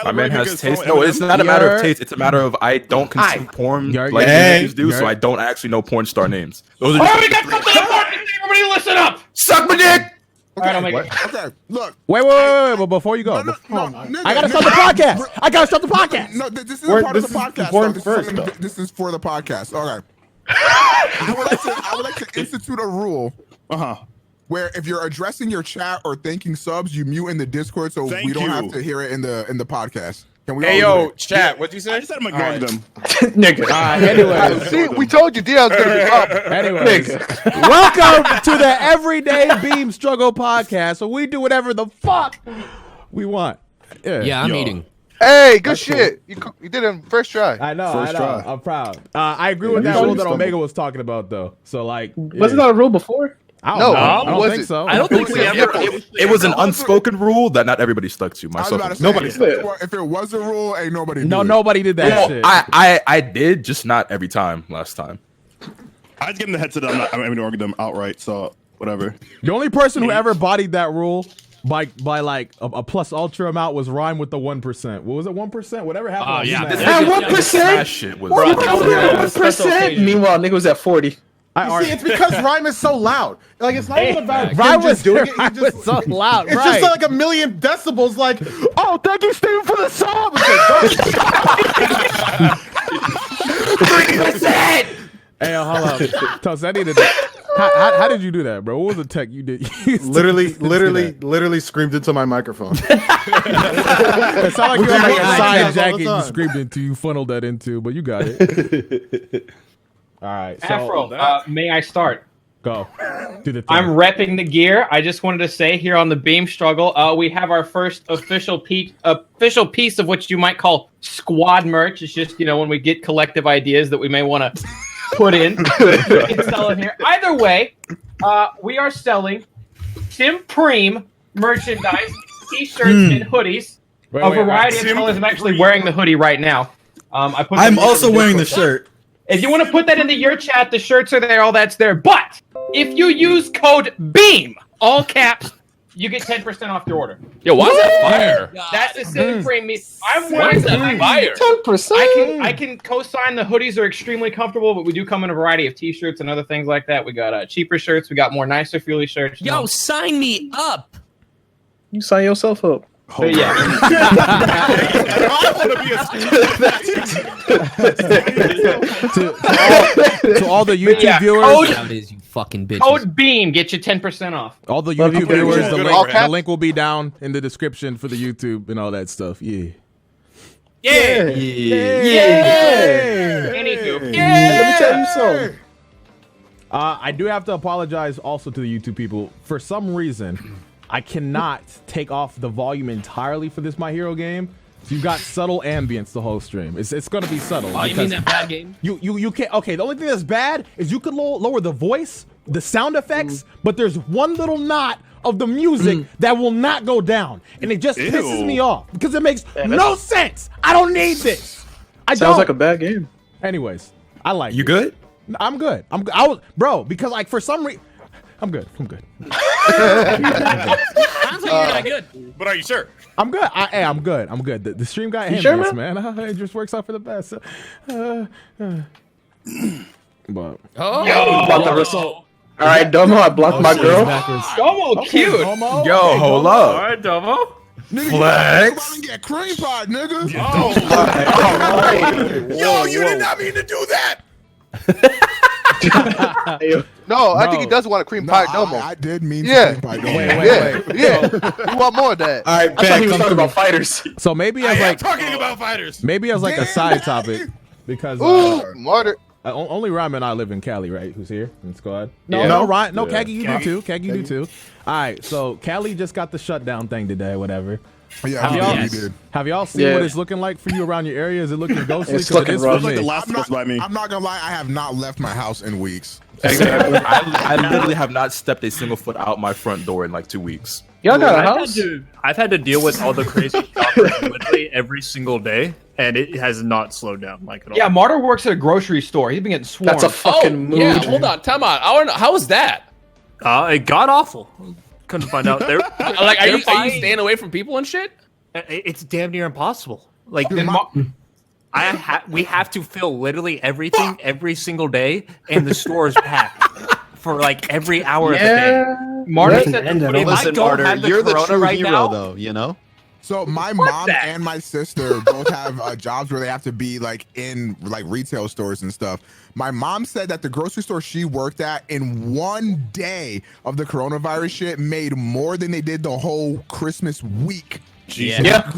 My man has taste. No, it's not a matter of taste. It's a matter of I don't consume porn like niggas do, so I don't actually know porn star names. Those are we got something important! Everybody listen up! Suck my dick! Okay, All right, okay, look. Wait, but before you go, No, I gotta start the podcast. I gotta start the podcast. No, this isn't part of the podcast. This is for the podcast. Okay. I would like to institute a rule. Where if you're addressing your chat or thanking subs, you mute in the Discord so we don't have to hear it in the podcast. Can we? Hey yo, chat. What'd you say? I just said I'm ignoring them. Nigga. Anyway, see, we told you Dion's gonna be up. Anyways, welcome to the Everyday Beam Struggle podcast. So we do whatever the fuck we want. Yeah, I'm eating. Hey, good shit. Cool. You did it first try. I know. I'm proud. I agree with that rule that Omega was talking about, though. So like, wasn't that a rule before? I don't think so. I don't think we ever. It was an unspoken rule that not everybody stuck to. Myself, nobody. If it was a rule, ain't nobody. Nobody did that shit. I did, just not every time. Last time, I was giving the headset. I'm ignoring them outright. So whatever. The only person who ever bodied that rule by like a plus ultra amount was Rhyme with the 1%. What was it? 1%? Whatever happened? Yeah. At 1%. 1%. Meanwhile, nigga was at 40. You see, it's because Rhyme is so loud. Like, it's not even about Rhyme him just doing it. Rhyme was so loud, It's right? just like a million decibels. Like, oh, thank you, Steve, for the song. 3%. Hey, hold up. Toast, I needed that. How did you do that, bro? What was the tech you did? Literally screamed into my microphone. It sounded like you had like a side jacket you screamed into, you funneled that into, but you got it. All right, so Afro, may I start? Go. Do the thing. I'm repping the gear. I just wanted to say here on the Beam Struggle, we have our first official piece of what you might call squad merch. It's just, when we get collective ideas that we may want to put in. We can sell in here. Either way, we are selling Simpreme merchandise, t-shirts, and hoodies. A variety of colors. I'm actually wearing the hoodie right now. I'm also wearing the shirt. If you want to put that into your chat, the shirts are there, all that's there. But if you use code BEAM, all caps, you get 10% off your order. Yo, why is that fire? That's the Simpreme me. I'm wearing that fire. 10%. I can co-sign the hoodies are extremely comfortable, but we do come in a variety of t-shirts and other things like that. We got cheaper shirts. We got more nicer, feely shirts. Yo, sign me up. You sign yourself up. So, yeah. to all the YouTube viewers, you fucking bitches. Code BEAM get you 10% off. All the YouTube viewers, the link will be down in the description for the YouTube and all that stuff. Yeah. Anywho, let me tell you something. I do have to apologize also to the YouTube people. For some reason, I cannot take off the volume entirely for this My Hero game. So you've got subtle ambience the whole stream. It's going to be subtle. Oh, you mean that bad game? You can't. Okay, the only thing that's bad is you could lower the voice, the sound effects, but there's one little knot of the music that will not go down, and it just pisses me off because it makes no sense. I don't need this. Sounds like a bad game. Anyways, I like. You good? I'm good. Bro, because like for some reason. I'm good. Sounds like you're not good. But are you sure? I'm good. I'm good. The stream got him, sure, man. It just works out for the best. But all right, Domo, I blocked my girl. Domo, cute. Domo. Yo, hold up. All right, Domo. Flex. Get cream pie, nigga. Yo, you did not mean to do that. No, I think he does want a cream pie Domo. I did mean cream pie Domo. Yeah. You want more of that? All right, I thought he was talking about fighters. So maybe as like talking about fighters. Maybe as like a side topic because martyr. Only Ryan and I live in Cali, right? Who's here in squad? No, Ryan. No, Kagi, you do too. Kagi, you do too. All right, so Cali just got the shutdown thing today, whatever. Yeah, have y'all seen what it's looking like for you around your area? Is it looking ghostly? It's looking rough. Like the last of us by me. I'm not gonna lie, I have not left my house in weeks. Exactly. I literally have not stepped a single foot out my front door in like 2 weeks. Y'all got a house? I've had to deal with all the crazy shoppers literally every single day, and it has not slowed down like at all. Yeah, Martyr works at a grocery store. He's been getting swarmed. That's a fucking mood. Yeah, hold on, time out. I want to know, how was that? It got awful. Couldn't find out there. Like, are you staying away from people and shit? It's damn near impossible. Like, Dude, we have to fill literally everything every single day, and the store is packed for like every hour of the day. Marty said, Listen, Martyr, you're the true hero, though. You know. So my mom and my sister both have jobs where they have to be like in like retail stores and stuff. My mom said that the grocery store she worked at in one day of the coronavirus shit made more than they did the whole Christmas week. Yeah.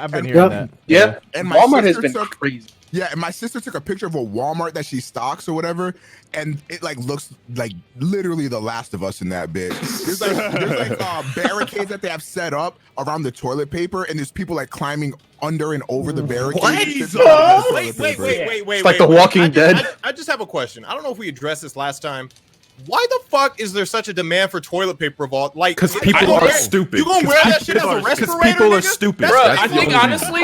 I've been hearing that. Yeah. And my Walmart has sister been crazy. Yeah, and my sister took a picture of a Walmart that she stocks or whatever, and it like looks like literally The Last of Us in that bitch. There's like barricades that they have set up around the toilet paper, and there's people like climbing under and over the barricades. Wait. It's like The Walking Dead. I just have a question. I don't know if we addressed this last time. Why the fuck is there such a demand for toilet paper, Vault? Like, because people are stupid. You gonna wear that shit as a respirator? Because people are stupid. Bro, I think honestly,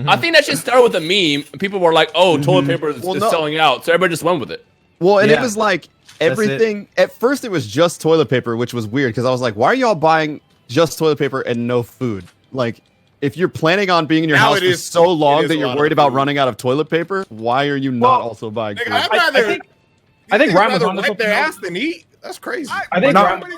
I think that should start with a meme. People were like, "Oh, toilet paper is selling out," so everybody just went with it. Well, and it was like everything. At first, it was just toilet paper, which was weird because I was like, "Why are y'all buying just toilet paper and no food?" Like, if you're planning on being in your house for so long that you're worried about running out of toilet paper, why are you not also buying food? I think rather wipe their ass than eat. That's crazy. I think that's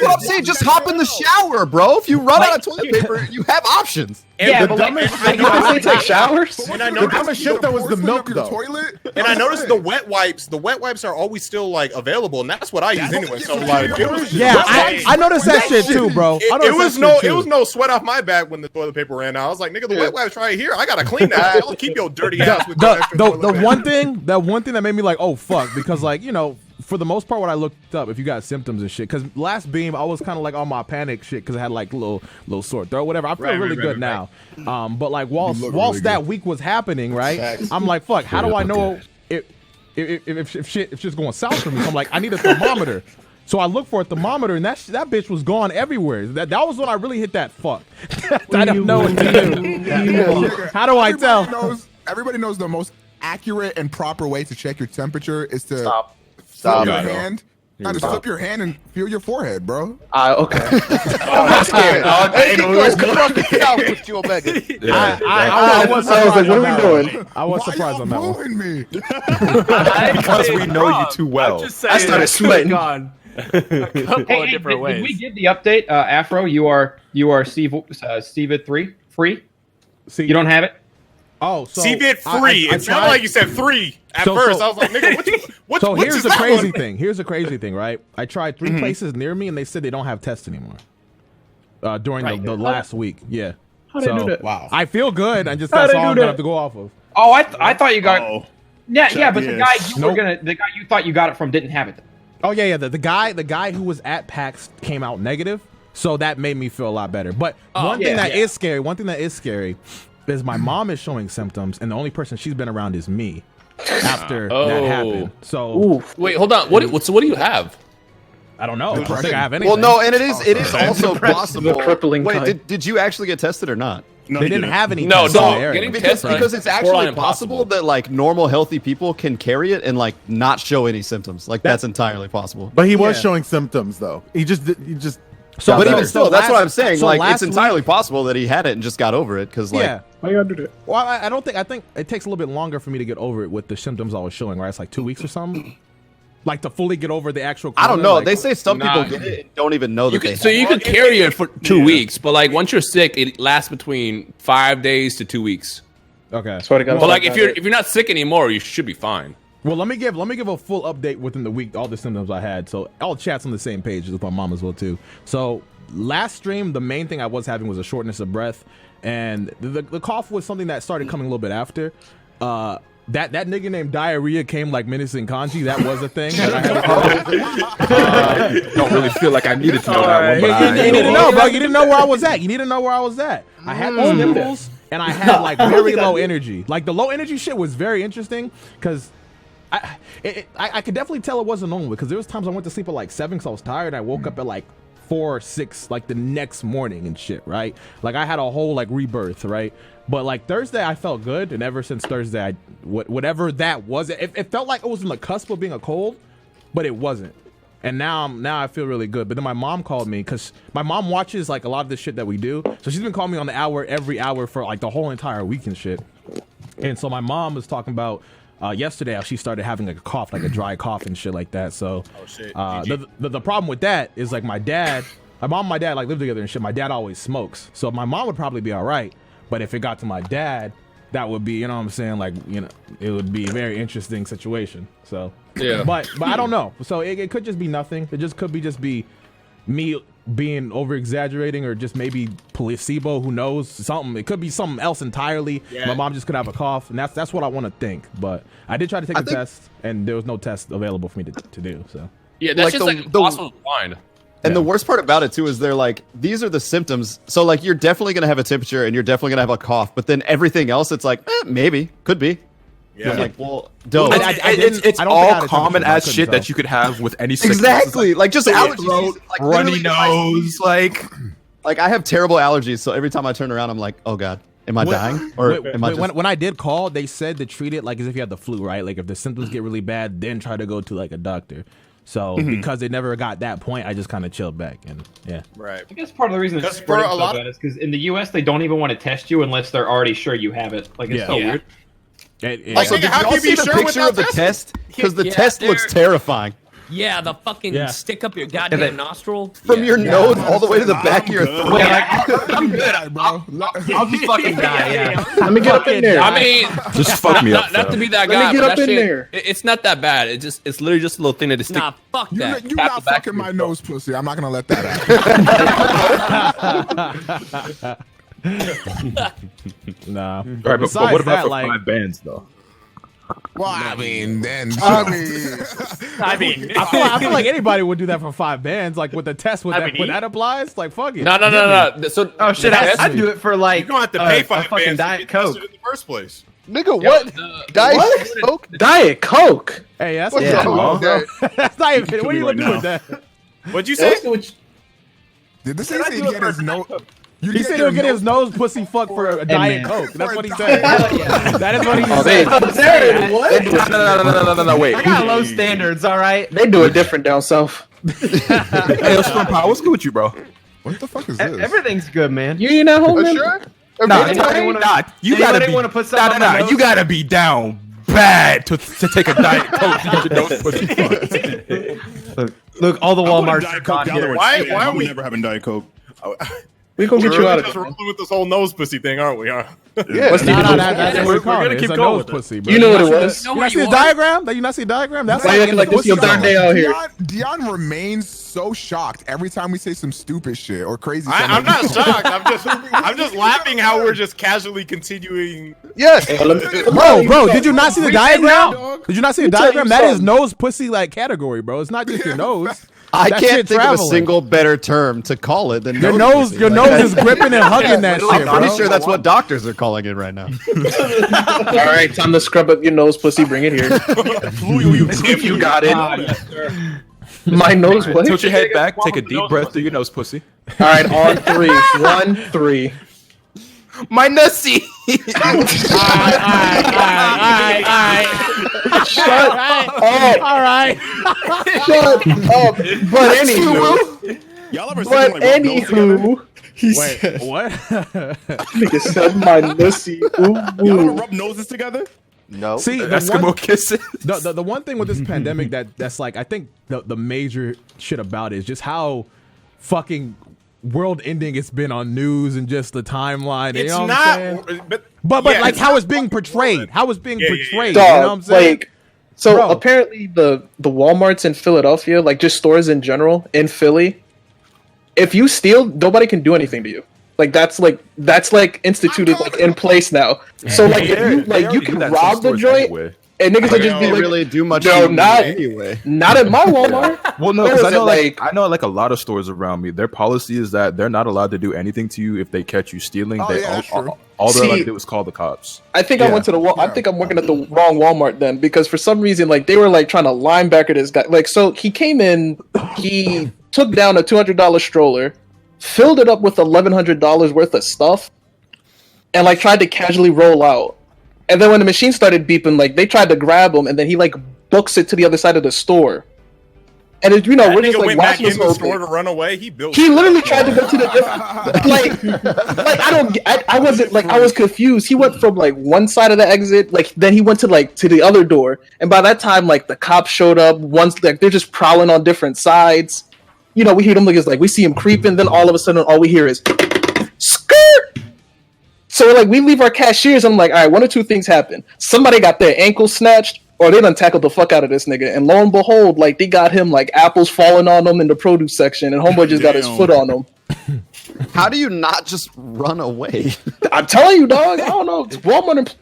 what I'm saying. Just hop in the shower, bro. If you run out of toilet paper, you have options. Yeah, but they take showers. And I the dumbest shit though was the milk though. Toilet? And I noticed the wet wipes. The wet wipes are always still like available, and that's what I use anyway. So like, I noticed that shit too, bro. It was no sweat off my back when the toilet paper ran out. I was like, nigga, the wet wipes right here. I gotta clean that. I'll keep your dirty ass with the one thing that made me like, oh fuck, because like, you know, for the most part, when I looked up, if you got symptoms and shit, because last beam I was kind of like on my panic shit because I had like little sore throat, whatever. I feel really good now. But like whilst that week was happening, right? I'm like, fuck, how do I know if shit's going south for me? So I'm like, I need a thermometer. So I looked for a thermometer, and that bitch was gone everywhere. That was when I really hit that fuck. I don't know what to do. How do I tell? Everybody knows the most accurate and proper way to check your temperature is to Stop your hand. Now just flip your hand and feel your forehead, bro. Okay. I'm scared. With you, Omega. I was surprised. What are we doing? I was surprised on that one. Me? Because we know you too well. I started sweating. A couple of different ways. Did we give the update, Afro? You are CVID 3 free. You don't have it. Oh, so CVID free. It sounded like you said 3 at first. I was like, nigga, what's so here's the crazy thing. Here's the crazy thing, right? I tried 3 places near me, and they said they don't have tests anymore. During the last week, yeah. How did I do that? Wow. I feel good. I just that's all I'm gonna have to go off of. Oh, I thought you got. Yeah, but the guy you thought you got it from didn't have it. Oh yeah. The guy who was at PAX came out negative, so that made me feel a lot better. But one thing that is scary is my mom is showing symptoms, and the only person she's been around is me after that happened. So wait, hold on. What do you have? I don't know. I don't think I have anything. Well, no, and it is also possible. Wait, did you actually get tested or not? No, they didn't have any. No, tests because it's actually possible that like normal healthy people can carry it and like not show any symptoms. Like that's entirely possible. But he was showing symptoms though. He just. So, but even still, that's what I'm saying. So like, it's entirely possible that he had it and just got over it because, like, why you gotta do that? Well, I think it takes a little bit longer for me to get over it with the symptoms I was showing. Right, it's like 2 weeks or something. Like to fully get over the actual. I don't know. Like, they say some people get it and don't even know that they. So you could carry it for 2 weeks, but like once you're sick, it lasts between 5 days to 2 weeks. Okay. But like if you're not sick anymore, you should be fine. Well, let me give a full update within the week, all the symptoms I had. So all chat's on the same page with my mom as well too. So last stream, the main thing I was having was a shortness of breath, and the cough was something that started coming a little bit after. That nigga named Diarrhea came like menacing Kanji. That was a thing. That I had don't really feel like I needed to know that one. You didn't know, bro. You didn't know where I was at. You need to know where I was at. I had the sniffles, and I had like very low energy. Like the low energy shit was very interesting because I could definitely tell it wasn't normal because there was times I went to sleep at like 7 because I was tired. And I woke up at like 4 or 6 like the next morning and shit, right? Like I had a whole like rebirth, right? But like Thursday I felt good, and ever since Thursday whatever that was, it felt like it was on the cusp of being a cold, but it wasn't. And now I feel really good. But then my mom called me because my mom watches like a lot of the shit that we do. So she's been calling me on the hour every hour for like the whole entire week and shit. And so my mom was talking about yesterday how she started having like a cough, like a dry cough and shit like that. So the problem with that is like my mom and my dad like live together and shit. My dad always smokes. So my mom would probably be all right. But if it got to my dad, that would be, you know what I'm saying? Like, you know, it would be a very interesting situation. So, yeah. But I don't know. So it could just be nothing. It just could be me being over exaggerating or just maybe placebo. Who knows? Something. It could be something else entirely. Yeah. My mom just could have a cough, and that's what I want to think. But I did try to take a test, and there was no test available for me to do. So yeah, that's just like impossible to find. And the worst part about it too is they're like, these are the symptoms. So like, you're definitely gonna have a temperature and you're definitely gonna have a cough. But then everything else, it's like, maybe, could be. Yeah. I'm like, well, dope. It's all common ass shit that you could have with any sickness. Exactly, like just allergies, like runny nose, like I have terrible allergies. So every time I turn around, I'm like, oh god, am I dying? Or am I just... when I did call, they said to treat it like as if you had the flu, right? Like if the symptoms get really bad, then try to go to like a doctor. So because they never got that point, I just kind of chilled back and yeah. Right. I guess part of the reason it's for a lot is because in the U.S. they don't even want to test you unless they're already sure you have it. Like it's so weird. Like, so did y'all see the picture of the test? Because the test looks terrifying. Yeah, the fucking stick up your goddamn nostril from your nose all the way to the back of your throat. I'm good, bro. I'll just fucking die. Yeah. Let me get up in there. I mean, just fuck me up. Not to be that guy. Let me get up in there. It's not that bad. It's literally just a little thing that is stick. Nah, fuck that. You're not fucking my nose, pussy. I'm not gonna let that happen. Nah. All right, but what about for 5 bands though? Well, I mean, then I feel like anybody would do that for 5 bands, like with the test. When that applies, like fuck it. No. So shit, I'd do it for like you don't have to pay 5 fucking bands Diet Coke in the first place. Nigga, what? Diet Coke? Diet Coke. Hey, that's What's wrong, bro. That's not even. What are you gonna do with that? What'd you say? Did this say he get his nose? He said he'll get his nose pussy fucked for a Diet Coke. That's what he said. That is what he said. What? No, wait. I got low standards, all right? They do it different down south. Hey, Storm Power, what's good with you, bro? What the fuck is this? Everything's good, man. You ain't at home? Sure? Nah, you gotta be down bad to take a Diet Coke to get your nose pussy fucked. Look, all the Walmarts Diet are Coke gone here. Why are we we never having Diet Coke? We gonna get you out of just it. rolling with this whole nose pussy thing, aren't we? Yeah. That's We're gonna keep going with pussy, You know what it was. You not see the diagram? You not see the diagram? That's Why you acting like this is your third day out here? Dion remains so shocked every time we say some stupid shit or crazy. I'm not shocked. I'm just laughing how we're just casually continuing. Yes. Bro, did you not see the diagram? Did you not see the diagram? That is nose pussy like category, bro. It's not just your nose. I can't think of a single better term to call it than your nose. Your nose is gripping and hugging that shit. I'm pretty sure that's what doctors are calling it right now. All right, time to scrub up your nose, pussy. Bring it here. If you got it. My nose. What? Tilt your head back. Take a deep breath through your nose, pussy. All right, on 3. 1, 3. My nussy. Shut up. All right. Shut up. But anywho. Y'all ever But anywho. He said, what? Nigga said my nussy. Y'all ever rub noses together? No. See, Eskimo kisses. The one thing with this pandemic that's like, I think the major shit about it is just how fucking world ending it's been on news and just the timeline. It's you know not, but like how it's being portrayed. How it's being portrayed. Dog, you know what I'm saying? Like, so apparently the Walmarts in Philadelphia, like just stores in general in Philly, if you steal, nobody can do anything to you. Like that's instituted like in place now. So like if you can rob the joint. Anyway. And niggas would just be like, really do much. No, not anyway. Not at my Walmart. Well, no, because I know like a lot of stores around me. Their policy is that they're not allowed to do anything to you if they catch you stealing. All they're allowed to do is call the cops. I think I went to I think I'm working at the wrong Walmart then, because for some reason like they were like trying to linebacker this guy. Like so he came in, he took down a $200 stroller, filled it up with $1,100 worth of stuff, and like tried to casually roll out. And then when the machine started beeping, like they tried to grab him, and then he like books it to the other side of the store. And it, you know, That we're nigga just like went back watching this in the whole store thing. to run away. He built. He literally tried to go to the different, I wasn't like, I was confused. He went from like one side of the exit, like then he went to like to the other door, and by that time like the cops showed up. Once like they're just prowling on different sides. You know, we hear them like we see him creeping, then all of a sudden all we hear is skirt. So like we leave our cashiers. I'm like, all right, one or two things happen. Somebody got their ankle snatched, or they done tackled the fuck out of this nigga. And lo and behold, like they got him like apples falling on him in the produce section, and homeboy just got his foot on him. How do you not just run away? I'm telling you, dog. I don't know. It's Walmart. And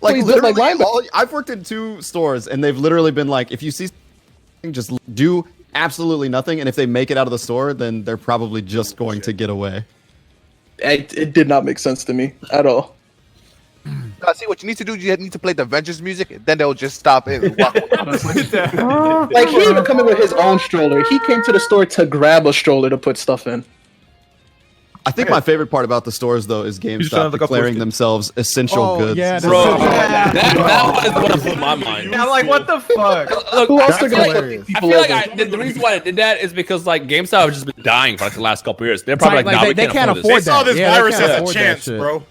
Like please, literally, like, I've worked in 2 stores, and they've literally been like, if you see something, just do absolutely nothing, and if they make it out of the store, then they're probably just going to get away. It did not make sense to me at all. See, what you need to do, you need to play the Avengers music, and then they'll just stop it and walk away. Like he didn't come in with his own stroller. He came to the store to grab a stroller to put stuff in. I think my favorite part about the stores, though, is GameStop declaring themselves essential goods. Yeah, Bro, that one is what blew my mind. I'm like, what the fuck? Look, Who else I are feel gonna like, let I people feel like over? the reason why I did that is because like GameStop has just been dying for like the last couple years. They're probably Like, like, nah, they we can't afford afford this. They saw that. this Yeah, they virus can't as a afford that chance, shit. bro.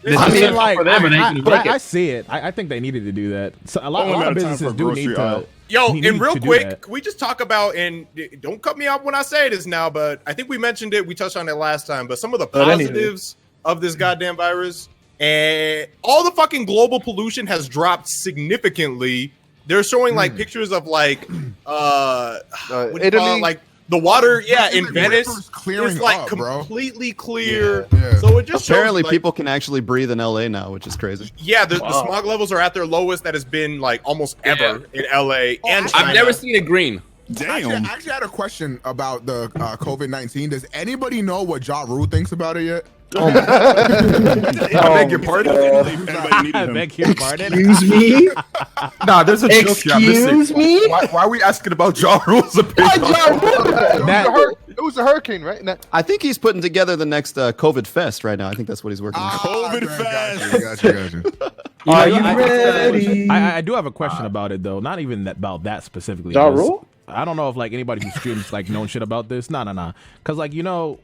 I mean, It's like, for them and they can break it. I see it. I think they needed to do that. So a lot Only of matter of time businesses for a do grocery need to. aisle. Yo, need and real to do quick, that. can we just talk about, and don't cut me off when I say this now, but I think we mentioned it, we touched on it last time, but some of the positives of this goddamn virus, and all the fucking global pollution has dropped significantly. They're showing like pictures of like what do you call it? Like the water, in Venice is like completely clear. Yeah. So it just Apparently, shows, like, people can actually breathe in LA now, which is crazy. yeah, the smog levels are at their lowest that has been like almost ever in LA and China. I've never seen it green. Actually, I actually had a question about the COVID-19. Does anybody know what Ja Rule thinks about it yet? I beg your pardon. I beg your pardon. Excuse me? Nah, there's a joke here. I'm missing. Excuse me? Why are we asking about Ja Rule's opinion? It was a hurricane, right? I think he's putting together the next COVID Fest right now. I think that's what he's working on. COVID fast. Gotcha. Are you ready? I do have a question about it though. Not even about that specifically. Ja 'cause Rule? I don't know if like anybody who streams like known shit about this. Nah. Because like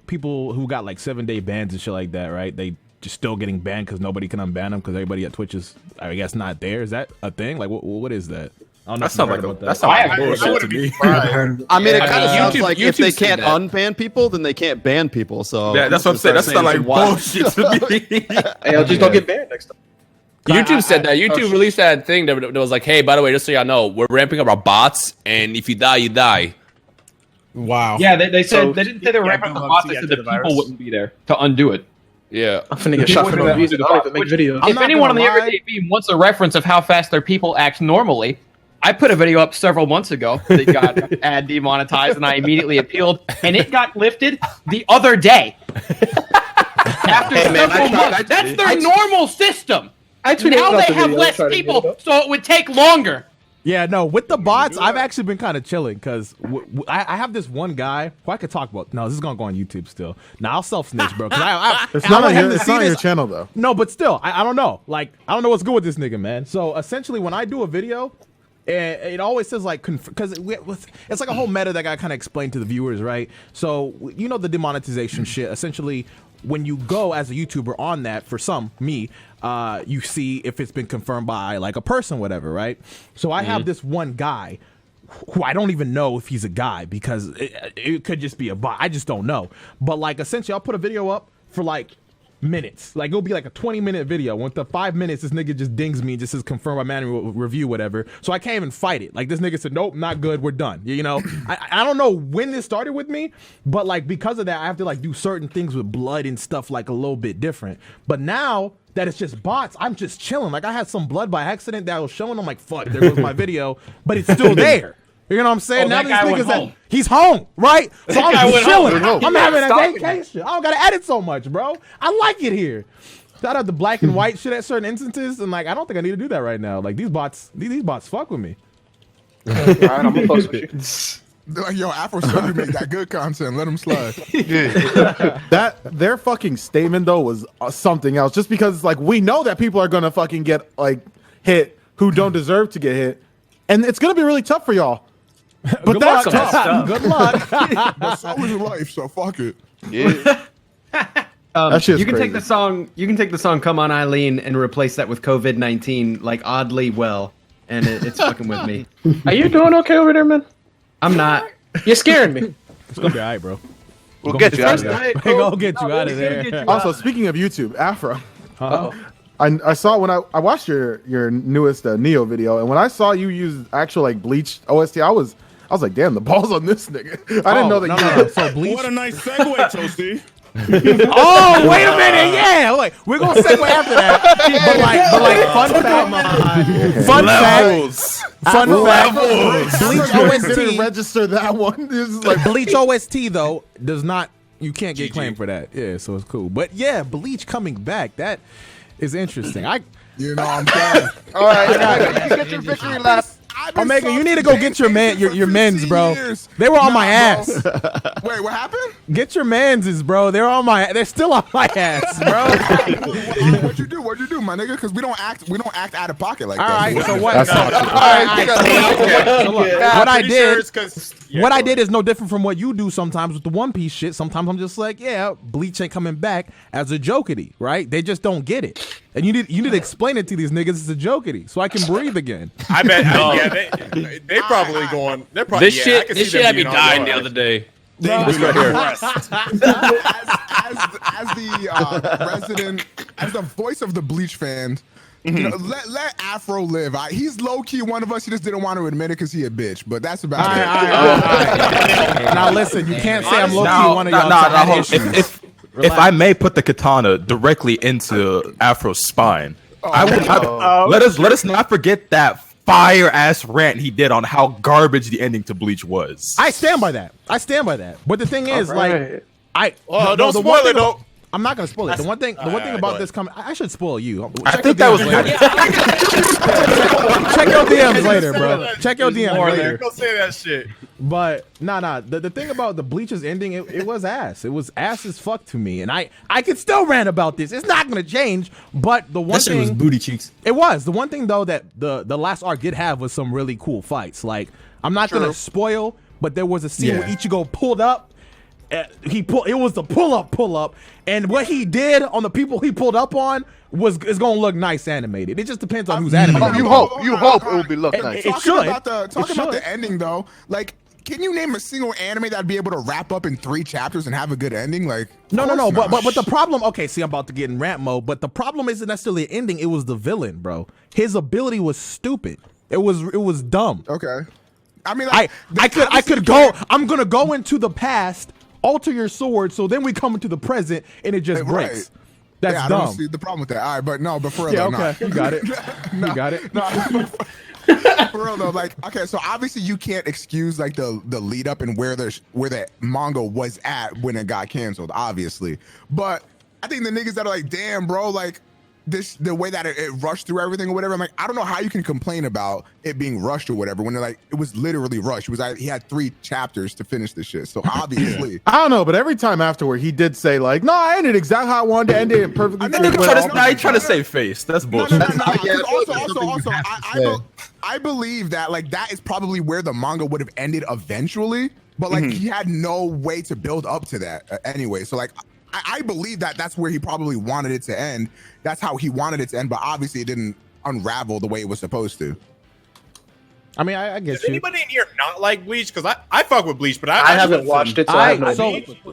people who got like 7-day bans and shit like that, right? They just still getting banned because nobody can unban them because everybody at Twitch is, I guess, not there. Is that a thing? Like what is that? I don't know. That sounds like about that sounds like bullshit to me. I mean, it kind of sounds YouTube- like if they YouTube said can't that. unban people, then they can't ban people. So Yeah, that's what I'm saying. That sounds like bullshit to me. Hey, I'll just don't get banned next time. YouTube said that. YouTube released that thing that was like, hey, by the way, just so y'all know, we're ramping up our bots, and if you die, you die. Wow. Yeah, they said they didn't say they were ramping up the bots. They said the people wouldn't be there to undo it. Yeah. I'm finna get shot for no reason. I don't even make videos. If anyone on the everyday beam wants a reference of how fast their people act normally, I put a video up several months ago that got ad demonetized, and I immediately appealed, and it got lifted the other day. After several months. That's their normal system. Now they have less people, so it would take longer. Yeah, no, with the bots, I've actually been kind of chilling because I have this one guy who I could talk about. No, this is going to go on YouTube still. Now, I'll self-snitch, bro. It's not on your channel, though. No, but still, I don't know. Like, I don't know what's good with this nigga, man. So, essentially, when I do a video, it always says, like, because it's like a whole meta that I kind of explained to the viewers, right? So, you know the demonetization shit. Essentially, when you go as a YouTuber on that, for some, me, you see if it's been confirmed by like a person, whatever, right? So I have this one guy who I don't even know if he's a guy because it could just be a bot. I just don't know. But like essentially, I'll put a video up for like minutes. Like it'll be like a 20-minute video. With the 5 minutes, this nigga just dings me and just says confirm by manual review, whatever. So I can't even fight it. Like this nigga said, nope, not good. We're done. You know, I don't know when this started with me, but like because of that, I have to like do certain things with blood and stuff like a little bit different. But now that it's just bots, I'm just chilling. Like I had some blood by accident that I was showing. I'm like, fuck, there goes my video, but it's still there. You know what I'm saying? Now these niggas, he's home, right? So I'm just chilling. I'm having a vacation. I don't gotta edit so much, bro. I like it here. Shout out the black and white shit at certain instances, and like I don't think I need to do that right now. Like these bots fuck with me. All right, I'm gonna post with you. Yo, AfroSenju made that good content. Let him slide. That their fucking statement though was something else. Just because like we know that people are gonna fucking get like hit who don't deserve to get hit, and it's gonna be really tough for y'all. But that's luck. tough. Good luck. But so is life, so fuck it. Yeah. That shit's you can take crazy. the song. You can take the song "Come On Eileen" and replace that with COVID-19, like oddly well, and it's fucking with me. Are you doing okay over there, man? I'm not. You're scaring me. It's gonna be alright, bro. We'll get you out of there. We're gonna get you out of there. Also, speaking of YouTube, Afro. I saw when I watched your newest Neo video, and when I saw you use actual like Bleach OST, I was like, damn, the balls on this nigga. I didn't know that. No. So Bleach. What a nice segue, Toasty. Oh, wait a minute. Yeah, wait, we're gonna segue after that. But fun fact. Bleach Didn't OST. register that one. This is like Bleach OST though does not. You can't get claimed for that. Yeah, so it's cool. But yeah, Bleach coming back. That is interesting. You know what I'm saying? All right, you get your victory lap. Omega, you need to go get your men's, bro. They were on my ass. Wait, what happened? Get your men's, bro. They're still on my ass, bro. What'd you do, my nigga? Because we don't act out of pocket like All that. right, so what? That's not true. What I did is no different from what you do sometimes with the One Piece shit. Sometimes I'm just like, yeah, Bleach ain't coming back as a jokety, right? They just don't get it, and you need to explain it to these niggas as a jokety so I can breathe again. I bet. They probably going. They're probably. This shit had me dying the other day. This right here. As the voice of the Bleach fan, you know, let Afro live. He's low key one of us. He just didn't want to admit it because he a bitch. But that's about it. Now listen, you can't say I'm low key one of y'all. If I may put the katana directly into Afro's spine, let us not forget that fire ass rant he did on how garbage the ending to Bleach was. I stand by that. But the thing is, don't spoil it, though. I'm not gonna spoil it. The one thing about this coming, I should spoil you. I think that was Check your DMs later, bro. Check your DMs later. Go say that shit. But nah. The thing about the Bleach's ending, it was ass. It was ass as fuck to me, and I could still rant about this. It's not gonna change. But the one thing was booty cheeks. It was the one thing though that the last arc did have was some really cool fights. Like I'm not gonna spoil, but there was a scene where Ichigo pulled up. It was the pull up, and what he did on the people he pulled up on is gonna look nice animated. It just depends on who's animated. You hope it will be look nice. Talking about the ending though, like, can you name a single anime that'd be able to wrap up in 3 chapters and have a good ending? Like, no. But the problem. Okay, see, I'm about to get in rant mode. But the problem isn't necessarily an ending. It was the villain, bro. His ability was stupid. It was dumb. Okay. I mean, like, I could go. I'm gonna go into the past. Alter your sword, so then we come into the present and it just breaks. That's I dumb. don't see the problem with that. All right, but for real, Yeah, though, okay, you got it. You got it. No, for real though, like, okay, so obviously you can't excuse like the lead up and where the manga was at when it got canceled, obviously. But I think the niggas that are like, damn, bro, like the way that it rushed through everything or whatever. I'm like, I don't know how you can complain about it being rushed or whatever when they're like, it was literally rushed. He had 3 chapters to finish this shit. So obviously, I don't know, but every time afterward, he did say like, "No, I ended exactly how I wanted to end it perfectly." He trying to save face. That's bullshit. I believe that like that is probably where the manga would have ended eventually, but like he had no way to build up to that anyway. So like, I believe that that's where he probably wanted it to end. That's how he wanted it to end, but obviously it didn't unravel the way it was supposed to. I mean, I guess. Does anybody in here not like Bleach? Because I fuck with Bleach, but I haven't watched it.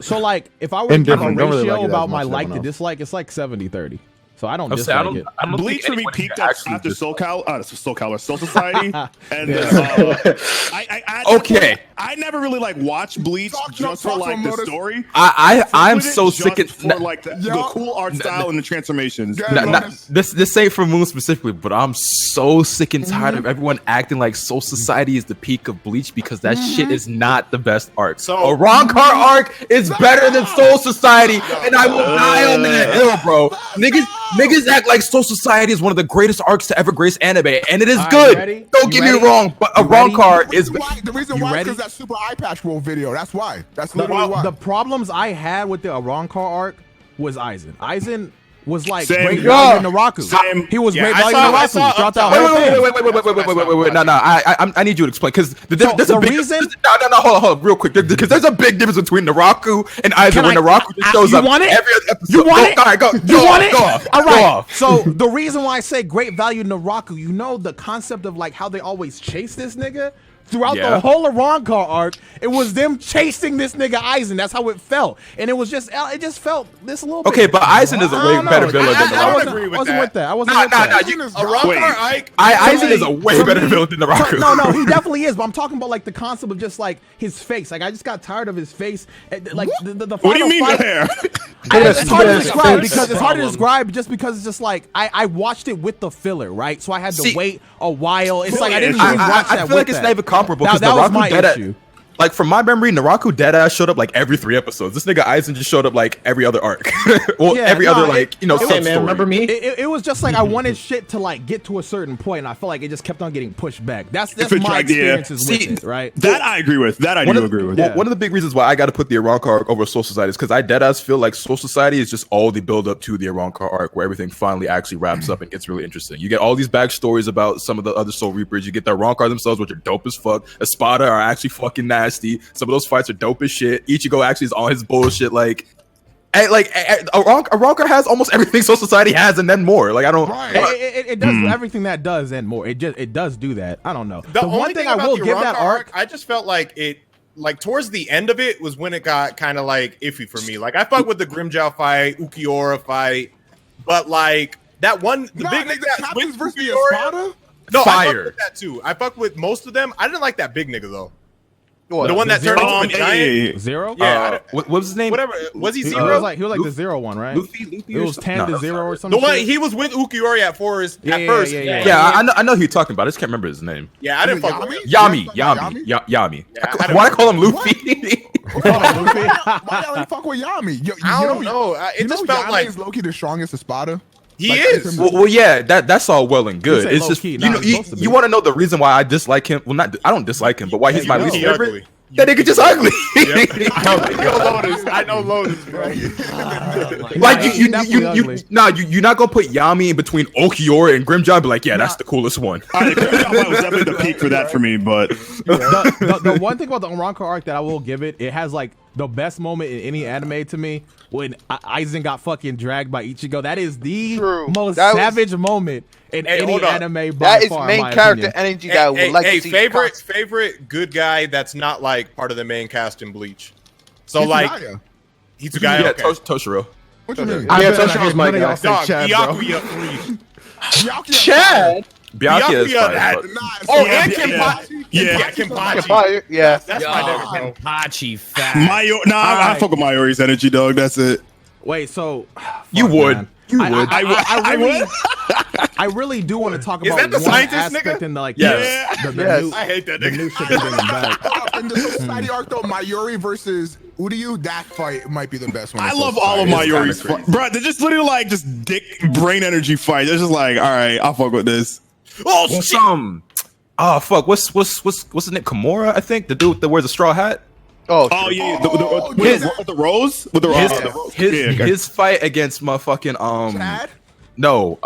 So like, if I were to give a ratio about my like to dislike, it's like 70-30. So I don't dislike it. Bleach for me peaked after Soul Society, and I never really like watched Bleach just for like the story. I'm so sick of for like the cool art style and the transformations. This ain't for Moon specifically, but I'm so sick and tired of everyone acting like Soul Society is the peak of Bleach because that shit is not the best arc. So a Rancor arc is better than Soul Society, and I will die on that hill, bro. Niggas act like Soul Society is one of the greatest arcs to ever grace anime, and it is good. Don't get me wrong, but a Rancor is. The reason why is because that Super Eye Patch Wolf video. That's why. That's literally why. The problems I had with the Rancor arc was Aizen. Aizen was like Same. great value in Naraku. Same. He was Yeah, great I value saw- in I Naraku saw- throughout that whole thing. Wait. No. I need you to explain because there's the a big reason- no. Hold on, real quick. Because there's a big difference between Naraku and Aizen. When Naraku just shows you up want it? every other episode. You want it? All right, go. You want it? Go off. All Go right. off. So the reason why I say great value Naraku, you know the concept of like how they always chase this nigga? Throughout the whole Arrancar arc, it was them chasing this nigga Aizen. That's how it felt, and it just felt this a little bit. Okay, but Aizen is a way better villain than I don't Naraku. agree with wasn't that. with that. I wasn't with that. Aizen is a way better villain than Naraku. No, he definitely is. But I'm talking about like the concept of just like his face. Like I just got tired of his face. Like the What do you final mean fight- there? It's hard to describe because it's hard to describe just because it's just like I watched it with the filler, right? So I had to wait a while. It's like I didn't even watch that. I feel like it's not even comparable because that was my Naraku issue. Like from my memory, Naraku deadass showed up like every 3 episodes. This nigga Aizen just showed up like every other arc. Every other sub-story. remember me? It was just like I wanted shit to like get to a certain point, and I felt like it just kept on getting pushed back. That's my experiences with it, right? That I agree with. That I do agree with. One of the big reasons why I got to put the Arrancar arc over Soul Society is because I deadass feel like Soul Society is just all the build up to the Arrancar arc, where everything finally actually wraps up and gets really interesting. You get all these backstories about some of the other Soul Reapers. You get the Arrancar themselves, which are dope as fuck. Espada are actually fucking nasty. Some of those fights are dope as shit. Ichigo actually is on his bullshit. Arrancar has almost everything Soul Society has, and then more. Like I don't. It does everything that does and more. It does do that. I don't know. The one only thing thing I about will the give that Arrancar arc. I just felt like it, like towards the end of it was when it got kind of like iffy for me. Like I fuck with the Grimjow fight, Ukiora fight, but like that one, the big nigga that wins versus the Espada. No, I fuck with that too. I fuck with most of them. I didn't like that big nigga though. The one that turned into a giant. Zero? Yeah. What was his name? Whatever. Was he He Zero? was like the zero one, right? Luffy It was 10 to 0 or The something. one he was with Ukiori at first. Yeah, I know who you're talking about. I just can't remember his name. Yeah, I didn't fuck with him. Yami. Why I call him Luffy? Why y'all ain't fuck with Yami? I don't know. It just felt like is Loki the strongest Espada. He is. Well, yeah, that's all well and good. You It's say just low-key, not supposed to be. you want to know the reason why I dislike him. Well, I don't dislike him, but why he's my least He favorite. ugly. That nigga just ugly. I know Lotus, bro. Like you're not gonna put Yami in between Okiora and Grimjow and be like, yeah, that's the coolest one. That was definitely the peak for that for me, but the one thing about the Arrancar arc that I will give it has like the best moment in any anime to me when Aizen got fucking dragged by Ichigo. That is the most savage moment in any anime by That is far, main in my character opinion. energy that I would like to see. favorite good guy that's not like part of the main cast in Bleach. So Hitsugaya. he's a guy. Yeah, Okay. Toshiro. What you mean? Yeah, Toshiro's my guy. Dog, Chad, Byakuya free. Chad. Byakuya is fine. that- but- Oh, Yeah, and yeah. Kenpachi. Yeah. Kenpachi. Yeah. That's my nigga, bro. Kenpachi fat. I fuck with Mayori's energy, dog. That's it. Wait, so You would. man. You would. I really do want to talk Is about that the one scientist aspect nigga? in the like Yes. the Yes. new, I hate that the nigga. new shit they're bringing back. In the Society arc though, Mayuri versus Uryu, that fight might be the best one. I in love Soul all of Society. Mayori's kinda fight. Bro, they're just literally like just dick brain energy fight. They're just like, all right, I'll fuck with this. Oh What's shit! Oh fuck! What's his name? Kimura, I think. The dude that wears a straw hat. Oh, Oh yeah, yes. with the rose, with the rose. His fight against motherfucking Chad? No,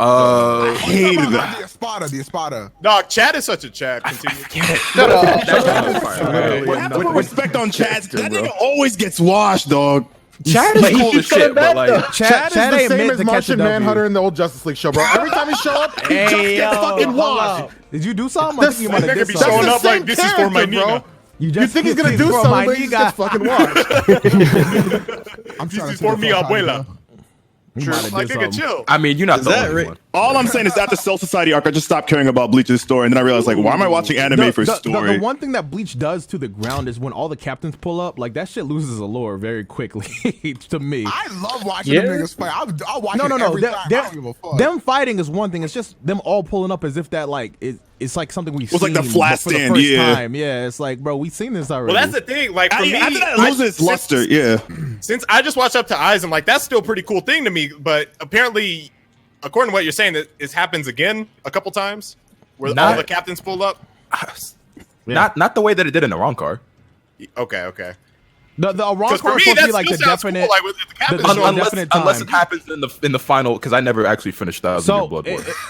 hated The that. Espada. Dog, Chad is such a Chad. Continue. Shut up. Have some respect on Chad. That nigga always gets washed, dog. Chad is cool as shit, but like Chad is the ain't same meant as to catch a Martian W. Manhunter in the old Justice League show, bro. Every time he show up, he just gets fucking washed. Did you do something? I think you might have nigga did be something. showing the up like same this is for my character, bro. Nina. You think he's gonna do for something, my but he just nigga. gets fucking washed. I'm This trying is to for think mi of something, abuela. bro. You might have Like did nigga, something. chill. I mean, you're not the only one. All I'm saying is after Soul Society arc, I just stopped caring about Bleach's story, and then I realized, like, why am I watching anime for story? The one thing that Bleach does to the ground is when all the captains pull up, like that shit loses allure very quickly to me. I love watching them niggas fight. I'll watch it every time. I don't give a fuck. Them fighting is one thing. It's just them all pulling up as if that like it's like something we've was seen like the flat for the stand, first yeah. time. Yeah, it's like, bro, we've seen this already. Well, that's the thing. Like for me, After that, it loses its luster. Yeah. Since I just watched up to Aizen, like that's still a pretty cool thing to me. But apparently, according to what you're saying, that it happens again a couple times where all the captains pull up. Not the way that it did in the Arrancar. Okay. The wrong Because for card me, supposed to that be like still the sounds definite. cool. Like with the captain. Unless it happens in the final, because I never actually finished that. So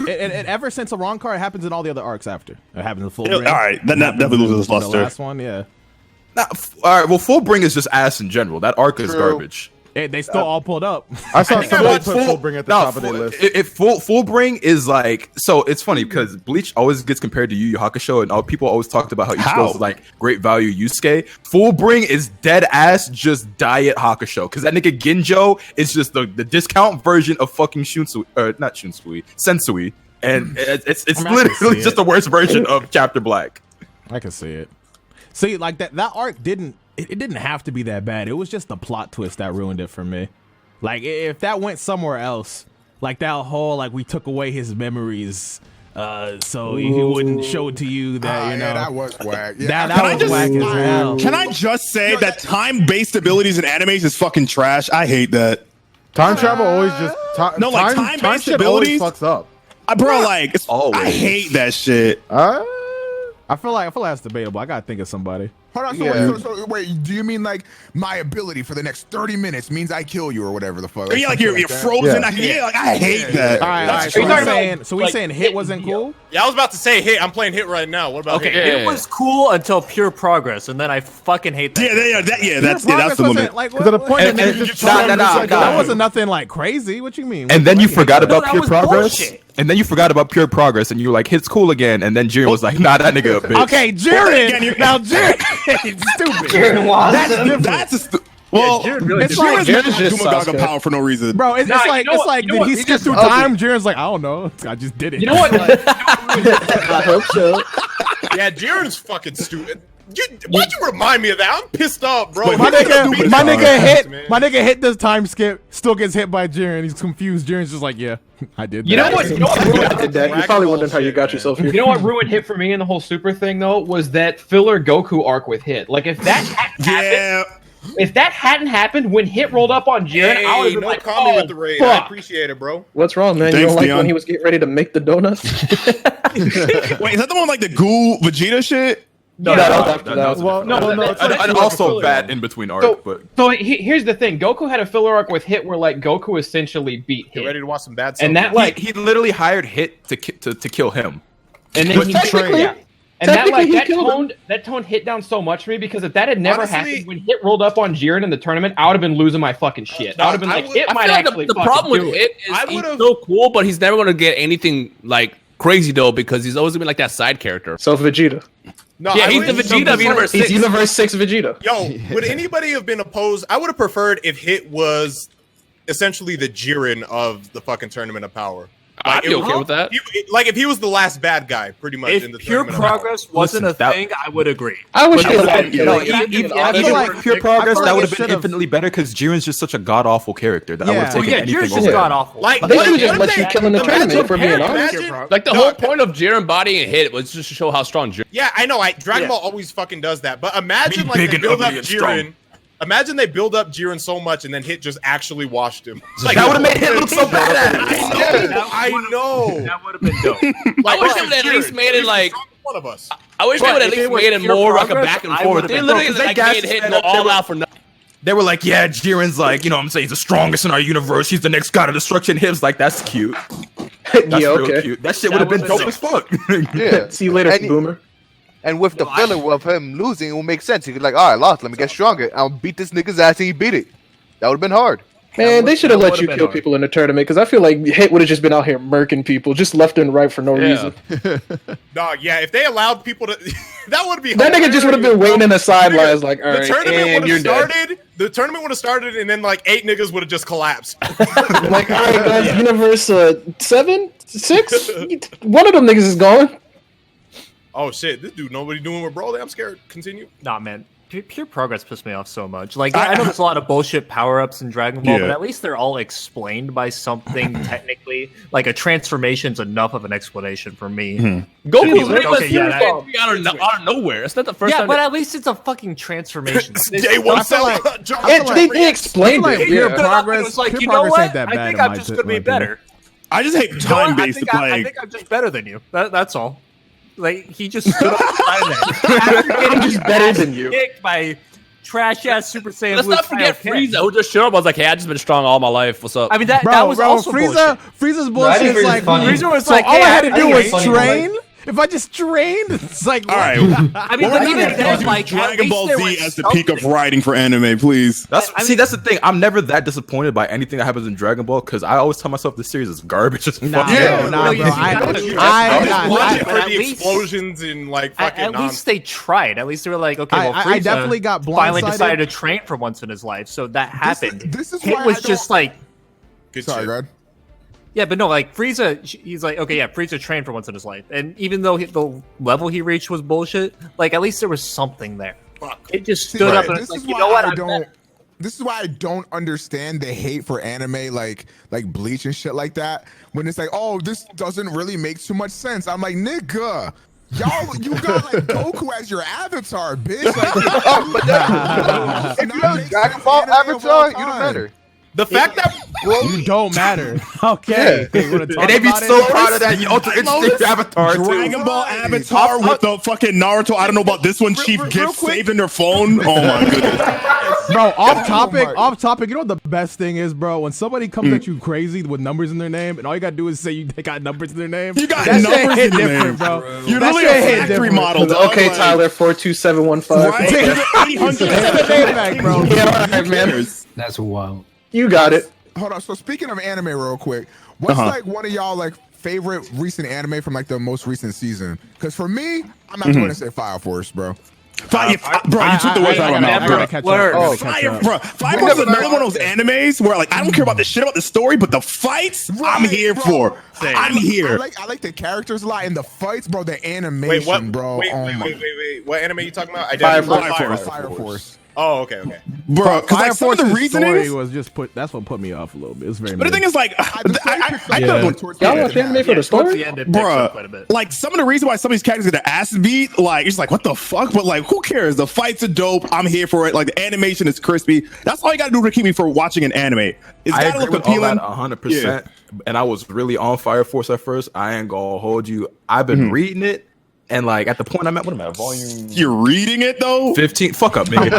ever since a wrong card, it happens in all the other arcs after. It happens in full. All right, then that definitely loses The luster. last one, yeah. All right, well, Full Bring is just ass in general. That arc is garbage. They still all pulled up. I saw somebody put Full Bring at the top of their list. Full Bring is like, so it's funny because Bleach always gets compared to Yu Yu Hakusho, and people always talked about how Ichigo is like great value Yusuke. Full Bring is dead ass just diet Hakusho, because that nigga Ginjo is just the discount version of fucking not Shunsui, Sensui, and it's literally just the worst version of Chapter Black. I can see it. See, like that arc didn't have to be that bad. It was just the plot twist that ruined it for me. Like if that went somewhere else, like that whole like we took away his memories, so he wouldn't show it to you that that was whack. Yeah. That was whack as hell. Can I just say that time-based abilities in animes is fucking trash? I hate that. Time travel always just time-based shit always abilities fucks up. Bro, like I hate that shit. I feel like that's debatable. I gotta think of somebody. Hold on, so wait, do you mean like my ability for the next 30 minutes means I kill you or whatever the fuck? Yeah, like you're frozen. Yeah. Like I hate that. All right. So we saying hit wasn't cool? Yeah, I was about to say hit. I'm playing hit right now. What about hit? It was cool until pure progress, and then I fucking hate that. That's the limit. Like, to the point that wasn't nothing like crazy. What you mean? And then you forgot about pure progress. And then you forgot about pure progress, and you were like, "Hit's cool again." And then Jiren was like, "Nah, that nigga a bitch." Okay, Jiren. Now Jiren, stupid. Jiren was. That's well, it's like Dumaga power for no reason, bro. It's like did he skip through time? Jiren's like, I don't know. I just did it. You know what? I hope so. Yeah, Jiren's fucking stupid. Why'd you remind me of that? I'm pissed off, bro. My nigga hit this time skip. Still gets hit by Jiren. He's confused. Jiren's just like, yeah, I did that. You know what? I did that. You're probably wondering how you got yourself here. You know what ruined hit for me in the whole Super thing though was that filler Goku arc with hit. Like if that hadn't happened, if that hadn't happened when hit rolled up on Jiren, I would have been like, comment with the raid. I appreciate it, bro. What's wrong, man? Thanks, you don't like Dion. when he was getting ready to make the donuts? Wait, is that the one like the ghoul Vegeta shit? No, And also bad in between arc, but so here's the thing: Goku had a filler arc with Hit, where like Goku essentially beat Hit. Get ready to watch some bad stuff. And that like he literally hired Hit to kill him, and then he trained. Yeah. And that toned Hit down so much for me because if that had never happened when Hit rolled up on Jiren in the tournament, I would have been losing my fucking shit. I would have been like, Hit might actually. The problem with Hit is he's so cool, but he's never gonna get anything like crazy though because he's always gonna be like that side character. So Vegeta. No, yeah, he's the Vegeta of Universe 6. He's Universe 6 Vegeta. Yo, would anybody have been opposed? I would have preferred if Hit was essentially the Jiren of the fucking Tournament of Power. I'd be okay with that. Like if he was the last bad guy, pretty much. If in the pure progress wasn't a thing, I would agree. I wish even pure progress, that would have been infinitely better because Jiren's just such a god awful character that I would have taken anything Jiren's over. just god awful. Like they should just let you kill in the tournament for being honest. Like the whole point of Jiren bodying Hit was just to show how strong Jiren. Yeah, I know. Dragon Ball always fucking does that. But imagine like they build up Jiren. Imagine they build up Jiren so much and then Hit just actually washed him. Like, that would have made Hit look so badass. I know. That would have been dope. I wish they would at least made it like one of us. I wish they would at least made it more like a back and forth. They literally like made Hit go all out for nothing. They were like, yeah, Jiren's like, you know what I'm saying, he's the strongest in our universe. He's the next god of destruction. Him's like, that's cute. That's real cute. That shit would have been dope as fuck. Yeah. See you later, Boomer. And with the filler of him losing, it will make sense. He could like, all right, I lost. Let me get stronger. I'll beat this nigga's ass, and he beat it. That would have been hard. Man, they should have let you kill people in the tournament because I feel like Hit would have just been out here murking people, just left and right for no reason. Dog, yeah, if they allowed people to, that would be. That nigga just would have been waiting in the sidelines, like, all right, and you're dead. The tournament would have started, and then like 8 niggas would have just collapsed. Like, all right, guys, Universe 7, 6, one of them niggas is gone. Oh shit, this dude, nobody doing with Broly. I'm scared. Continue. Nah, man. Pure progress pissed me off so much. Like, I know there's a lot of bullshit power-ups in Dragon Ball, but at least they're all explained by something technically. Like, a transformation's enough of an explanation for me. Goku's out of nowhere. It's not the first time. Yeah, but at least it's a fucking transformation. Day one they explained it. Pure progress. It's like, pure you know progress what? ain't that I bad think in I'm my just gonna be better. I just hate time-based. I think I'm just better than you. That's all. Like, he just stood up beside that. I'm just better than you. Kicked by trash ass Super Saiyan. Let's not forget Frieza, who just showed up. I was like, "Hey, I just been strong all my life. What's up?" I mean, that was also Frieza's bullshit is like Frieza was so like, all I had to do was train. Like, if I just trained, it's like all right. I mean, but even then, like Dragon Ball Z as the peak of writing for anime, please. That's the thing. I'm never that disappointed by anything that happens in Dragon Ball because I always tell myself this series is garbage as fuck. Bro. I for the explosions in like fucking. At least they tried. At least they were like, okay, well, I definitely got blindsided. Finally decided to train for once in his life, so that happened. This is it why was just like. Sorry, go ahead. Yeah, but no, like Frieza, he's like, okay, yeah, Frieza trained for once in his life, and even though the level he reached was bullshit, like at least there was something there. It just stood up and it's like, you know what? This is why I don't understand the hate for anime like Bleach and shit like that. When it's like, oh, this doesn't really make too much sense. I'm like, nigga. Y'all, you got like Goku as your avatar, bitch. Like, if you have Dragon Ball avatar, you don't matter. The fact that you don't matter. Okay. And they be so proud of that Ultra Instinct avatar too. Dragon Ball avatar with the fucking Naruto. I don't know about this one. Chief Gift saved in their phone. Oh my goodness. Bro, off topic. You know what the best thing is, bro? When somebody comes at you crazy with numbers in their name, and all you gotta do is say they got numbers in their name. You got numbers in your name, bro. You're literally a factory model. Okay, Tyler, 42715. Bro. That's wild. You got it. Hold on. So speaking of anime, real quick, what's like one of y'all like favorite recent anime from like the most recent season? Because for me, I'm not going to say Fire Force, bro. Bro, you took the words out of my mouth, bro. Fire Force is another one of those animes where like I don't care about the shit about the story, but the fights I'm here for. I'm here. I like the characters a lot and the fights, bro. The animation, bro. Wait. What anime are you talking about? Fire Force. Oh, okay. Bro, because like some of the reasoning was just that's what put me off a little bit. It's very. But the thing is, like, y'all watch anime for the story, bro. Like some of the reason why some of these characters get their ass beat, like it's like what the fuck, but like who cares? The fights are dope. I'm here for it. Like the animation is crispy. That's all you gotta do to keep me for watching an anime. It's gotta look appealing. 100%. And I was really on Fire Force at first. I ain't gonna hold you. I've been reading it. And like at the point I'm at, what am I? Volume. You're reading it though. 15. Fuck up, nigga.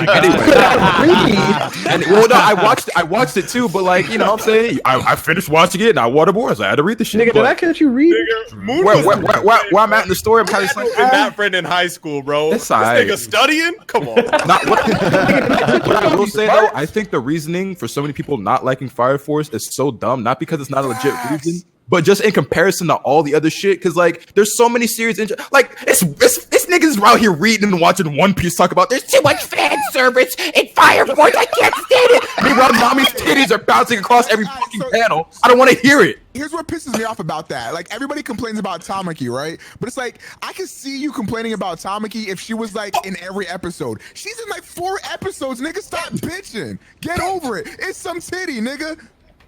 And well, no, I watched it too. But like, you know, what I'm saying, I finished watching it and I waterboard. So I had to read the shit. Nigga, did I catch you read? Where I'm at in the story, I'm kind of like that friend in high school, bro. This nigga studying. Come on. What I will say though, I think the reasoning for so many people not liking Fire Force is so dumb. Not because it's not a legit reason. But just in comparison to all the other shit, because like there's so many series, like it's niggas out here reading and watching One Piece talk about there's too much fan service in Fire Force. I can't stand it. Meanwhile, mommy's titties are bouncing across every fucking panel. I don't want to hear it. Here's what pisses me off about that. Like everybody complains about Tamaki, right? But it's like I could see you complaining about Tamaki if she was like in every episode. She's in like 4 episodes. Nigga, stop bitching. Get over it. It's some titty, nigga.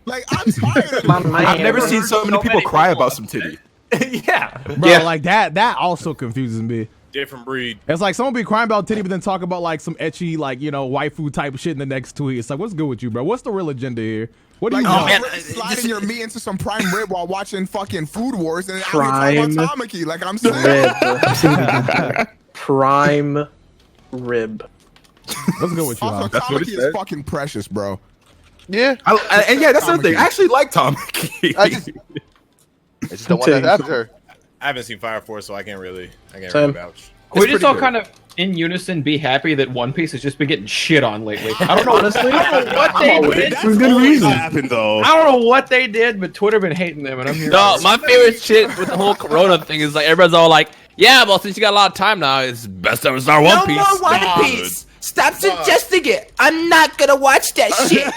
Like I'm tired of it. I've never seen so many people cry about some titty. Yeah, bro. Like that also confuses me. Different breed. It's like someone be crying about titty, but then talk about like some etchy, like waifu type shit in the next tweet. It's like, what's good with you, bro? What's the real agenda here? What do you want? Sliding your meat into some prime rib while watching fucking Food Wars and talking about Tamaki. Like I'm saying, prime rib. What's good with you? Also, Tamaki is fucking precious, bro. Yeah, and yeah, that's the thing. I actually like Tamaki. I just don't want that after her. I haven't seen Fire Force, so I can't really vouch. We just all kind of in unison be happy that One Piece has just been getting shit on lately. I don't know, honestly. I don't know what they did. For good reason. Happened though. I don't know what they did, but Twitter been hating them, and I'm here. No, my favorite shit with the whole Corona thing is like everybody's all like, "Yeah, well, since you got a lot of time now, it's best ever star One Piece." No more One Piece. Stop suggesting it. I'm not gonna watch that shit.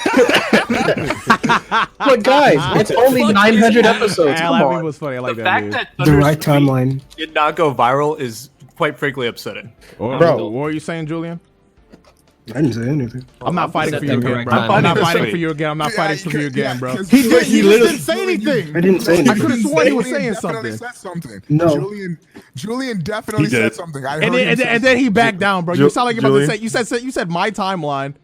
But guys, it's only 900 episodes. Come on. Was funny. I like the that. fact that The right timeline did not go viral is quite frankly upsetting. Bro, what are you saying, Julian? I didn't say anything. I'm not fighting for you again, bro. I'm not fighting for you again. I'm not fighting for you again, bro. He literally didn't say anything. I didn't say anything. I could have sworn he was saying something. No. Julian definitely said something. And then he backed down, bro. You sound like you're about to say. You said my timeline.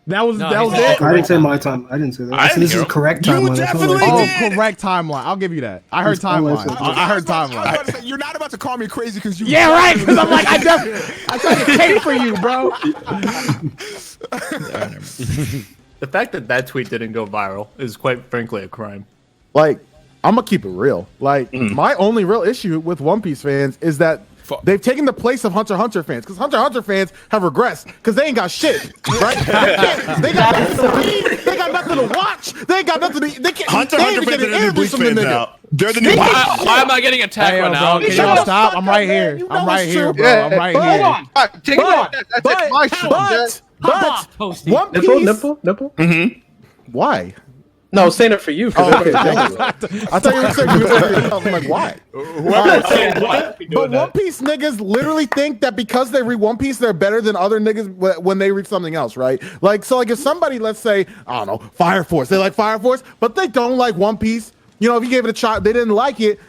That was it. I didn't say my time. I didn't say that. I said this is correct timeline. Correct timeline. I'll give you that. I heard timeline. I heard timeline. You're not about to call me crazy because you. Yeah, right. Because I'm like, I tried to cape for you, bro. The fact that tweet didn't go viral is quite frankly a crime. Like, I'm gonna keep it real. Like, my only real issue with One Piece fans is that they've taken the place of Hunter x Hunter fans, because Hunter x Hunter fans have regressed because they ain't got shit, right? they got nothing to read. They got nothing to watch. They ain't got nothing to. They can't. Hunter x Hunter fans are the new Bleach fans now. They're the new. Why am I getting attacked right now? Can y'all stop? I'm right here. I'm right here, bro. I'm right here. Hold on. But One Piece. Nipple. Why? No, I was saying it for you. Oh, okay, thank you. I thought you were saying I'm like, why? But One Piece niggas literally think that because they read One Piece, they're better than other niggas when they read something else, right? Like, so like if somebody, let's say, I don't know, Fire Force, they like Fire Force, but they don't like One Piece. You know, if you gave it a try, they didn't like it.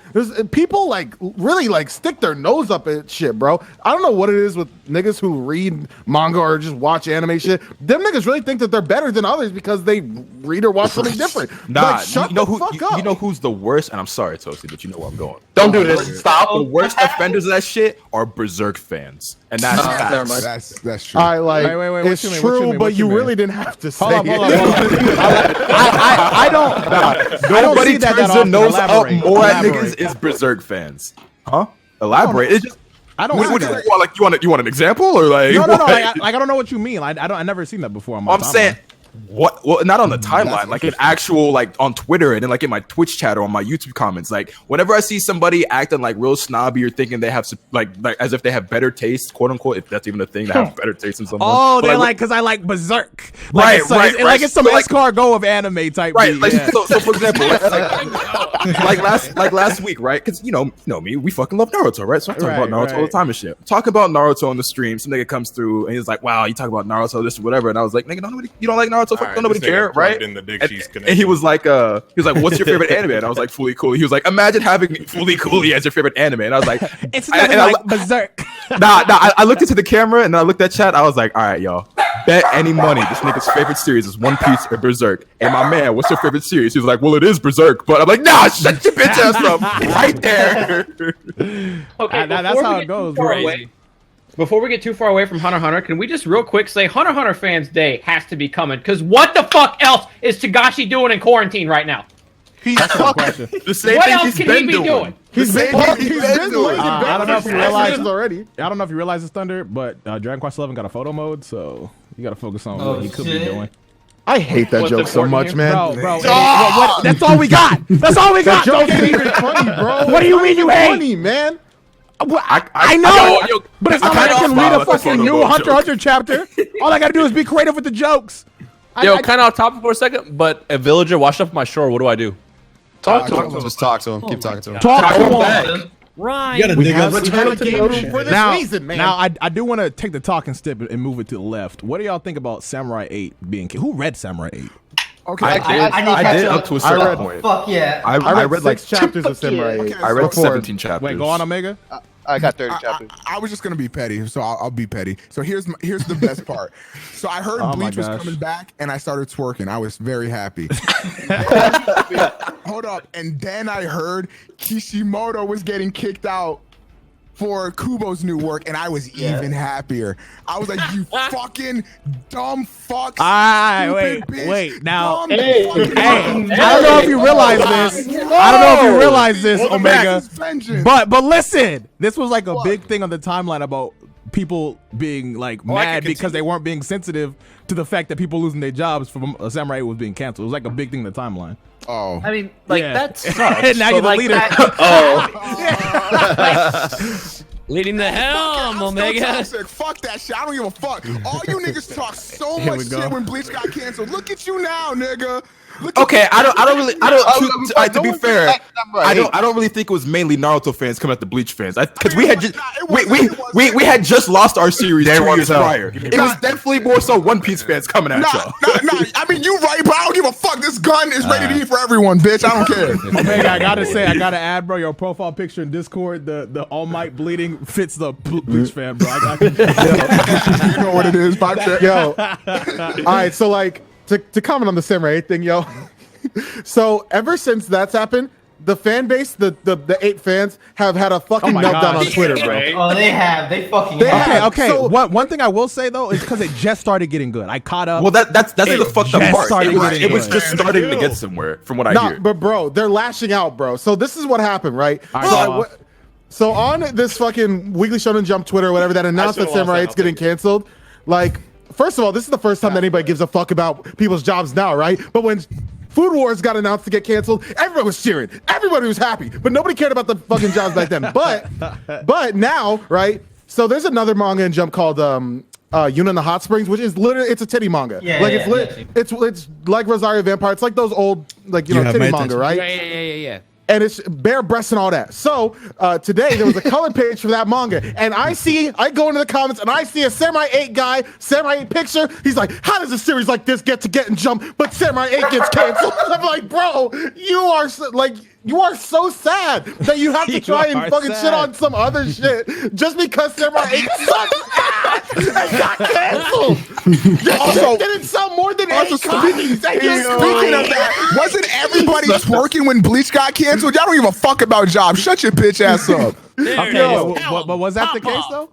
People like really like stick their nose up at shit, bro. I don't know what it is with niggas who read manga or just watch anime shit. Them niggas really think that they're better than others because they read or watch something different. Nah, like, shut the fuck up. You know who's the worst? And I'm sorry, Toasty, but you know where I'm going. Don't do this. Stop. The worst offenders of that shit are Berserk fans, and that's never mind. That's true. I like wait, it's true, but you really didn't have to say it. I don't Nobody see that turns their often. nose up Elaborate. more at niggas is Berserk fans. Huh? Elaborate. It's just. I don't. What you want an example or like? No. Like, I don't know what you mean. I never seen that before. On my I'm saying. What? Well, not on the timeline, like an actual, like on Twitter and then like in my Twitch chat or on my YouTube comments. Like whenever I see somebody acting like real snobby or thinking they have like as if they have better taste, quote unquote, if that's even a thing, they have better taste in someone. Oh, they're like because I like Berserk. Right, like it's some escargot of anime type. Right. Beat, like, yeah. so for example, like last week, right? Because you know me, we fucking love Naruto, right? So I talk about Naruto all the time and shit. Talk about Naruto on the stream. Some nigga comes through and he's like, "Wow, you talk about Naruto, this or whatever," and I was like, "Nigga, you don't like Naruto? Fuck, don't nobody care." Right? In the dick and he was like, "What's your favorite anime?" And I was like, "Fully Cooley." He was like, "Imagine having Fully Cooley as your favorite anime." And I was like, "It's nothing like Berserk." I looked into the camera and I looked at chat. I was like, "All right, y'all, bet any money this nigga's favorite series is One Piece or Berserk." And my man, "What's your favorite series?" He was like, "Well, it is Berserk." But I'm like, "Nah, shut your bitch ass up right there." Okay, that's how it goes, bro. Before we get too far away from Hunter x Hunter, can we just real quick say Hunter x Hunter Fans Day has to be coming? Because what the fuck else is Tagashi doing in quarantine right now? That's the question. The same what thing else can he be doing? He's been doing. I don't know if you realize this already. I don't know if you realize this, Thunder, but Dragon Quest 11 got a photo mode, so you got to focus on what he could be doing. I hate that joke so much, man. Bro, that's all we got. That's all we got. That joke ain't even funny, bro. What do you mean you hate? Funny, man. I know, but it's not like I can read a fucking new Hunter x Hunter chapter. All I gotta do is be creative with the jokes. Kind of off topic for a second, but a villager washed up on my shore. What do I do? Talk to him. Just talk to him. Keep talking to him. Talk to him. Right. You gotta dig up return to the ocean for this reason, man. Now, I do want to take the talking step and move it to the left. What do y'all think about Samurai 8 being? Who read Samurai 8? Okay, I did up to a certain point. Fuck yeah. I read like 6 chapters of Samurai 8. I read 17 chapters. Wait, go on, Omega. I got 30 chapters. I was just gonna be petty, so I'll be petty. So here's the best part. So I heard Bleach was coming back, and I started twerking. I was very happy. Hold up, and then I heard Kishimoto was getting kicked out for Kubo's new work, and I was even happier. I was like, "You fucking dumb fucks!" Wait. Now, hey, I don't know if you realize this. Omega. But listen, this was like a big thing on the timeline about people being like mad because they weren't being sensitive to the fact that people losing their jobs from Samurai 8 was being canceled. It was like a big thing in the timeline. Oh, I mean, like that sucks. Now you're the leader. Leading the helm, Omega. Fuck that shit. I don't give a fuck. All you niggas talk so much shit when Bleach got canceled. Look at you now, nigga. Okay, I don't. To be fair, I don't really think it was mainly Naruto fans coming at the Bleach fans. Because we had just lost our series 2 years prior. It was definitely more so One Piece fans coming at y'all. Nah. I mean, you right, but I don't give a fuck. This gun is ready to eat for everyone, bitch. I don't care. Omega, I gotta add, bro. Your profile picture in Discord, the All Might bleeding fits the Bleach fan, bro. You know what it is, yo. All right, so like to comment on the Samurai 8 thing, yo. So ever since that's happened, the fan base, the 8 fans have had a fucking meltdown on Twitter, bro. Oh, they have. They fucking Okay. So, one thing I will say though is because it just started getting good. I caught up. Well, that's the fucked up part. It was just starting to Ew. get somewhere, from what I hear. But bro, they're lashing out, bro. So this is what happened, right? So on this fucking Weekly Shonen Jump Twitter, whatever, that announced that Samurai 8's getting canceled, like, first of all, this is the first time that anybody gives a fuck about people's jobs now, right? But when Food Wars got announced to get canceled, everyone was cheering. Everybody was happy, but nobody cared about the fucking jobs back then. But now, right? So there's another manga in Jump called Yuna and the Hot Springs, which is literally, it's a titty manga. It's like Rosario Vampire. It's like those old, like, you know, titty manga, right? Yeah. And it's bare breasts and all that. So today there was a color page for that manga, and I go into the comments and I see a Samurai 8 guy, Samurai 8 picture. He's like, how does a series like this get and Jump, but Samurai 8 gets canceled? I'm like, bro, you are so sad that you have to try and fucking shit on some other shit just because Samurai 8 sucks ass and got canceled. Also, didn't sell more than 8 copies. Speaking of that, wasn't everybody twerking when Bleach got canceled? Y'all don't give a fuck about jobs. Shut your bitch ass up. But was that the case though?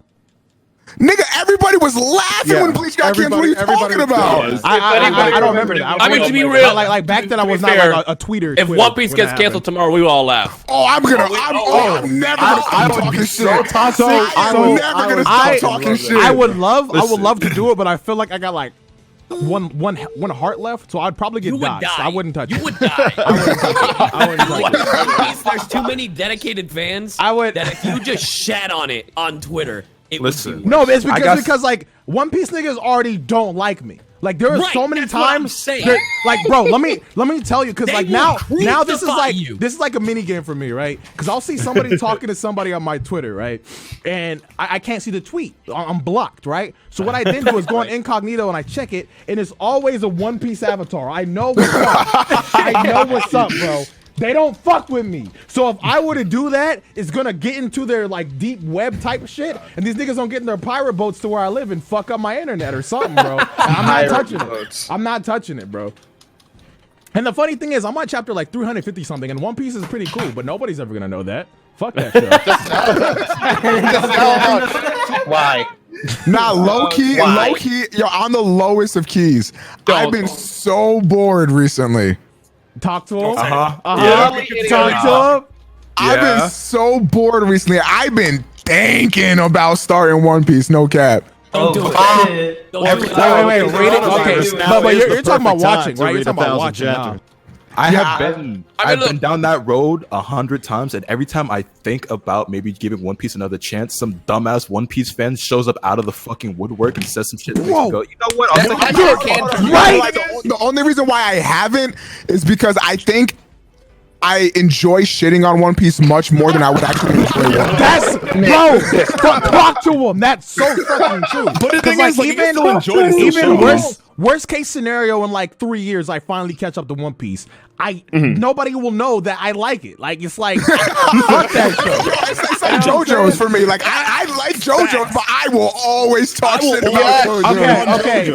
Nigga, everybody was laughing when Bleach got canceled. What are you talking about? I don't remember that. I mean, to be real, like back then I was not fair, like a tweeter. If One Piece gets canceled tomorrow, we will all laugh. Oh, I'm never gonna stop talking shit. I'm never gonna stop talking shit. I would love to do it, but I feel like I got like one heart left, so I'd probably get died. So I wouldn't touch it. You would die. I wouldn't touch it. There's too many dedicated fans that if you just shat on it on Twitter, it would be No, it's because like One Piece niggas already don't like me. Like there are so many times, like bro, let me tell you, because like now this is like a mini game for me, right? Because I'll see somebody talking to somebody on my Twitter, right, and I can't see the tweet, I'm blocked, right? So what I then do is go on incognito and I check it, and it's always a One Piece avatar. I know what's up. I know what's up, bro. They don't fuck with me. So if I were to do that, it's gonna get into their like deep web type of shit, and these niggas don't get in their pirate boats to where I live and fuck up my internet or something, bro. I'm not touching it. I'm not touching it, bro. And the funny thing is, I'm on chapter like 350 something, and One Piece is pretty cool, but nobody's ever gonna know that. Fuck that shit. Why? Nah, low key, you're on the lowest of keys. I've been so bored recently. Talk to him. Talk to him. I've been so bored recently. I've been thinking about starting One Piece. No cap. Don't do it. Wait. Read it. Okay, but you're talking about watching, right? You're talking about watching. I've been down that road 100 times, and every time I think about maybe giving One Piece another chance, some dumbass One Piece fan shows up out of the fucking woodwork and says some shit. Whoa. Go, you know what? The only reason why I haven't is because I think I enjoy shitting on One Piece much more than I would actually enjoy one. That's bro. Talk to him. That's so fucking true. But the thing is, like, even worst case scenario, in like 3 years, I finally catch up to One Piece. Nobody will know that I like it. Like it's like fuck that show. It's like JoJo's for me. Like I like JoJo's, but I will always talk shit about JoJo. Okay.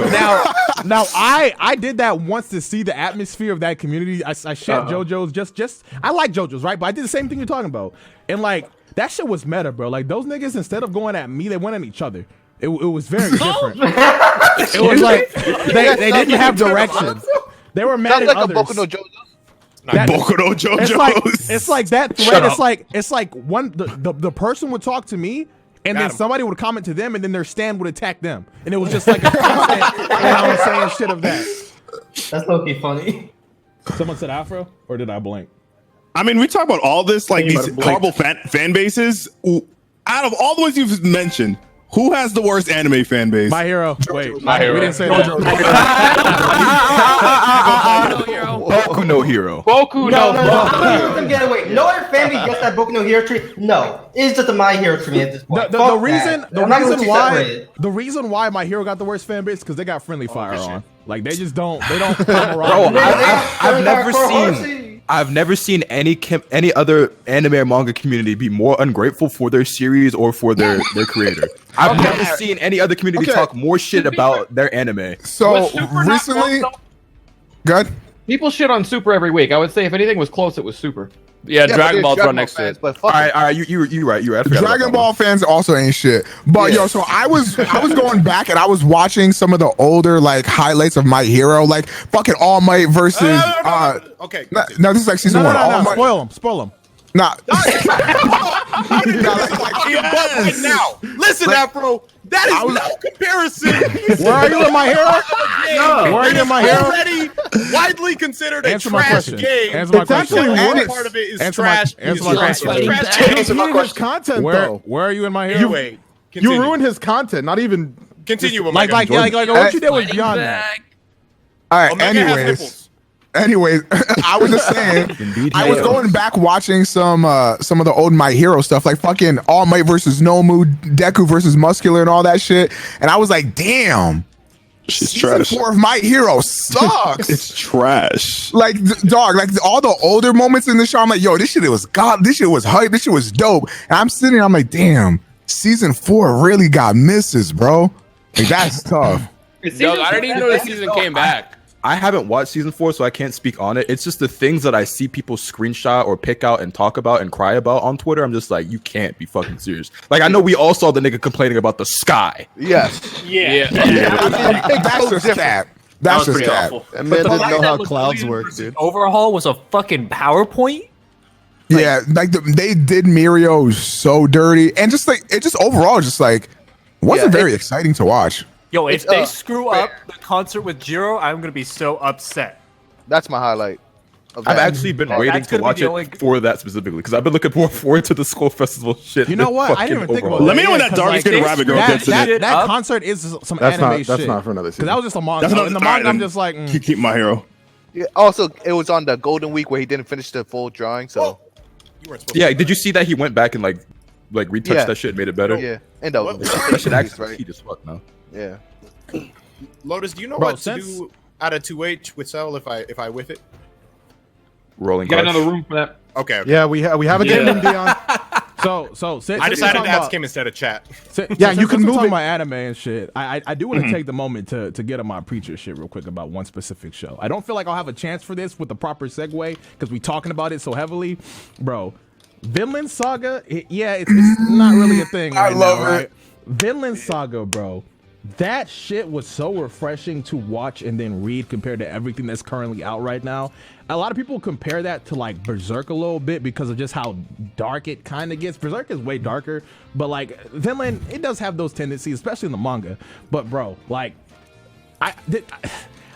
Now I did that once to see the atmosphere of that community. I shit JoJo's just I like JoJo's, right? But I did the same thing you're talking about, and like that shit was meta, bro. Like those niggas, instead of going at me, they went at each other. It was very different. It was like they didn't have direction. They were mad at others. Boku no JoJo's. It's like that thread. It's like one the person would talk to me, and then somebody would comment to them, and then their stand would attack them, and it was just like a constant saying shit of that. That's low-key funny. Someone said Afro, or did I blink? I mean, we talk about all this, like these horrible fan bases. Out of all the ones you've mentioned, Who has the worst anime fan base? My Hero. Wait, My Hero. We didn't say that. Boku no Hero. Boku No, no. wait. No other fan base gets that Boku no Hero tree. No, it's just a My Hero to me at this point. The reason why My Hero got the worst fan base because they got friendly fire on. Like they just don't. They don't come around. Bro, I've never seen any other anime or manga community be more ungrateful for their series or for their creator. I've never seen any other community talk more shit about their anime. So recently, good. People shit on Super every week. I would say if anything was close, it was Super. Yeah, Dragon Ball's right next to it. All right, you right. Dragon Ball fans also ain't shit. But yo, so I was going back and I was watching some of the older like highlights of My Hero, like fucking All Might versus. Okay. No, this is like season 1. All Might. Spoil them. Nah. Right now, listen, Afro. That is no comparison. Where are you in My Hero? No. Where are you in My Hero? Already widely considered Answer a my trash question. game. Answer my It's question. actually Any worse. part of it is Answer trash. answer my question. Answer my question. Content though. Where are you in My Hero? Anyway, You ruined his content. Not even continue. Like what you did was beyond that. All right. Omega has nipples. Anyways, I was just saying, I was going back watching some of the old My Hero stuff, like fucking All Might versus Nomu, Deku versus Muscular, and all that shit. And I was like, damn, season 4 of My Hero sucks. It's trash. Like dog, like all the older moments in the show, I'm like, yo, this shit was god, this shit was hype, this shit was dope. And I'm sitting there, I'm like, damn, season 4 really got misses, bro. Like that's tough. Doug, I didn't even know the season came back. I haven't watched season 4, so I can't speak on it. It's just the things that I see people screenshot or pick out and talk about and cry about on Twitter. I'm just like, you can't be fucking serious. Like, I know we all saw the nigga complaining about the sky. Yes. Yeah. That's just cap. That's just cap. That man didn't know how clouds work, dude. Overhaul was a fucking PowerPoint. Yeah, like they did Mirio so dirty, and just like it just overall just like wasn't very exciting to watch. Yo, if they screw up the concert with Jiro, I'm gonna be so upset. That's my highlight. I've actually been waiting to watch it for that specifically because I've been looking forward to the Skull Festival shit. You know what? I didn't even think about Let me know when that dark skinned rabbit girl gets in it. That concert is some anime shit. That's not for another season. Because that was just a manga. In the manga, I'm just like, keep My Hero. Yeah, also, it was on the Golden Week where he didn't finish the full drawing. So yeah, did you see that he went back and like retouched that shit, and made it better? Yeah, and that shit actually heat as fuck now. Yeah. Lotus, do you know what to do out of 2H with Cell if I whiff it? Rolling. Got another room for that. Okay. Yeah, we have a game in Dion. So I decided to ask him instead of chat. You can move talking it. about anime and shit. I do want to take the moment to get on my preacher shit real quick about one specific show. I don't feel like I'll have a chance for this with the proper segue because we talking about it so heavily, bro. Vinland Saga, it's not really a thing. Right I love now, it. right? Vinland Saga, bro. That shit was so refreshing to watch and then read compared to everything that's currently out right now. A lot of people compare that to like Berserk a little bit because of just how dark it kind of gets. Berserk is way darker, but like Vinland, it does have those tendencies, especially in the manga. But bro, like I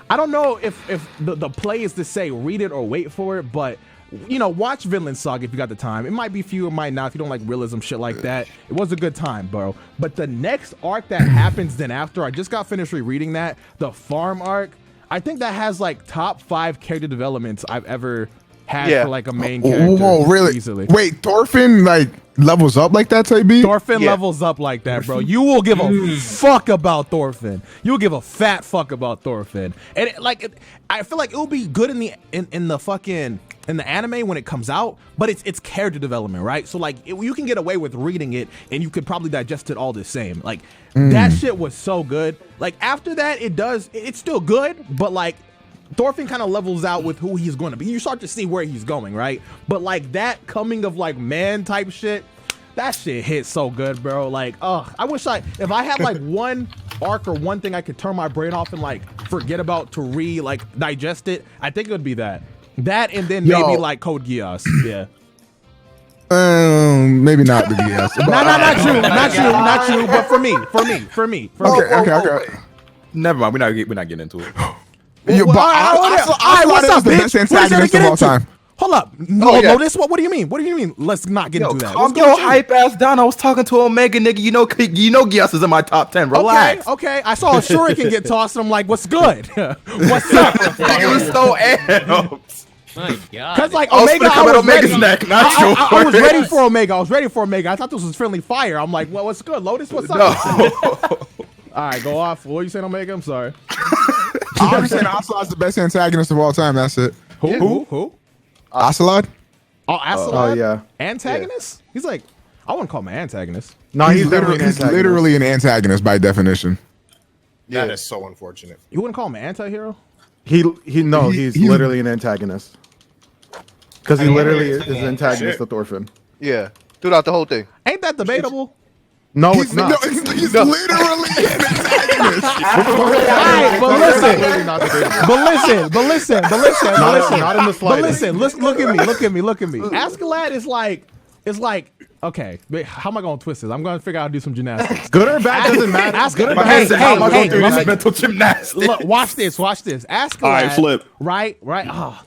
don't know if the play is to say read it or wait for it, but you know, watch Vinland Saga if you got the time. It might be for you, it might not. If you don't like realism, shit like that, it was a good time, bro. But the next arc that happens then after, I just got finished rereading that, the farm arc, I think that has like top 5 character developments I've ever had for like a main character. Whoa, really? Easily. Wait, Thorfinn like levels up like that, type B? Thorfinn levels up like that, bro. You will give a fuck about Thorfinn. You'll give a fat fuck about Thorfinn. And I feel like it will be good in the fucking in the anime when it comes out, but it's character development, right? So like you can get away with reading it and you could probably digest it all the same. Like that shit was so good. Like after that, it's still good, but like Thorfinn kind of levels out with who he's going to be. You start to see where he's going, right? But like that coming of like man type shit, that shit hits so good, bro. Like, I wish if I had like one arc or one thing I could turn my brain off and like forget about to digest it, I think it would be that. That and then maybe like Code Geass, yeah. Maybe not the Geass. not you, but for me. Okay. Never mind. We're not getting into it. I thought it was the best antagonist of all time. Hold up. No, Lotus. What do you mean? What do you mean? Let's not get into that. Calm your hype ass down. I was talking to Omega, nigga. You know Gias is in my top 10. Relax. Okay. I saw a shuriken get tossed, and I'm like, what's good? What's up? It was so amped. My God. Because like Omega, I was Omega's ready. neck. Not I was ready for Omega. I thought this was friendly fire. I'm like, well, what's good, Lotus? What's up? All right, go off. What are you saying, Omega? I'm sorry. I'm saying Ocelot's the best antagonist of all time. That's it. Who? Ocelot? Oh, Ocelot? Oh, yeah. Antagonist? He's like, I wouldn't call him an antagonist. No, he's literally an antagonist by definition. That is so unfortunate. You wouldn't call him an anti-hero? He's literally an antagonist. Because he literally is an antagonist of Thorfinn. Yeah, throughout the whole thing. Ain't that debatable? No, it's not. No, he's literally an antagonist. Alright, but listen. Not in the slightest. Look at me. Askeladd is like, okay, how am I going to twist this? I'm going to figure out how to do some gymnastics. Good or bad doesn't matter. Good or bad. How am I going to do this mental gymnastics? Look, watch this. Askeladd. All right, flip. Right. Oh,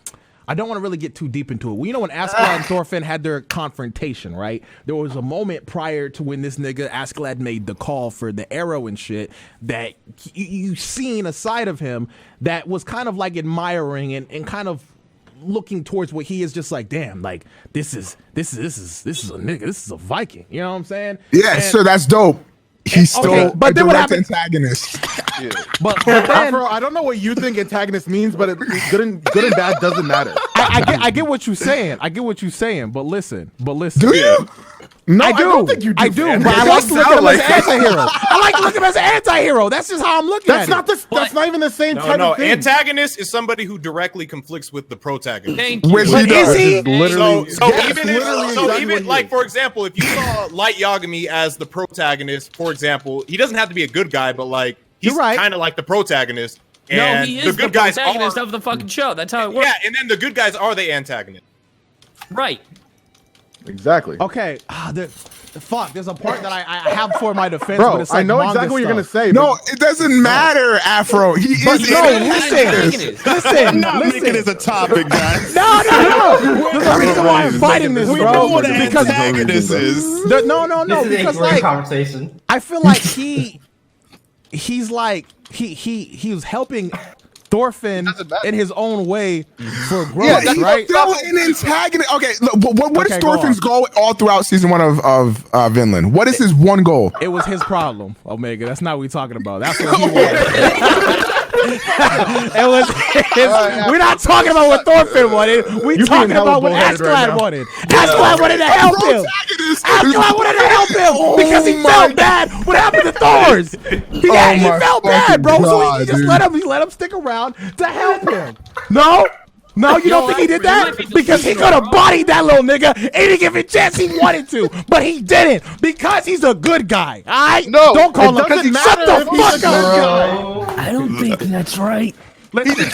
I don't want to really get too deep into it. Well, you know when Askeladd and Thorfinn had their confrontation, right? There was a moment prior to when this nigga Askeladd made the call for the arrow and shit that you seen a side of him that was kind of like admiring and kind of looking towards what he is, just like, damn, like this is a nigga, this is a Viking. You know what I'm saying? Yeah, sure, that's dope. He's still but then what happened? Antagonist. But then, Afro, I don't know what you think antagonist means, but good and bad doesn't matter. I get what you're saying. But listen. Do you? No, I don't think you do. I do, but I like to look at him as an anti-hero. I like to look at him as an anti-hero. That's just how I'm looking at it. That's not even the same type of thing. Antagonist is somebody who directly conflicts with the protagonist. Thank you. Which he does. Is he? Even like, for example, if you saw Light Yagami as the protagonist, for example, he doesn't have to be a good guy, but like he's kind of like the protagonist. And he is the guys protagonist of the fucking show. That's how it works. Yeah, and then the good guys are the antagonist. Right. Exactly. Okay. Fuck, there's a part that I have for my defense. Bro, but it's like I know manga exactly what you're gonna stuff. say. No, it doesn't matter, Afro. He is listen. Not making this a topic, guys. No. There's a reason why I'm fighting this, We bro. know what an antagonist is. No. This is a Because great like, conversation. I feel like he's like he was helping Thorfinn in his own way for growth, right? Still an antagonist. Okay, look, what is Thorfinn's goal all throughout season 1 of Vinland? What is his one goal? It was his problem, Omega. That's not what we're talking about. That's what he wanted. We're not talking about what Thorfinn wanted. We're talking about what Askeladd wanted. Askeladd wanted to help him. Askeladd wanted to help him because he felt bad. What happened to Thor's? He felt bad, bro. So he just let him stick around to help him. No, you don't think he did that? Because he could have bodied that little nigga any given chance he wanted to, but he didn't because he's a good guy. All right? No, don't call him. Shut the fuck up. I don't think that's right. Listen.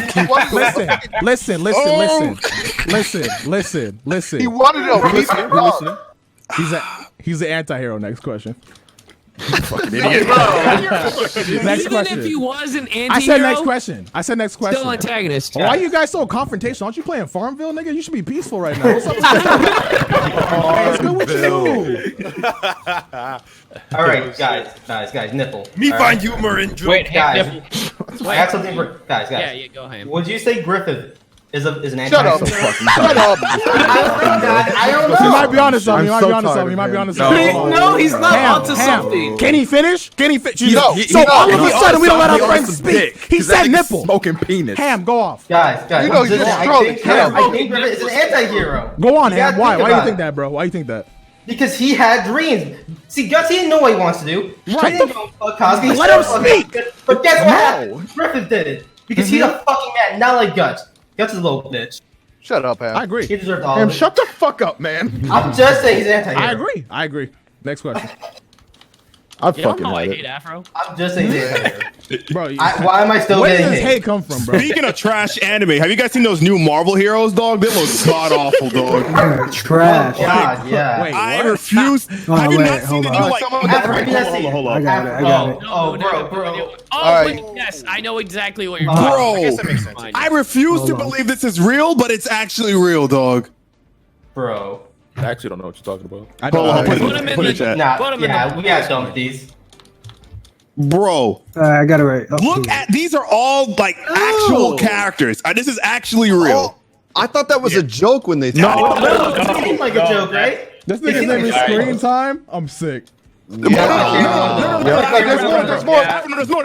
He wanted to. He's an anti-hero. Next question. Fucking idiot. Next question. Even if he was an anti-hero, I said next question. Still antagonist. Why are you guys so confrontational? Aren't you playing Farmville, nigga? You should be peaceful right now. What's up with you? All right, guys, nipple. Me find humor in joke. Wait, guys. nipple. I have something for guys. Yeah, go ahead. Would you say Griffith is an antagonist? Shut up. I don't know. He might be onto something. He might be onto something. No, he's not onto something. Can he finish? No. So all of a sudden we don't let our friends speak. He said nipple. Smoking penis. Ham, go off. Guys. You know, you're just trolling. I think Griffith is an anti-hero. Go on, Ham. Why? Why do you about think that, bro? Why do you think that? Because he had dreams. See, Guts, he didn't know what he wants to do. Right. He didn't go fuck Cosby. Let him speak. But guess what happened? Griffith did it. Because he's a fucking man, not like Guts. Guts is a little bitch. Shut up, Ham. I agree. He deserved all Ham, of it. shut the fuck up, man. I'm just saying he's anti-hero. I agree. Next question. I You don't fucking know I hate hate it. Afro. I'm just saying this. Bro, Why am I still where getting does this hate? hate come from, bro? Speaking of trash anime, have you guys seen those new Marvel heroes, dog? They look god awful, dog. Trash. God, yeah. Wait, I what? refuse. Have you not seen the new like? Hold on. Hold I got it. I got it. Oh, bro. Oh, wait, yes, I know exactly what you're talking Bro, I guess that makes sense. I refuse to believe this is real, but it's actually real, dog. Bro. I actually don't know what you're talking about. Hold on, Put him in put the it in chat. Nah, Put 'em in yeah, the- we got dumpties. Bro, I got it right. Oh, look at these are all like actual characters. This is actually real. I thought that was a joke when they It seems like a joke, right? This nigga's name is Screen Time. I'm sick. There's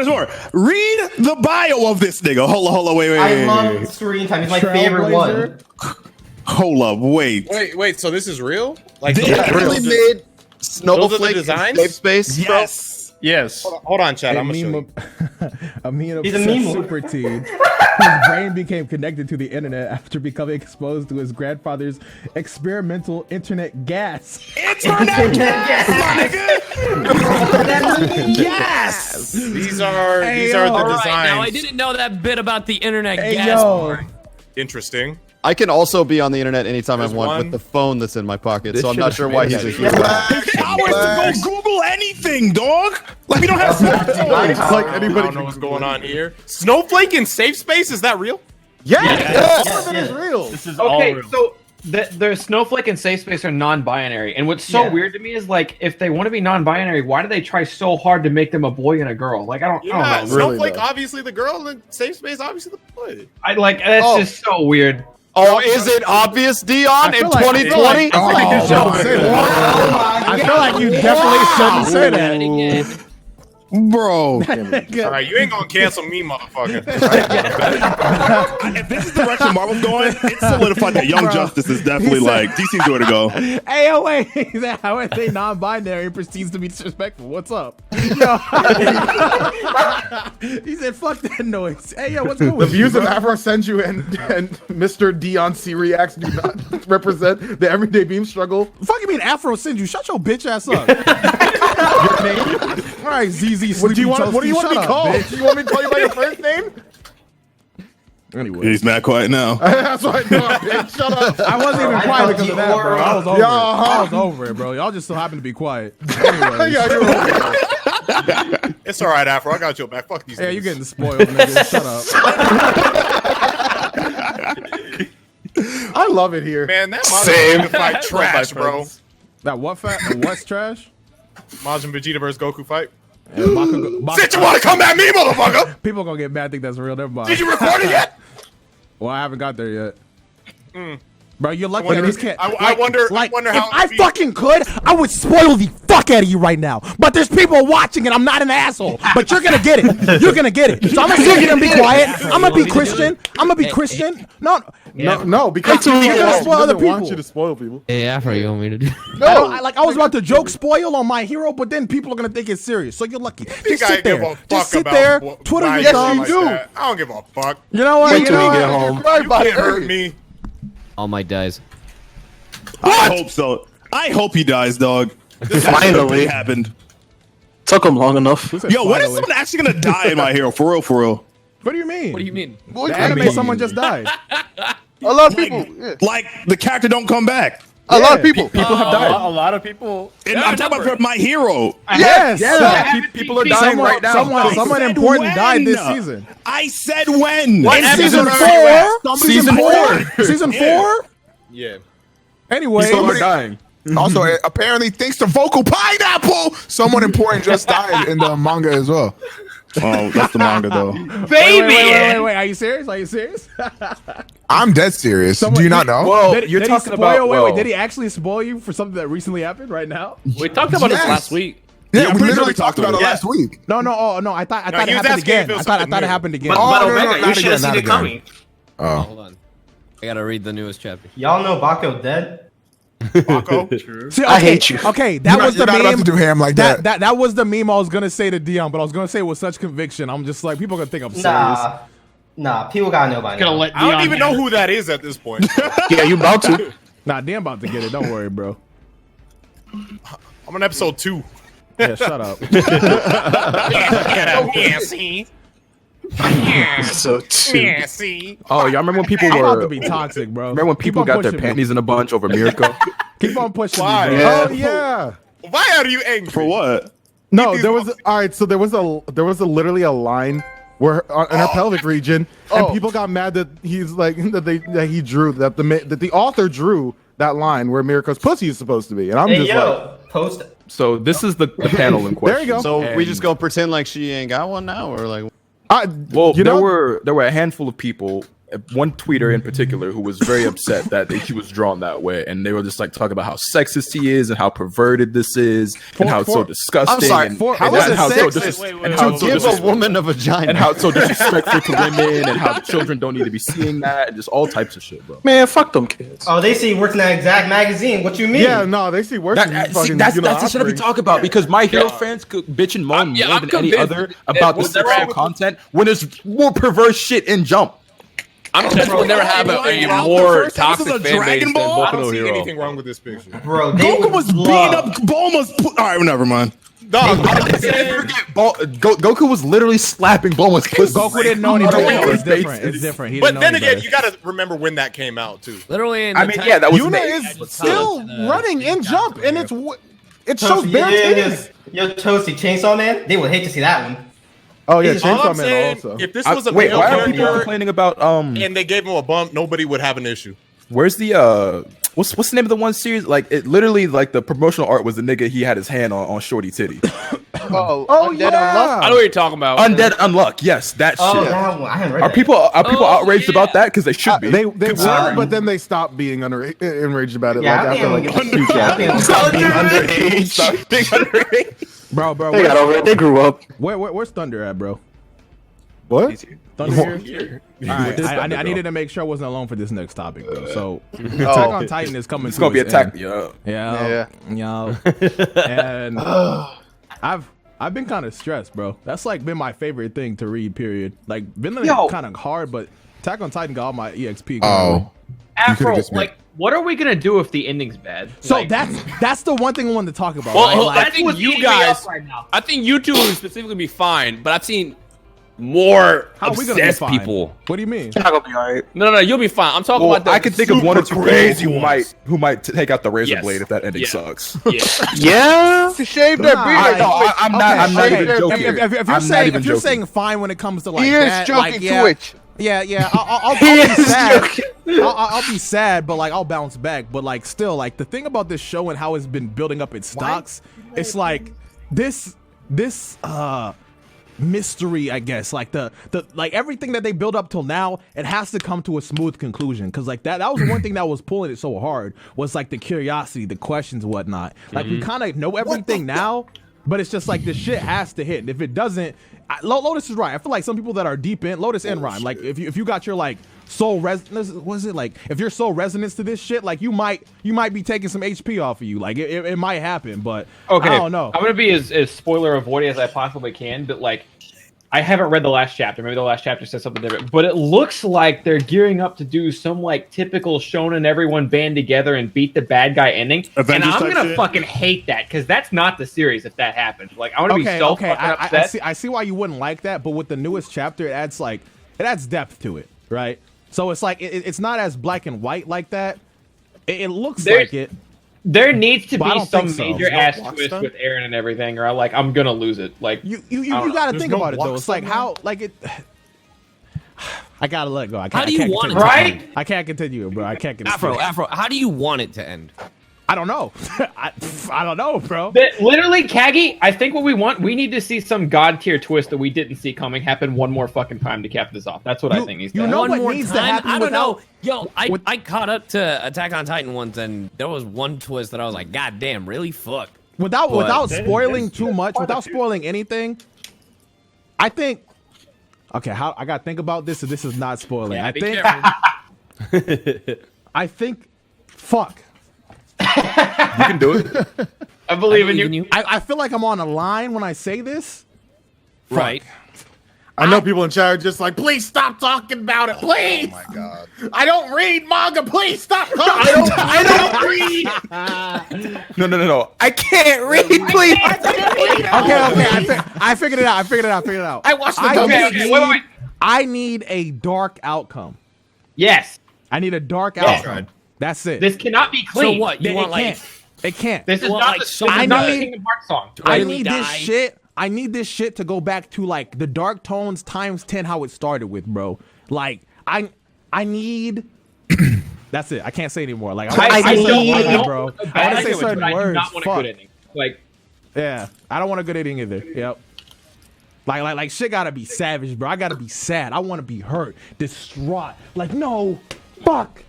more. Read the bio of this nigga. Hold on, wait. I love Screen Time. He's my favorite one. Hold up, wait. Wait. So this is real? Like They those are actually just- made those are the Snowflake designs? safe space. Yes. Yes. Hold on, Chad. I'm gonna show you. A meme of He's a meme. super teen whose brain became connected to the internet after becoming exposed to his grandfather's experimental internet gas. Internet gas, my nigga. Yes. These are the All right, designs. now I didn't know that bit about the internet Hey, gas yo. part. Interesting. I can also be on the internet anytime There's I want one. with the phone that's in my pocket, This so I'm shit not is sure why he's a fantastic. huge fan. Hours to go Google anything, dog. Like we don't have smartphones. It's like I anybody don't know what's going on here. Snowflake in safe space? Is that real? Yes, all of it is real. This is all Okay, real. so the Snowflake and Safe Space are non-binary, and what's so weird to me is like if they want to be non-binary, why do they try so hard to make them a boy and a girl? Like I don't know. Snowflake though. obviously the girl, and safe space obviously the boy. I like that's just so weird. Oh, is it obvious, Dion, in 2020? I feel like you definitely shouldn't say that. Bro. All right, you ain't gonna cancel me, motherfucker. If this is the direction Marvel's going, it's solidified that Young Justice is definitely like DC's the way to go. Hey, oh wait, how are they non-binary and proceeds to be disrespectful? What's up? Yo. He said, "Fuck that noise." Hey, yo, what's good The with views you, of bro? AfroSenju and Mr. Dion SeeReax do not represent the everyday beam struggle. Fuck you mean AfroSenju? Shut your bitch ass up. Your name? All right, ZZ. What do you want? What do you want to be called? Bitch. Do you want me to call you by your first name? Anyway, He's mad quiet now. That's what I know. Bitch. Shut up. I wasn't even I quiet thought because you of that, were- bro. I was over Yeah, it. I was over it, bro. Y'all just so happen to be quiet. Anyways. Yeah, you're right. It's all right, Afro. I got your back. Fuck these. Yeah, you niggas. getting spoiled, nigga. Shut up. I love it here. Man, that Same. Majin fight trash, bro. That what's trash? Majin Vegeta versus Goku fight. Yeah, Bakugo- Since you want to come at me, motherfucker. People gonna get mad. Think that's real. Never mind. Did you record it yet? Well, I haven't got there yet. Bro, you're lucky wonder- that these can't. I wonder how If I fucking could, I would spoil the fuck out of you right now. But there's people watching, and I'm not an asshole. But you're gonna get it. You're gonna get it. So I'm gonna sit here and be quiet. I'm gonna be Christian. I'm gonna be Christian. No, No, because you're gonna spoil other doesn't want people. you to spoil people. Hey, Afro, you want me to do? I was about to joke spoil on my hero, but then people are gonna think it's serious. So you're lucky. Just I sit give there. a fuck Just sit about there. wh- Twiddle why your you thumbs. like that. I don't give a fuck. You know what? Wait till we get home. You can't hurt me. All my dies. I hope so. I hope he dies, dog. This Finally. happened. Took him long enough. Yo, when is someone actually gonna die in my hero? For real, for real. What do you mean? What do you mean? The anime, someone just died. A lot of people. Yeah. Like the character don't come back. A lot of people. People have died. A lot of people. And I'm talking about my hero. Yes. People are dying right now. Someone said important when? died this season. I said when. In season episode 4. Season 4. Season 4. Yeah. Anyway, People are dying. Also, apparently, thanks to Vocal Pineapple, someone important just died in the manga as well. Oh, that's the manga though. Wait. Are you serious? Are you serious? I'm dead serious. Do you not know? Well, Did you're he talking spoil, about. wait, did he actually spoil you for something that recently happened right now? We talked about this Yes. last week. Yeah, I'm we pretty sure literally we talked talked about it about last week. No. I thought it he was happened asking again. if it I was thought something it new. happened again. Oh, But no, Omega, not you should again, have not seen it again. coming. Oh. Hold on. I gotta read the newest chapter. Y'all know Bakugo dead? Baco. See, I hate you. Okay, that was the You're not about meme. to do ham like that. That was the meme I was gonna say to Dion, but I was gonna say it with such conviction. I'm just like, people are gonna think I'm serious. Nah, people gotta know by Gonna now. let I don't Dion even know who that is at this point. Yeah, you about to. Nah, Dion about to get it. Don't worry, bro. I'm on episode 2. Yeah, shut up. So Yeah, see. Oh, y'all remember when people I'm about were to be toxic, bro. Remember when Keep people on got their pushing me. panties in a bunch over Mirko? Keep on pushing Why? me, bro. Oh yeah. Why are you angry? For what? No, there was all right. So there was a literally a line where in her pelvic region, and people got mad that he's like that he drew that the author drew that line where Mirko's pussy is supposed to be, and I'm Hey, just yo, post. So this is the panel in question. There you go. So we just gonna pretend like she ain't got one now, or like? Well, you there know- were a handful of people, one tweeter in particular, who was very upset that he was drawn that way, and they were just like talking about how sexist he is and how perverted this is, and how it's so disgusting. I'm sorry. and How is it how sexist to give a woman a vagina? and how it's so disrespectful to women, and how children don't need to be seeing that, and just all types of shit, bro. Man, fuck them kids. Oh, they see works in that exact magazine. What you mean? Yeah, no, they see worse. than That's fucking, the shit I be offspring. talking about, because My Hero fans could bitch and moan more I'm than any convinced other it about the will never sexual happen. content when there's more perverse shit in Jump. I'm convinced we'll never have a more toxic fan base Dragon than Ball? I don't Boku no see Hero. anything wrong with this picture. Bro, they Goku was beating love- up Bulma's. All right, never mind. Dog, Goku was literally slapping Bulma's pussy. Goku didn't know any better. It's different. It's different. He but didn't know then any again, better. you gotta remember when that came out too. Literally, in I the mean, time- yeah, that was Yuna May. is still running in Jump, and it shows Toasty, bare titties. Yo, Toasty, Chainsaw Man. They would hate to see that one. Oh yeah, All All Chainsaw I'm Man saying, also. if this was a Wait, male why are people character complaining about and they gave him a bump, nobody would have an issue. Where's the what's the name of the one series? Like it literally like the promotional art was the nigga he had his hand on Shorty Titty. Oh, Oh, Undead yeah. Unluck? I know what you're talking about. Undead Unluck, yes, that Oh, shit. that one. I haven't read Are that. people outraged yeah. about that? Because they should be. They were, but then they stopped being enraged about it. Yeah, like after like I two chapters. think underage. Bro, They got over it. They grew up. Where's Thunder at, bro? What? Thunder here? All right, I needed to make sure I wasn't alone for this next topic, though. So, Attack Oh. on Titan is coming. It's gonna be its attacked. end. Yeah. Yeah. And I've been kind of stressed, bro. That's like been my favorite thing to read. Period. Like been kind of hard, but Attack on Titan got all my EXP. Oh, Afro, just like, what are we gonna do if the ending's bad? So Like, that's the one thing I wanted to talk about. Well, right? Like, I think what's you eating me guys, up right now. I think you two would specifically be fine, but I've seen more how are we gonna be obsessed fine? people. What do you mean? Not gonna be alright. No, you'll be fine. I'm talking Well, about the I could think of one or two super crazy crazy who might take out the razor Yes. blade if that ending Yeah. sucks. Yeah. Yeah. To shave their beard. I'm not Okay, even joking. If you're saying fine when it comes to like He is that, joking, like, yeah, Twitch. Yeah, I'll be sad. I'll be sad, but like I'll bounce back. But like still, like the thing about this show and how it's been building up its stocks, it's like this mystery, I guess. Like the like everything that they build up till now, it has to come to a smooth conclusion. Because like that was one thing that was pulling it so hard was like the curiosity, the questions, whatnot. Like we kind of know everything now. But it's just like this shit has to hit. And if it doesn't, Lotus is right. I feel like some people that are deep in Lotus and Rhyme, like if you got your like soul resonance, was it like if your soul resonance to this shit, like you might be taking some HP off of you. Like it might happen, but Okay, I don't know. I'm gonna be as spoiler avoiding as I possibly can, but like I haven't read the last chapter. Maybe the last chapter says something different, but it looks like they're gearing up to do some like typical shonen everyone band together and beat the bad guy ending. Avengers and I'm type gonna shit? fucking hate that because that's not the series if that happens. Like I want to be so fucking upset. I see why you wouldn't like that, but with the newest chapter, it adds depth to it, right? So it's like it's not as black and white like that. It looks like it. There needs to But I be don't some think so. major There's no ass block twist stun? with Aaron and everything, or I'm gonna lose it. Like You I don't gotta know. think no about it though. block It's like stun how like it. I gotta let it go. I can't, How do you I can't want continue. it to Right? I can't continue, bro. I can't continue. Afro, how do you want it to end? I don't know. I don't know, bro. Literally, Kagi, I think what we need to see some god tier twist that we didn't see coming happen one more fucking time to cap this off. That's what I think needs to you happen. know One what more needs to time? happen I don't know. without- Yo, I caught up to Attack on Titan once, and there was one twist that I was like, God damn, really? Fuck. Without spoiling too much, without spoiling anything, I think. Okay, how I gotta think about this, so this is not spoiling. Yeah, I be think. careful. I think. Fuck. You can do it. I believe in you. I feel like I'm on a line when I say this. Right. I know people in chat are just like, please stop talking about it, please. Oh my god. I don't read manga. Please stop talking. I don't read. No. I can't read, please. Okay. I figured it out. I watched the Wait. I need a dark outcome. Yes. I need a dark outcome. That's it. This cannot be clean. So what? You want like? It can't. This is want, not like, the someone Kingdom Hearts song. I need this shit. I need this shit to go back to like the dark tones times 10 how it started with, bro. Like I need. That's it. I can't say anymore. Like I need, bro. I want to say certain words. I do not want a good ending. Like, yeah, I don't want a good ending either. Yep. Like shit gotta be savage, bro. I gotta be sad. I want to be hurt, distraught. Like no, fuck.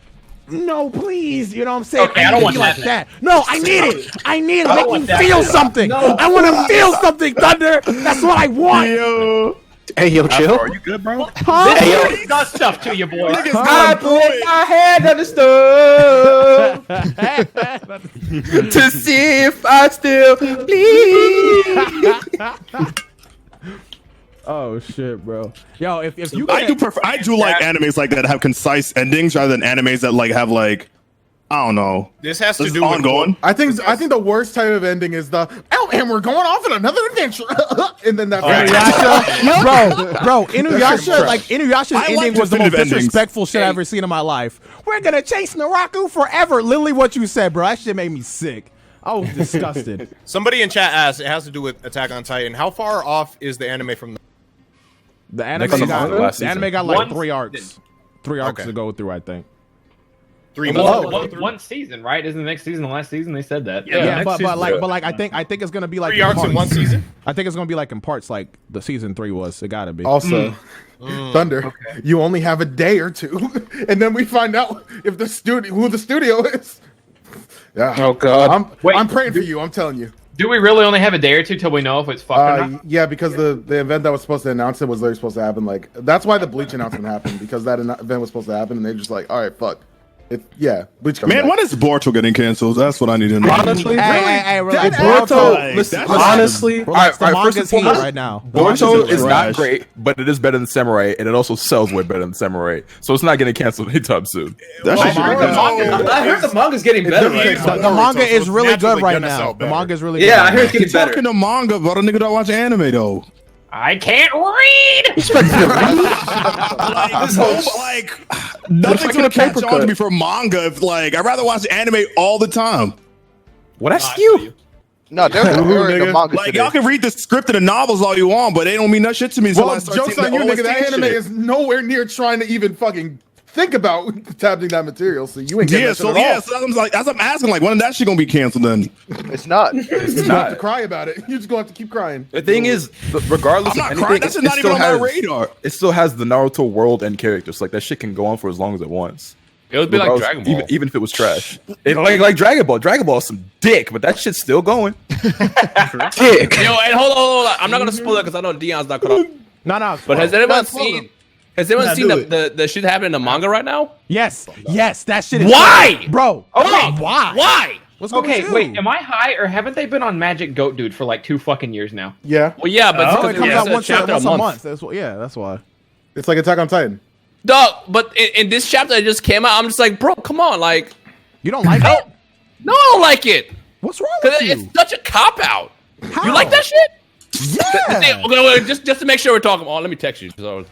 No, please. You know what I'm saying? Okay, I don't want like that. No, I need it. I need it. Make me feel something. No, I want to feel something, Thunder. That's what I want. Yo. Hey, yo, chill. Are you good, bro? Huh? Hey, yo, got stuff to you, boy. I put my hand on the stove to see if I still bleed. Oh shit, bro. Yo, if you I do like animes like that have concise endings rather than animes that like have like I don't know. This has to This is do with ongoing. I think the worst type of ending is the and we're going off on another adventure, and then that. Bro, Inuyasha's I like ending was the most definitive endings. disrespectful shit I've ever seen in my life. We're gonna chase Naraku forever. Literally what you said, bro. That shit made me sick. I was disgusted. Somebody in chat asked, it has to do with Attack on Titan. How far off is the anime from the anime? The anime got like 3 arcs. 3 arcs to go through, I think. 3 months. One season, right? Isn't the next season the last season? They said that. Yeah, but I think it's gonna be like 3 arcs in one season. I think it's gonna be like in parts, like the season 3 was. It gotta be. Also, Thunder, you only have a day or two, and then we find out if the who the studio is. Yeah. Oh god. I'm praying for you. I'm telling you. Do we really only have a day or two till we know if it's fucked or not? Yeah, because the event that was supposed to announce it was literally supposed to happen. Like that's why the Bleach announcement happened, because that event was supposed to happen, and they're just like, all right, fuck. Bleach comes Man, back. when is Boruto getting canceled? That's what I need to know. Honestly, Boruto. Listen, honestly, the manga's heat right now. Boruto is not great, but it is better than Samurai, and it also sells way better than Samurai. So it's not getting canceled anytime soon. I heard the manga's getting better. The manga is really good right now. The manga is really good. Yeah, I heard it's getting better. Talking to manga, but a nigga don't watch anime though. I can't read. Nothing's gonna catch on to me for manga. If like I'd rather watch anime all the time. What that's you? No, there's a manga like y'all can read the script of the novels all you want, but they don't mean that shit to me until I start jokes seeing on the you, nigga. OST That anime shit. is nowhere near trying to even fucking think about tapping that material. So you ain't getting that shit at all. So I'm like, as I'm asking, like, when is that shit gonna be canceled? Then it's not. You don't have to cry about it. You're just gonna have to keep crying. The thing is, regardless I'm not of crying. anything, That's not even on my radar. It still has the Naruto world and characters. Like that shit can go on for as long as it wants. It would be like Dragon Ball. Even if it was trash. Like Dragon Ball. Dragon Ball is some dick, but that shit's still going. Dick. Yo, and hold on. I'm not gonna spoil it because I know Dion's not caught up. No. But has anyone seen? Has anyone seen the shit happening in the manga right now? Yes, that shit is Why? Bro. Okay, why? Why? What's Okay, wait, am I high or haven't they been on Magic Goat Dude for like 2 fucking years now? Yeah. Well, yeah, but it comes out once chapter a month. That's why. It's like Attack on Titan. Dog, but in this chapter that just came out, I'm just like, bro, come on, like. You don't like it? No, I don't like it. What's wrong with you? It's such a cop out. How? You like that shit? Yeah. Okay, just to make sure we're talking. Oh, let me text you. Yeah,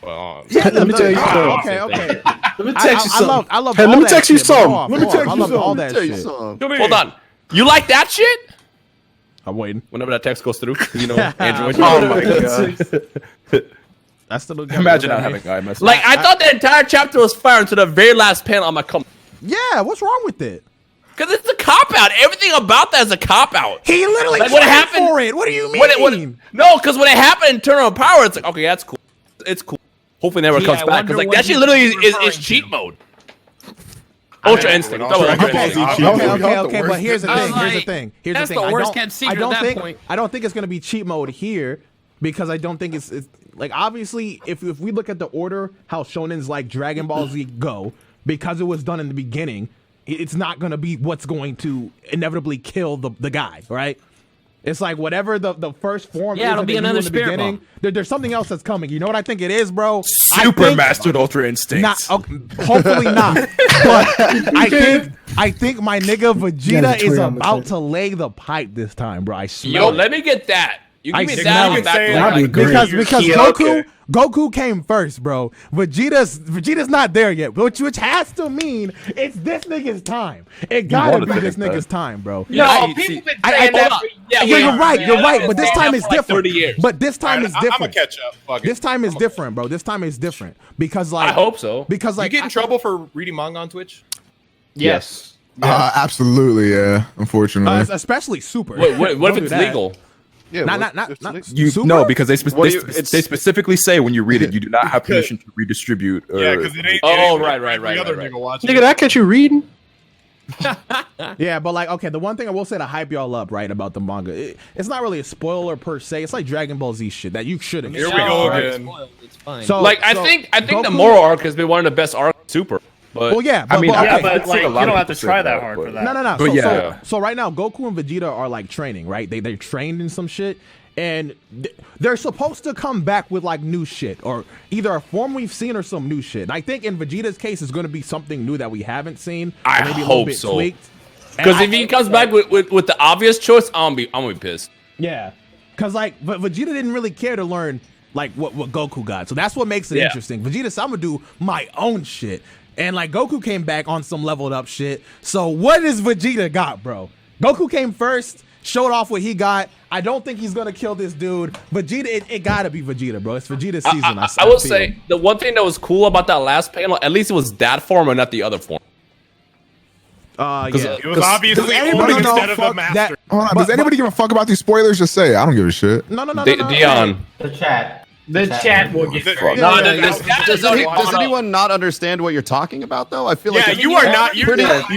let me tell you something. Okay. Let me text you something. I love Hey, all let me that text you shit, something. but Let me text I you love all something. that Let me tell you shit. something. Hold on. You like that shit? I'm waiting. Whenever that text goes through, you know, Andrew. Oh my god. That's the Imagine not having iMessage. Like I thought the entire chapter was fire until the very last panel. I'm like, come. Yeah, what's wrong with it? Because it's a cop out. Everything about that is a cop out. He literally like, what happened for it. What do you mean? No, because when it happened in Turn on Power, it's like, okay, that's cool. It's cool. Hopefully, it never comes back. Because like that shit literally is cheat mode. Ultra Instinct. Okay, but here's the thing. That's the worst kept secret at that point. I don't think it's gonna be cheat mode here because I don't think it's like obviously if we look at the order how shonens like Dragon Ball Z go because it was done in the beginning, it's not gonna be what's going to inevitably kill the guy, right? It's like whatever the first form Yeah, is it'll that be they another do in the spirit beginning, bomb. there's something else that's coming. You know what I think it is, bro? Super mastered Ultra Instinct. Hopefully not. But I think my nigga Vegeta is about to lay the pipe this time, bro. I smell Yo, it. let me get that. You give me smell that. it. I'm back to That'd be great. because Yeah, Goku okay. Goku came first, bro. Vegeta's not there yet, which has to mean it's this nigga's time. It gotta wanna be think this that. nigga's time, bro. No, people been saying that. Yeah, you're right. But this time is different. 30 years. But this time is I'm gonna different. catch up. Fuck it. This time is different, bro. This time is different because like I hope so. Because like You get in trouble for reading manga on Twitch? Yes. Absolutely, yeah. Unfortunately. especially Super. What if Don't do it's that. legal? Yeah, Not You Super? no, because they It's- specifically say when you read it, you do not have permission to redistribute. Yeah, because it ain't. Oh, it ain't right. every other nigga watching. Nigga, that catch you reading? Yeah, but like, okay, the one thing I will say to hype y'all up, right, about the manga, it's not really a spoiler per se. It's like Dragon Ball Z shit that you should have. Here we go again. It's fine. So, Like I think the Goku- moral arc has been one of the best arcs in Super. But Well, yeah, I mean, but, I okay. think like, a you lot don't of have to people try say that hard for that. No. But So, yeah. so right now, Goku and Vegeta are like training, right? They're trained in some shit, and they're supposed to come back with like new shit, or either a form we've seen or some new shit. And I think in Vegeta's case, it's going to be something new that we haven't seen. I or maybe a little hope bit so. tweaked. And because if he comes back with the obvious choice, I'm gonna be pissed. Yeah, because like Vegeta didn't really care to learn like what Goku got, so that's what makes it Yeah. interesting. Vegeta said, I'm gonna do my own shit, and like Goku came back on some leveled up shit. So what does Vegeta got, bro? Goku came first, showed off what he got. I don't think he's gonna kill this dude. Vegeta, it gotta be Vegeta, bro. It's Vegeta's season. I will say the one thing that was cool about that last panel, at least it was that form and not the other form. Yeah. It was obviously Does anybody only give a instead of the fuck master. Hold on, does anybody give a fuck about these spoilers? Just say it. I don't give a shit. No. Dion. The chat. The chat will get Does anyone not understand what you're talking about though? I feel like Yeah, it's you are not. You're pretty- not.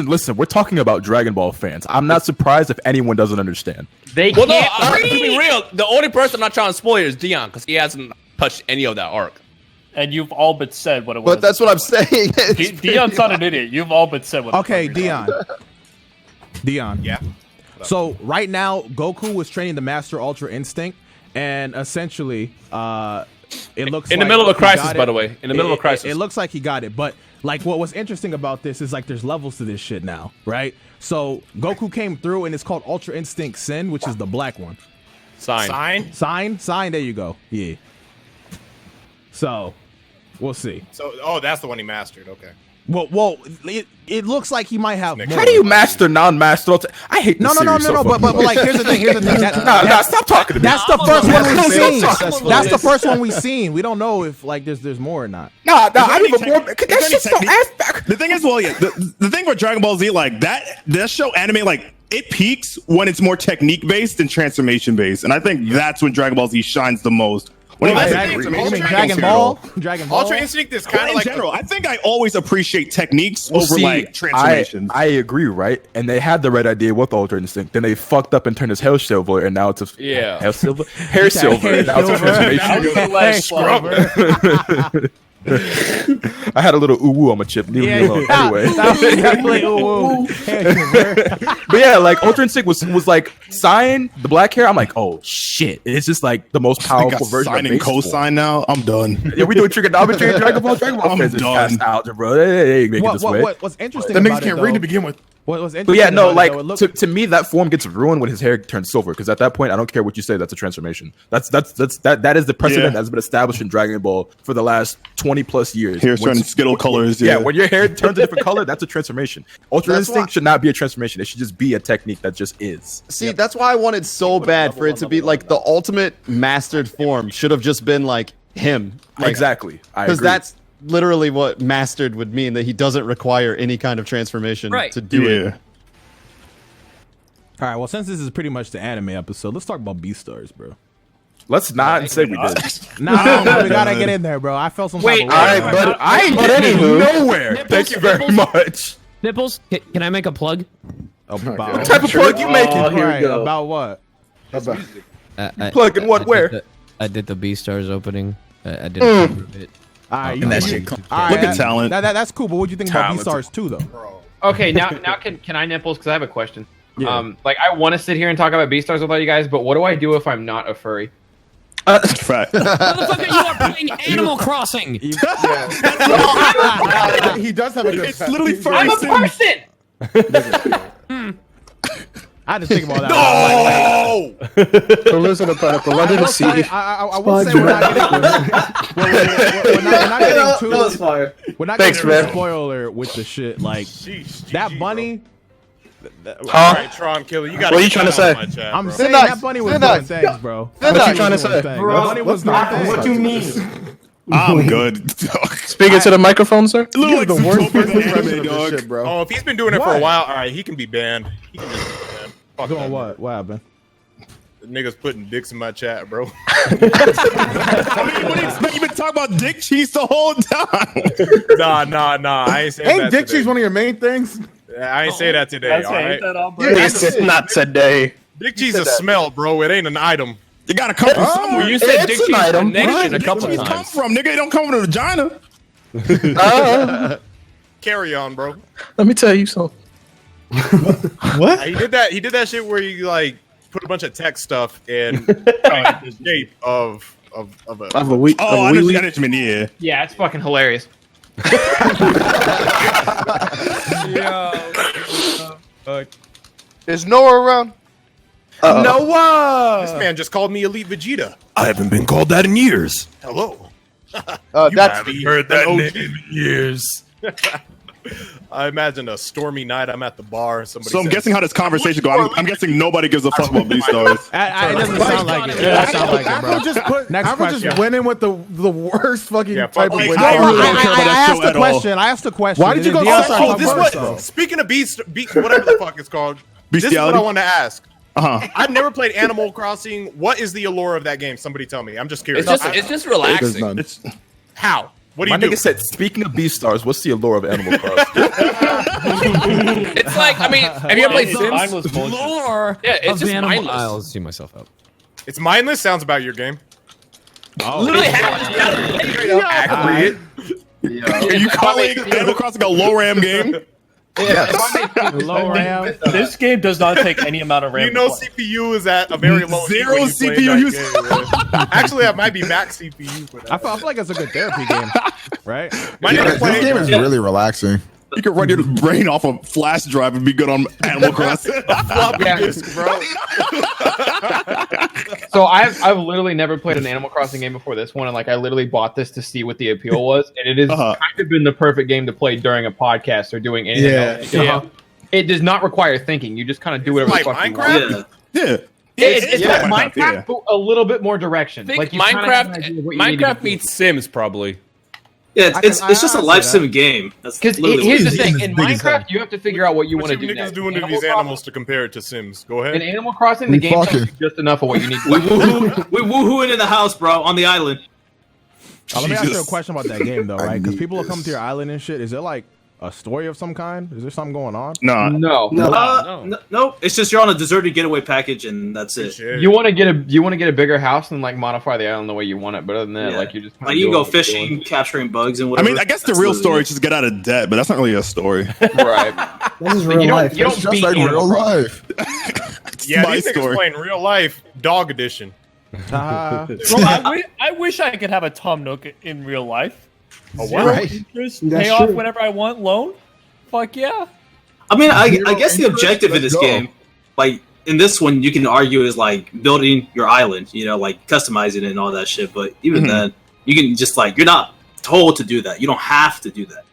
Listen. We're talking about Dragon Ball fans. I'm not surprised if anyone doesn't understand. They Well, no, can't to be real, the only person I'm not trying to spoil is Dion because he hasn't touched any of that arc. And you've all but said what it was. But that's what I'm saying. Dion's not an idiot. You've all but said what. Okay, Dion. Yeah. So right now, Goku was training the Master Ultra Instinct, and essentially, it looks In the like middle of a he crisis, got by it. the way. In the middle of a crisis. It looks like he got it, but like what was interesting about this is like there's levels to this shit now, right? So Goku came through, and it's called Ultra Instinct Sin, which is the black one. Sign. Sign. There you go. Yeah. So, we'll see. So, that's the one he mastered. Okay. Well, it looks like he might have more. How do you master non-master? I hate this No. series so But fucking like, here's the thing. Nah, stop talking to me. That's the first one we've seen. Successful. That's the first one we've seen. We don't know if like there's more or not. Nah, I even more. That shit's so technique? ass back. The thing is, well, yeah, the thing with Dragon Ball Z, like that show anime, like it peaks when it's more technique based and transformation based, and I think that's when Dragon Ball Z shines the most. When Well, it that's gets the to thing. You mean transformation. Dragon Ball? Ultra Instinct is kind Well, of in like general, I think I always appreciate techniques Well, over see, like transformations. I agree, right? And they had the right idea with Ultra Instinct. Then they fucked up and turned his hair silver, and now it's a hair silver. And now it's a transformation. I had a little ooh on my chip. Leave me alone. Anyway, but yeah, like Ultra Instinct was like Sign, the black hair. I'm like, oh shit! It's just like the most They powerful got version sine of and baseball. cosine now. I'm done. Yeah, we doing trigonometry and Dragon Ball. Dragon Ball I'm fans is done. past algebra. They ain't making this way. What's interesting The about niggas it, can't read though- to begin with. What was But interesting? yeah, no, about like it, though, it looked- to me, that form gets ruined when his hair turns silver. Because at that point, I don't care what you say. That's a transformation. That is the precedent that's been established in Dragon Ball for the last 20+ years. Hair's turning Skittle colors. Yeah, when your hair turns a different color, that's a transformation. Ultra That's Instinct why- should not be a transformation. It should just be a technique that just is. See, that's why I wanted so bad for it to be like the ultimate mastered form should have just been like him. Like, Exactly. I Because agree. that's literally what mastered would mean, that he doesn't require any kind of transformation to do it. All right. Well, since this is pretty much the anime episode, let's talk about BEASTARS, bro. Let's not say we did. No, we gotta get in there, bro. I felt some. Wait, type of way. All right, but I ain't getting nowhere. Thank you very much. Nipples, can I make a plug? About What type of plug you making? Right, about what? Plugging what? Where? I did the BEASTARS opening. I did a cover of it. All right, And that you- shit all right, Look at that- talent. That's cool. But what do you think about Talent. BEASTARS 2, though? Okay, now can I Nipples? Because I have a question. Like I want to sit here and talk about BEASTARS with all you guys, but what do I do if I'm not a furry? Fact. Motherfucker, you are playing Animal Crossing. He does have a good. It's literally furry. I'm a person. I had to think about that. No! Don't listen to pineapple. Let it see. I will say we're not getting too. That was fire. We're not Thanks, getting too man. spoiler with the shit. Like that bunny. All right, Tron Killer, you got. What are you trying to say? I'm saying that bunny was doing things, bro. What you trying to say? Bunny was doing things. What you mean? I'm good. Speaking to the microphone, sir. Look, the worst person impression of this shit, bro. Oh, if he's been doing it for a while, all right, he can be banned. He can just be banned. Fuck Doing that. what? What happened? The niggas putting dicks in my chat, bro. What do you expect? You've been talking about dick cheese the whole time. Nah. I ain't saying Ain't that dick today. cheese one of your main things? I ain't say that today. All right. It's not today. Dick cheese is smell, bro. It ain't an item. You gotta come from somewhere. You said dick It's cheese an item. connection a Dick couple cheese come times. from, nigga? It don't come from the vagina. Carry on, bro. Let me tell you something. What? He did that. He did that shit where he like put a bunch of text stuff in the shape of a. Of a week. Oh, I know what you mean. Yeah. Yeah, it's fucking hilarious. Is Noah around? Noah! This man just called me Elite Vegeta. I haven't been called that in years. Hello. That's heard that name in years. I imagine a stormy night. I'm at the bar. Somebody. So I'm says, guessing how this conversation goes. I'm guessing nobody gives a fuck about BEASTARS. It doesn't sound like it. It doesn't sound like it, bro. Afro just went in with the worst fucking Yeah, type fuck of like, way. I really don't care about I that asked show a at all. question. I asked a question. Why did you go Dion so started far? talking this first, what? though. Speaking of whatever the fuck it's called. This is what I Bestiality? want to ask. Uh-huh. I've never played Animal Crossing. What is the allure of that game? Somebody tell me. I'm just curious. It's just relaxing. It's, How? What do My you do? nigga said, speaking of BEASTARS, what's the allure of Animal Crossing? It's like, I mean, have you ever played Sims? Lore Yeah, it's of just animal. mindless. I'll see myself out. It's mindless. Sounds about your game. Literally, Are you calling Animal Crossing a low RAM game? Low RAM. This game does not take any amount of RAM. You know, CPU is at a very low. Zero heat when you play CPU that use. game, man. Actually, that might be max CPU for that. I feel like it's a good therapy game, right? My nigga This played- game is really relaxing. You can run your brain off a flash drive and be good on Animal Crossing. floppy disk, bro. So I've literally never played an Animal Crossing game before this one, and like I literally bought this to see what the appeal was, and it has kind of been the perfect game to play during a podcast or doing anything else. Because it does not require thinking; you just kind of do whatever Like the fuck Minecraft? you want. Yeah. It's like Minecraft, Minecraft, but a little bit more direction. think Like you kinda have an Minecraft, idea of what you need to Minecraft do. meets Sims probably. Yeah, it's just a life sim game. Because here's the thing: in Minecraft, you have to figure out what you want to What you do. niggas next. doing to Animal these animals to compare it to Sims? Go ahead. In Animal Crossing, the We game tells fucking- you just enough of what you need. We woohooing in the house, bro, on the island. Let me ask you a question about that game, though, right? Because people will come to your island and shit. Is it like a story of some kind? Is there something going on? No. No. It's just you're on a deserted getaway package, and that's it. You want to get a bigger house and like modify the island the way you want it, but other than that, like you just Like you can go fishing, capturing bugs, and I whatever. mean, I guess the real story is just get out of debt, but that's not really a story. Right. This is Like, real life. You don't It's just beat like Animal real Crossing. life. Yeah, my these niggas story. playing real life dog edition. Bro, I wish I could have a Tom Nook in real life. Zero interest, That's pay off true. whenever I want, loan. Fuck yeah. I mean, I guess the interest, objective in let's this go. game, like in this one, you can argue is like building your island, you know, like customizing it and all that shit. But even then, you can just like you're not told to do that. You don't have to do that.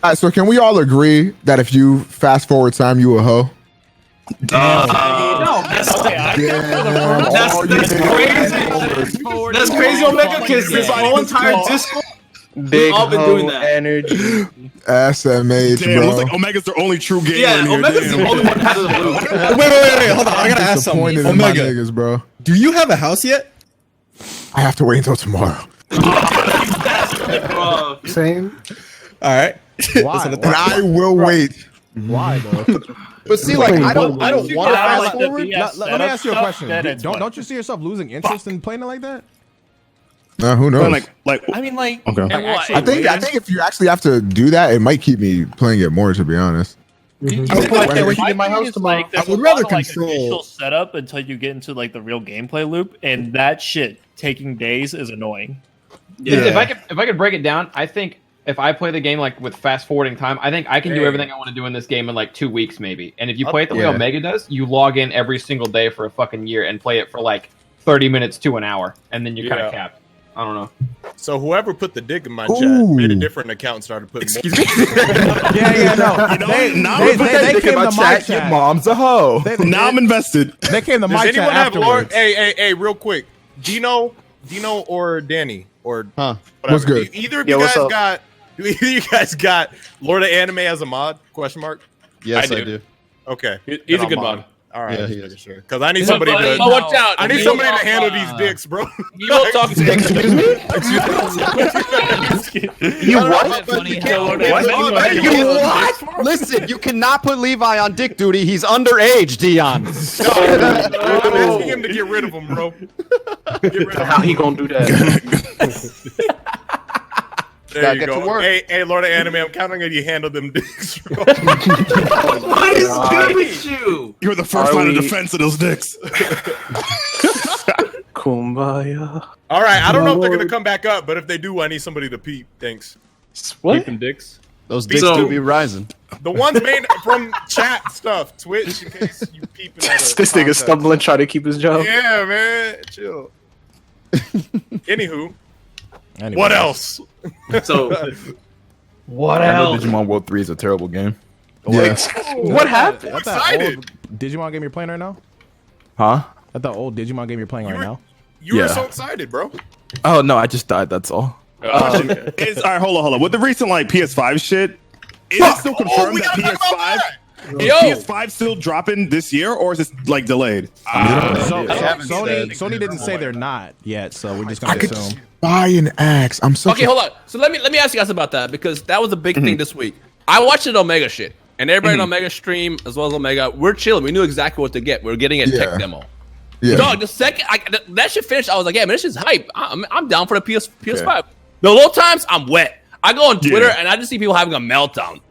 All right, so can we all agree that if you fast forward time, you a hoe? That's Oh, crazy. That's crazy, Omega, because this whole entire Discord, we've all been doing that. energy. SMH, Damn, bro. looks like Omega's the only true gamer Yeah, in here. Omega's the Damn. only one that has a blue. Wait, hold on. I gotta ask something. Disappointed in my Omega, niggas, bro. do you have a house yet? I have to wait until tomorrow. Same. All right. Why? And I will wait. Why though? But see, like, I don't want to Like fast the forward. BS Let me ask you a setup question. stuff, then it's fine. Don't you see yourself losing interest in playing it like that? Who knows? Like, I mean, like, okay. And what? I think if you actually have to do that, it might keep me playing it more. To be honest. I would rather control initial setup until you get into like the real gameplay loop, and that shit taking days is annoying. Yeah. If I could break it down, I think if I play the game like with fast forwarding time, I think I can do everything I want to do in this game in like 2 weeks maybe. And if you play it the way Omega does, you log in every single day for a fucking year and play it for like 30 minutes to an hour, and then you're kind of capped. I don't know. So whoever put the dick in my chat made a different account and started putting. Excuse me. No. They came to my chat. Your mom's a hoe. Now I'm invested. They came to my chat anyone have afterwards. Hey, real quick. Dino or Danny or whatever. What's good? Either of you guys got? Do either of you guys got Lord of Anime as a mod? Question mark. Yes, I do. Okay, He's a good mod. All right, Yeah, sure. Because I need somebody to. Watch out! I need somebody to handle these dicks, bro. You don't talk to Excuse me? You what? You what? Listen, you cannot put Levi on dick duty. He's underage, Dion. I'm asking him to get rid of him, bro. How he gonna do that? There you go. Hey, Lord of Anime, I'm counting on you handle them dicks, bro. What is good with you? You're the first line of defense of those dicks. Kumbaya. All right, I don't know if they're gonna come back up, but if they do, I need somebody to peep. Thanks. What? Peep them dicks. Those dicks do be rising. The ones made from chat stuff, Twitch, in case you peeping at This nigga stumbling trying to keep his job. Yeah, man, chill. Anywho, what else? So, what I know else? Digimon World 3 is a terrible game. What happened? That's that old Digimon game you're playing right now? Huh? That's the old Digimon game you're playing right now? You were so excited, bro. Oh no, I just died. That's all. All right, hold on. With the recent like PS5 shit, is it still confirmed that PS5? Is PS5 still dropping this year, or is it like delayed? Sony didn't say they're not yet, so we're just gonna assume. Buy an axe. I'm so Okay, hold on. So let me ask you guys about that, because that was a big thing this week. I watched it on Omega shit, and everybody on Omega stream as well as Omega, we're chilling. We knew exactly what to get. We were getting a tech demo. Yeah. Dog, the second that shit finished, I was like, yeah, man, this is hype. I'm down for the PS5. The little times I'm wet. I go on Twitter and I just see people having a meltdown.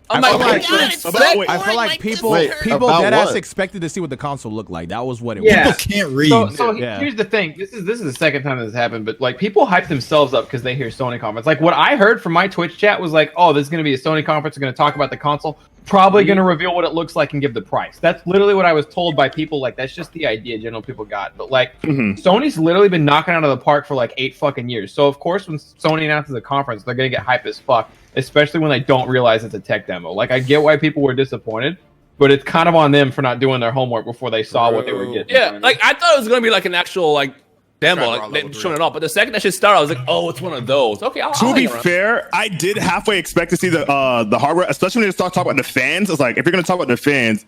I'm I feel like people dead ass expected to see what the console looked like. That was what it was. People can't read. So here's the thing. This is the second time this has happened, but like people hype themselves up because they hear Sony conference. Like what I heard from my Twitch chat was like, oh, there's gonna be a Sony conference. They're gonna talk about the console. Probably gonna reveal what it looks like and give the price. That's literally what I was told by people. Like that's just the idea general people got. But like Sony's literally been knocking out of the park for like 8 fucking years. So of course when Sony announces a conference, they're gonna get hype as fuck. Especially when they don't realize it's a tech demo. Like, I get why people were disappointed, but it's kind of on them for not doing their homework before they saw what they were getting. Yeah, like, I thought it was going to be like an actual, like, demo, like, they showing it off. But the second that shit started, I was like, oh, it's one of those. Okay, To be fair, I did halfway expect to see the hardware, especially when they start talking about the fans. I was like, if you're going to talk about the fans,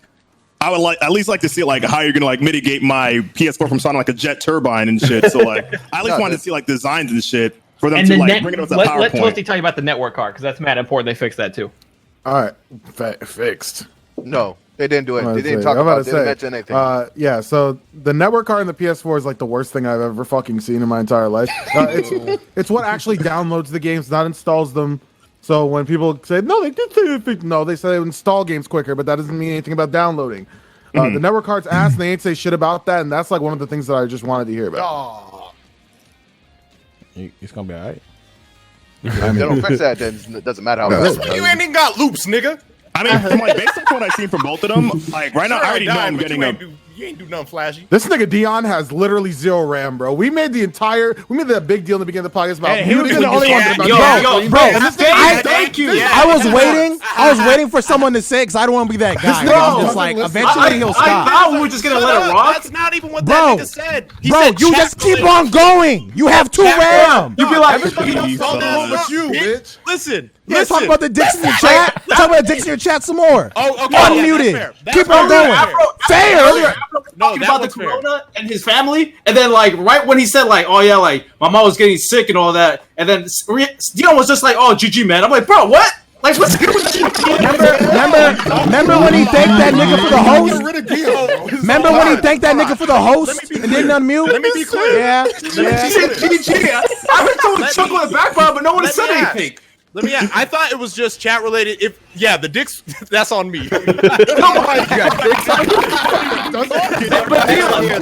I would like at least like to see like how you're gonna like mitigate my PS4 from sounding like a jet turbine and shit. So like, I at least wanted to see like designs and shit. For them to like bring it up to PowerPoint. Let Toasty tell you about the network card, because that's mad important. They fixed that too. All right, fixed. No, they didn't do it. They didn't talk about it. They didn't mention anything. Yeah, so the network card in the PS4 is like the worst thing I've ever fucking seen in my entire life. It's what actually downloads the games, not installs them. So when people say, no, they did say no, they say they install games quicker, but that doesn't mean anything about downloading. The network card's ass, and they ain't say shit about that, and that's like one of the things that I just wanted to hear about. It's gonna be all right. If they don't fix that, then it doesn't matter how it You ain't even got loops, nigga. I mean, from like based on what I've seen from both of them, like right now, I already know I'm getting a. You ain't do nothing flashy. This nigga Dion has literally 0 RAM, bro. We made that big deal in the beginning of the podcast about he was the only one. Thank you. I was waiting for someone to say, because I don't want to be that guy. I'm just like, eventually he'll stop. I thought we were just gonna let it rock. That's not even what that nigga said. Bro, you just keep on going. You have 2 RAM. You be like, bitch. Listen. Let's talk about the dicks in your chat. Talk about the dicks in your chat some more. Oh, okay. Unmuted. Keep on going. Fair. Talking about the corona and his family, and then like right when he said like, oh yeah, like my mom was getting sick and all that, and then Dion was just like, oh GG man. I'm like, bro, what? Like what's good with you? Remember when he thanked that nigga for the host? Remember when he thanked that nigga for the host and didn't unmute? Let me be clear. Yeah. GG. I've been told to chuckle at the background, but no one has said anything. Let me. I thought it was just chat related. The dicks. That's on me. The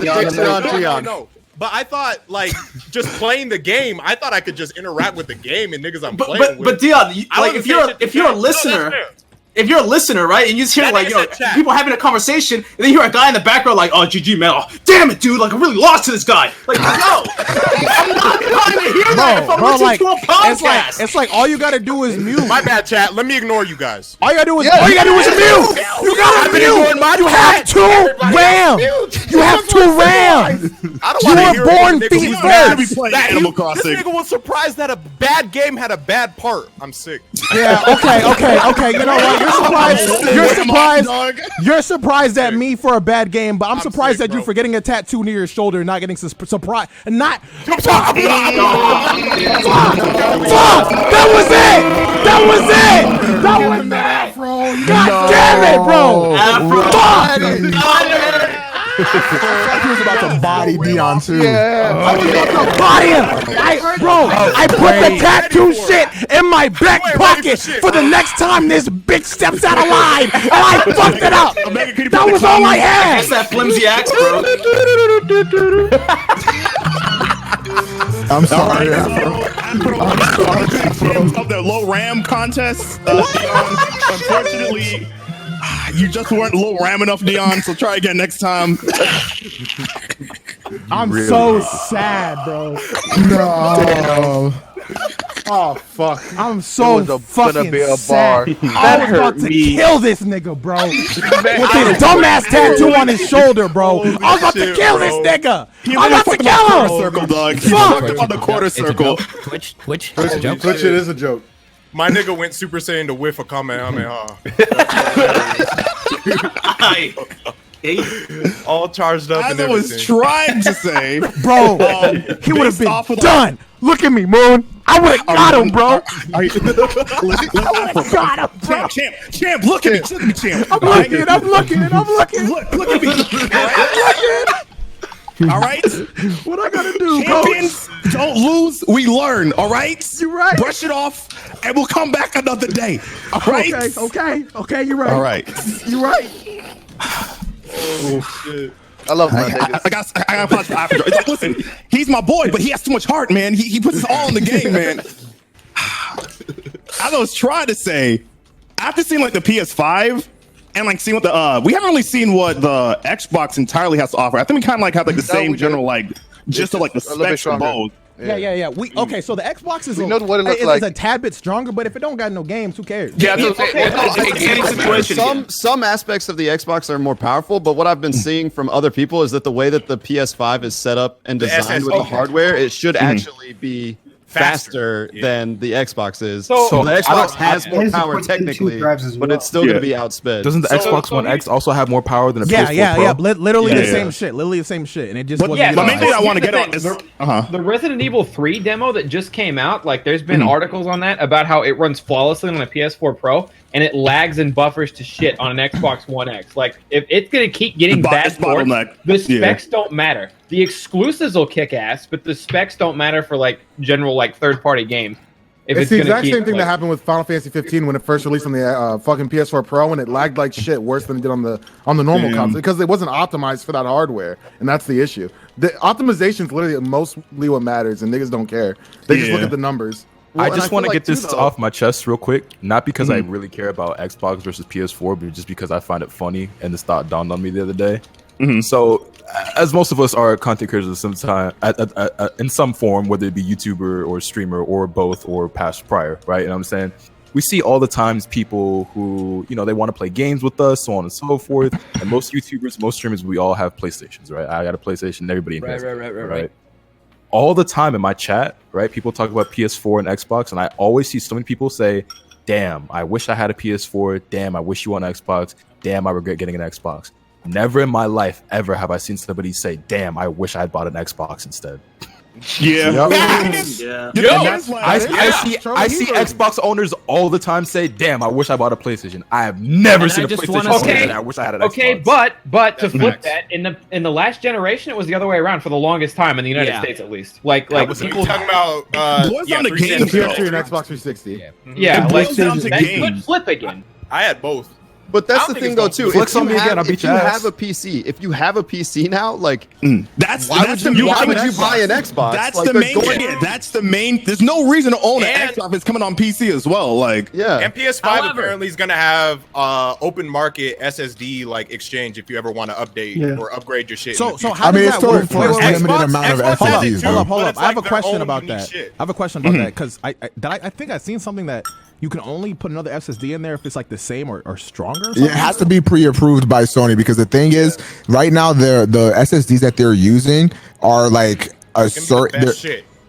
dicks are on Dion. No. But I thought, like, just playing the game, I thought I could just interact with the game and niggas I'm playing with. But Dion, like, if you're a listener, if you're a listener, right, and you just hear like people having a conversation, and then you hear a guy in the background like, "Oh, GG man, oh, damn it, dude, like I really lost to this guy." Like, no, I'm not trying to hear that if I'm listening to a podcast. It's like all you gotta do is mute. My bad, chat. Let me ignore you guys. All you gotta do is mute. You gotta mute. You have 2 RAM. You have 2 RAM. I don't You want to were hear born niggas feet who's mad first. Animal This Crossing. nigga was surprised that a bad game had a bad part. I'm sick. Yeah. Okay. You know what? You're surprised at me for a bad game, but I'm surprised at you for getting a tattoo near your shoulder and not getting surprised. Not. Fuck! That was it. God damn it, bro. Fuck! He was about to body Dion too. I was about to body him. I put the tattoo shit in my back pocket for the next time this bitch steps out of line, and I fucked it up. That was all I had. That's that flimsy axe, bro. I'm sorry. Of the low RAM contest, Dion, unfortunately, you just weren't low RAM enough, Dion. So try again next time. I'm so sad, bro. No. Oh fuck! I'm so fucking sad. I was about to kill this nigga, bro. With his dumbass tattoo on his shoulder, bro. I was about to kill this nigga. I was about to kill him. Circle, dog. Fuck. On the quarter circle. Twitch, Twitch, it is a joke. My nigga went Super Saiyan to whiff a Kamehameha. All charged up. As I was trying to say, bro, he would have been done. Look at me, Moon. I would have got him, bro. I would have got him, bro. Champ, look at me, champ. I'm looking. Look at me. All right. What I gotta do, Champions don't lose, we learn. All right. You're right. Brush it off, and we'll come back another day. All right. Okay. You're right. All right. You're right. Oh shit. I love my niggas. I got apologize for Afro. It's like, listen, he's my boy, but he has too much heart, man. He puts his all in the game, man. As I was trying to say, after seeing like the PS5 and like seeing what the we haven't really seen what the Xbox entirely has to offer. I think we kind of like have like the same general like gist of like the specs for both. Yeah. Okay, so the Xbox is, know what it looks is like. a tad bit stronger, but if it don't got no games, who cares? Yeah, Some aspects of the Xbox are more powerful, but what I've been seeing from other people is that the way that the PS5 is set up and designed with the hardware, it should actually be faster than the Xbox is. So the Xbox has more power technically, but it's still going to be outsped. Doesn't the Xbox One X also have more power than a PS4 Pro? Yeah. Literally the same shit. Literally the same shit, and it just wasn't. The main thing I want to get on is the Resident Evil 3 demo that just came out. Like, there's been articles on that about how it runs flawlessly on a PS4 Pro, and it lags and buffers to shit on an Xbox One X. Like, if it's gonna keep getting bad ports, the specs don't matter. The exclusives will kick ass, but the specs don't matter for like general like third-party games. It's the exact same thing that happened with Final Fantasy 15 when it first released on the fucking PS4 Pro, and it lagged like shit, worse than it did on the normal console because it wasn't optimized for that hardware, and that's the issue. The optimization is literally mostly what matters, and niggas don't care. They just look at the numbers. I just want to get this off my chest real quick, not because I really care about Xbox versus PS4, but just because I find it funny, and this thought dawned on me the other day. So, as most of us are content creators of some time, in some form, whether it be YouTuber or streamer or both or past prior, right? You know what I'm saying? We see all the times people who, they want to play games with us, so on and so forth. And most YouTubers, most streamers, we all have PlayStations, right? I got a PlayStation, everybody in here. Right. All the time in my chat, right? People talk about PS4 and Xbox, and I always see so many people say, damn, I wish I had a PS4. Damn, I wish you on Xbox. Damn, I regret getting an Xbox. Never in my life ever have I seen somebody say, damn, I wish I had bought an Xbox instead. Yeah. I see Xbox owners all the time say, "Damn, I wish I bought a PlayStation." I have never seen a PlayStation owner say, I wish I had an Xbox. Okay, but to flip that, in the last generation, it was the other way around for the longest time in the United States, at least. Like people talking about on the game, PS3 and Xbox 360. Yeah, like that could flip again. I had both. But that's the thing, though, too. Flex on me again, I'll beat your ass. if you have a PC now, like, why would you buy an Xbox? That's like, the main. That's the main. There's no reason to own an Xbox. It's coming on PC as well. Like, And PS5 apparently is gonna have open market SSD like exchange if you ever want to update or upgrade your shit. So how does that work? Limited amount of SSDs. Hold up. I have a question about that. shit. I have a question about that because I think I've seen something that you can only put another SSD in there if it's like the same or stronger. Yeah, it has to be pre-approved by Sony because the thing is, right now the SSDs that they're using are like a certain.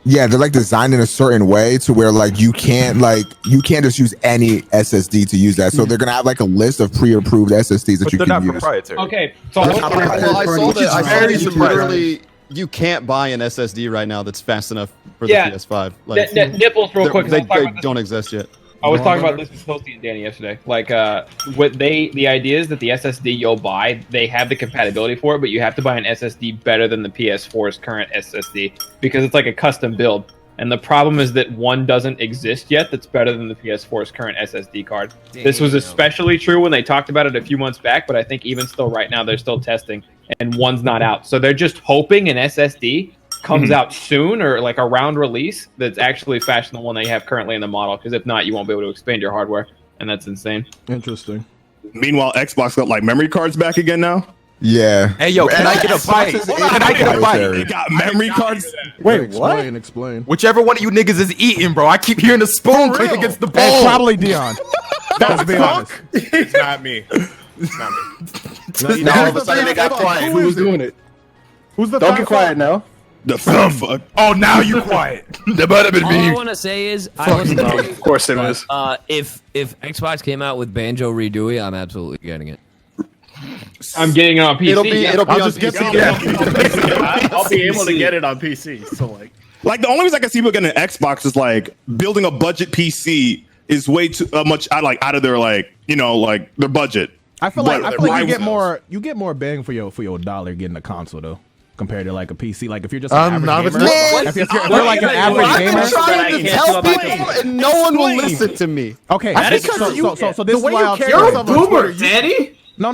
Yeah, they're like designed in a certain way to where like you can't just use any SSD to use that. So they're gonna have like a list of pre-approved SSDs that you can use. Proprietary. Okay, so I saw that literally you can't buy an SSD right now that's fast enough for the PS5. Like, nipples real quick. They don't exist yet. I was talking about this with Toasty and Danny yesterday. Like, the idea is that the SSD you'll buy, they have the compatibility for it, but you have to buy an SSD better than the PS4's current SSD because it's like a custom build. And the problem is that one doesn't exist yet that's better than the PS4's current SSD card. Damn. This was especially true when they talked about it a few months back, but I think even still right now they're still testing, and one's not out. So they're just hoping an SSD comes out soon or like around release that's actually faster than the one they have currently in the model, because if not, you won't be able to expand your hardware, and that's insane. Interesting. Meanwhile, Xbox got like memory cards back again now. Yeah. Hey yo, can I get a bite? Can I get a bite? They got memory cards. Wait, what? Explain. Whichever one of you niggas is eating, bro. I keep hearing the spoon click against the bowl. It's probably Dion. Let's be honest. It's not me. It's not me. Now all of a sudden they got quiet. Who was doing it? Who's the Don't get quiet now. The fuck. Oh, now you quiet. That might have been All me. I want to say is, I wasn't Of course it was. if Xbox came out with Banjo Redooey, I'm absolutely getting it. I'm getting it on PC. It'll be on PC. I'll be able to get it on PC. So like the only reason I can see people getting an Xbox is like building a budget PC is way too much out of their like their budget. I feel like you get more bang for your dollar getting a console though, compared to like a PC. Like if you're just an average gamer, if you're like an average gamer, I've been trying to tell people and no one will listen to me. Okay, so this is why I'll you're a boomer, Daddy. No.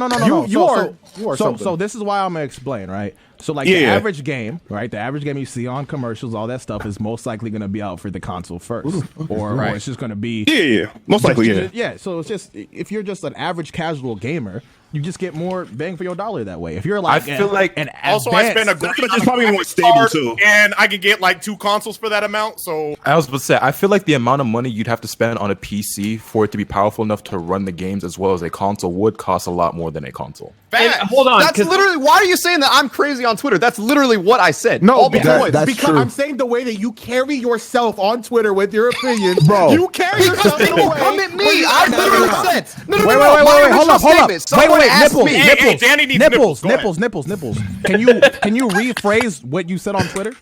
You are so this is why I'm gonna explain, right? So like the average game, right? The average game you see on commercials, all that stuff is most likely gonna be out for the console first, or it's just gonna be most likely So it's just if you're just an average casual gamer, you just get more bang for your dollar that way. If you're like, I feel like an also I spend a great it's probably more stable too, and I could get like 2 consoles for that amount. So I was about to say, I feel like the amount of money you'd have to spend on a PC for it to be powerful enough to run the games as well as a console would cost a lot more than a console. Hold on, That's literally. Why are you saying that I'm crazy on Twitter? That's literally what I said. No, that's true. I'm saying the way that you carry yourself on Twitter with your opinions, bro. You carry yourself in a way. Come at me. I literally said. Wait, hold up. Wait, Danny needs nipples. Can you rephrase what you said on Twitter?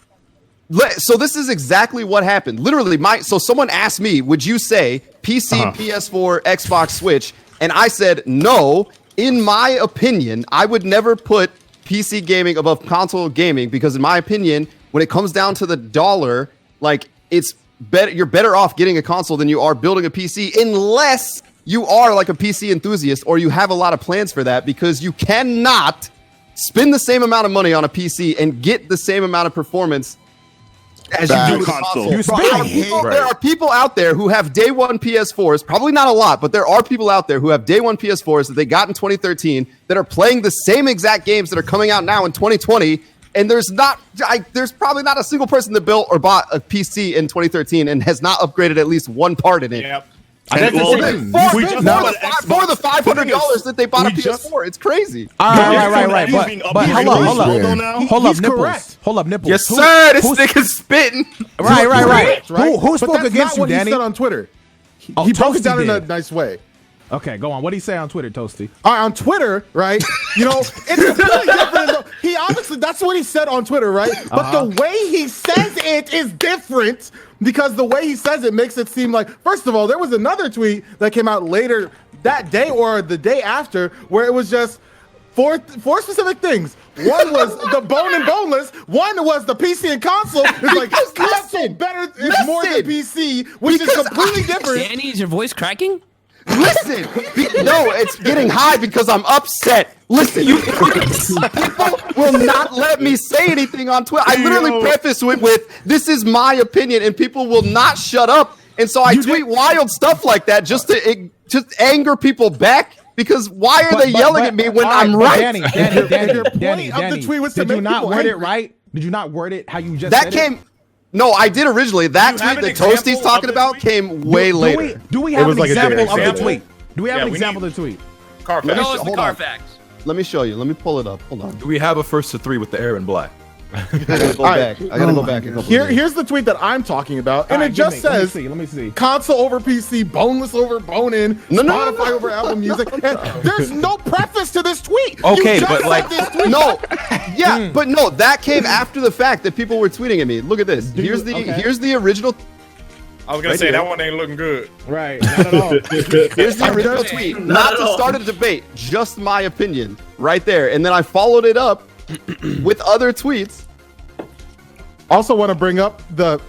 So this is exactly what happened. Literally, so someone asked me, would you say PC, PS4, Xbox, Switch? And I said, no. In my opinion, I would never put PC gaming above console gaming because, in my opinion, when it comes down to the dollar, like it's better. You're better off getting a console than you are building a PC, unless you are like a PC enthusiast or you have a lot of plans for that, because you cannot spend the same amount of money on a PC and get the same amount of performance as you do with a console. There are people out there who have day one PS4s, probably not a lot, but there are people out there who have day one PS4s that they got in 2013 that are playing the same exact games that are coming out now in 2020. And there's probably not a single person that built or bought a PC in 2013 and has not upgraded at least one part in it. Yep. For the $500 that they bought a PS4, it's crazy. Right. But hold up, nipples. Yes, sir. This nigga's spitting. Right. Who spoke against you, Danny? He said on Twitter. He broke it down in a nice way. Okay, go on. What did he say on Twitter, Toasty? On Twitter, right? It's completely different. He obviously Honestly, that's what he said on Twitter, right? But the way he says it is different because the way he says it makes it seem like, first of all, there was another tweet that came out later that day or the day after where it was just four specific things. One was the bone and boneless. One was the PC and console. It's like console better, it's more than PC, which is completely different. Danny, is your voice cracking? Listen, no, it's getting high because I'm upset. Listen, people will not let me say anything on Twitter. I literally preface it with, this is my opinion, and people will not shut up. And so I tweet wild stuff like that just to anger people back. Because why are they yelling at me when I'm right? Danny, did you not word it right? Did you not word it how you just said it? No, I did originally. That tweet that Toasty's talking about came way later. Do we have an example of the tweet? Do we have an example of the tweet? Carfax. Carfax. Let me show you. Let me pull it up. Hold on. Do we have a 1st to 3 with the Aaron Black? I gotta go back. I gotta go back a couple. Here's the tweet that I'm talking about, and it just says, let me see. Console over PC, boneless over bone-in, Spotify over Apple Music. And there's no preface to this tweet. Okay, but like, but no, that came after the fact that people were tweeting at me. Look at this. Here's the original. I was gonna say that one ain't looking good. Right, not at all. Here's the original tweet. Not to start a debate, just my opinion, right there. And then I followed it up with other tweets. Also want to bring up the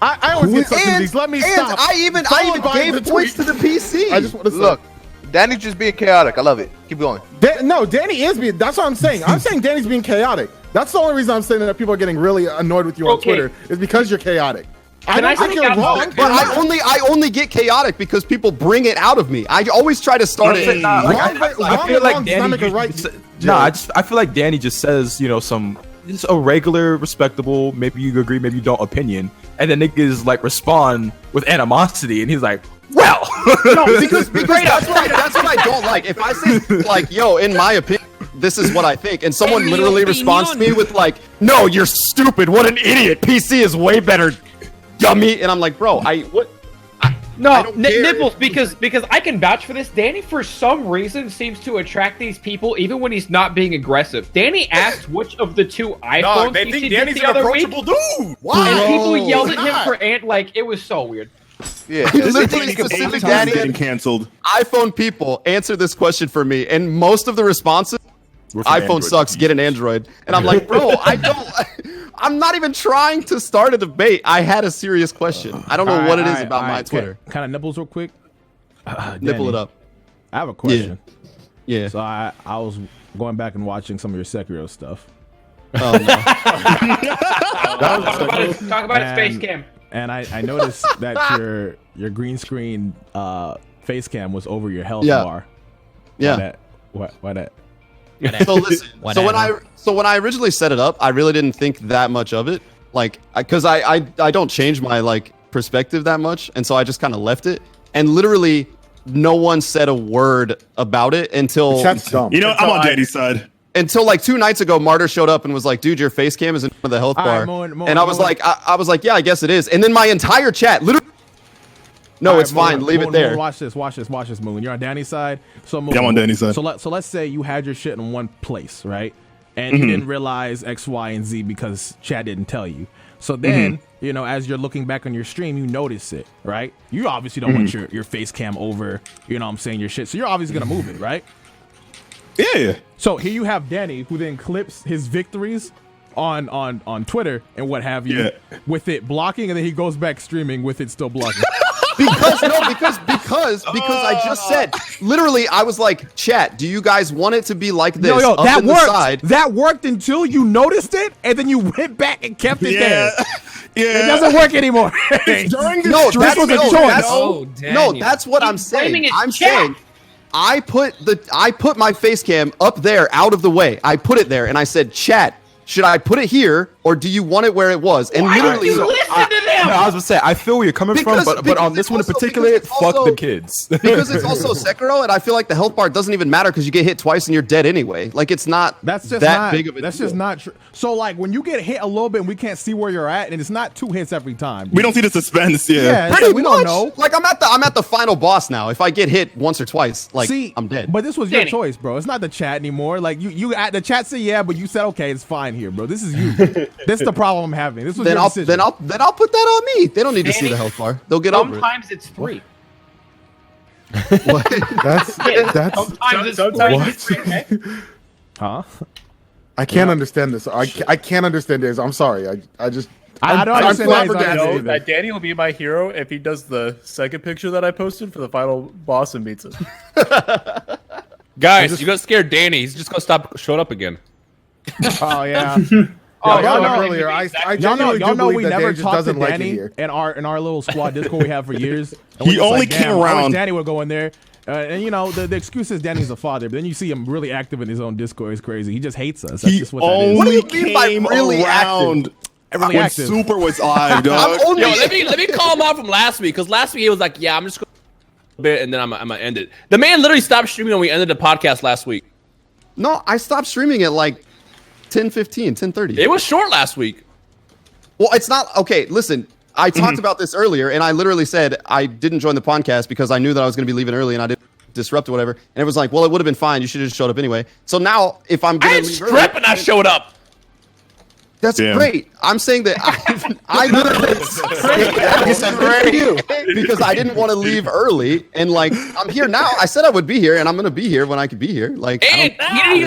I always get stuck in these. Let me stop. I even gave points to the PC. I just want to look. Danny's just being chaotic. I love it. Keep going. No, Danny is being. That's what I'm saying. I'm saying Danny's being chaotic. That's the only reason I'm saying that people are getting really annoyed with you on Twitter is because you're chaotic. I don't think you're wrong. But I only get chaotic because people bring it out of me. I always try to start it. I feel like Danny. I feel like Danny just says, you know, just a regular, respectable, maybe you agree, maybe you don't opinion, and then niggas like respond with animosity, and he's like, well, no, because that's what I don't like. If I say like, yo, in my opinion, this is what I think, and someone literally responds to me with like, no, you're stupid, what an idiot, PC is way better, dummy, and I'm like, bro, Nipples, because I can vouch for this. Danny, for some reason, seems to attract these people even when he's not being aggressive. Danny asked which of the two iPhones they think Danny's an approachable dude. Why? And people yelled at him for it was so weird. Yeah, literally specifically Danny getting canceled. iPhone people answer this question for me, and most of the responses, iPhone sucks, get an Android. And I'm like, bro, I'm not even trying to start a debate. I had a serious question. I don't know what it is about my Twitter. Kind of nipples real quick. Nipple it up. I have a question. Yeah. So I was going back and watching some of your Sekiro stuff. Oh, no. Talk about it, Space Cam. And I noticed that your green screen face cam was over your health bar. Yeah. Why that? So listen. So when I originally set it up, I really didn't think that much of it, like, because I don't change my like perspective that much, and so I just kind of left it. And literally, no one said a word about it until you know, I'm on Danny's side. Until like 2 nights ago, Martyr showed up and was like, "Dude, your face cam is in the health bar," and I was like, I was like, "Yeah, I guess it is." And then my entire chat literally. No, it's fine. Leave it there. Watch this, Moon. You're on Danny's side. So Moon, yeah, I'm on Danny's side. So let's say you had your shit in one place, right? And you didn't realize X, Y, and Z because chat didn't tell you. So then, you know, as you're looking back on your stream, you notice it, right? You obviously don't want your face cam over, you know what I'm saying, your shit. So you're obviously going to move it, right? Yeah. So here you have Danny, who then clips his victories on Twitter and what have you, with it blocking, and then he goes back streaming with it still blocking. Because I just said, literally, I was like, chat, do you guys want it to be like this? Yo, up that in worked. The side? That worked until you noticed it, and then you went back and kept it there. Yeah. It doesn't work anymore. During the that was a choice. No, that's what I'm saying. I'm saying I put my face cam up there out of the way. I put it there, and I said, chat, should I put it here or do you want it where it was? And Why literally, don't you listen to them? No, I was gonna say I feel where you're coming from, but on this one in particular, fuck the kids. Because it's also Sekiro, and I feel like the health bar doesn't even matter because you get hit twice and you're dead anyway. Like it's not that's just that not, big of a That's deal. just not true. So like when you get hit a little bit and we can't see where you're at, and it's not 2 hits every time. We don't see the suspense. Yeah, pretty we much. don't know. Like I'm at the final boss now. If I get hit once or twice, like I'm dead. But this was your choice, bro. It's not the chat anymore. Like you at the chat said yeah, but you said okay, it's fine here, bro. This is you. This is the problem I'm having. This was then your decision. then I'll put that on me. They don't need to see the health bar. They'll get over it. Sometimes it's 3. That's Sometimes it's what? 3. Okay? Huh? I can't understand this. I can't understand this. I'm sorry. I just I don't understand I'm that flabbergasted. know that Danny will be my hero if he does the second picture that I posted for the final boss and beats it. Guys, you got scared Danny. He's just gonna stop showing up again. Oh yeah. Oh, y'all know, earlier. I y'all know, genuinely y'all do know believe we that never Dave just talked to doesn't like it Danny here. in our little squad Discord we have for years. And He we're just only like, came damn, I wish around. Danny would go in there. And you know the excuse is Danny's a father, but then you see him really active in his own Discord. It's crazy. He just hates us. That's He just what that is. only What do you mean by came really around Really when active. Super was live, dog. Yo, let me call him out from last week because last week he was like, "Yeah, I'm just going a bit and then I'm gonna end it." The man literally stopped streaming when we ended the podcast last week. No, I stopped streaming at like 10:15, 10:30. It was short last week. Well, it's not okay. Listen, I talked about this earlier, and I literally said I didn't join the podcast because I knew that I was going to be leaving early, and I didn't disrupt or whatever. And it was like, well, it would have been fine. You should have just showed up anyway. So now, if I'm I going had to leave strep early, and I showed up. that's Damn. great. I'm saying that I literally because I didn't want to leave early, and like I'm here now. I said I would be here, and I'm going to be here when I could be here. Like, And he didn't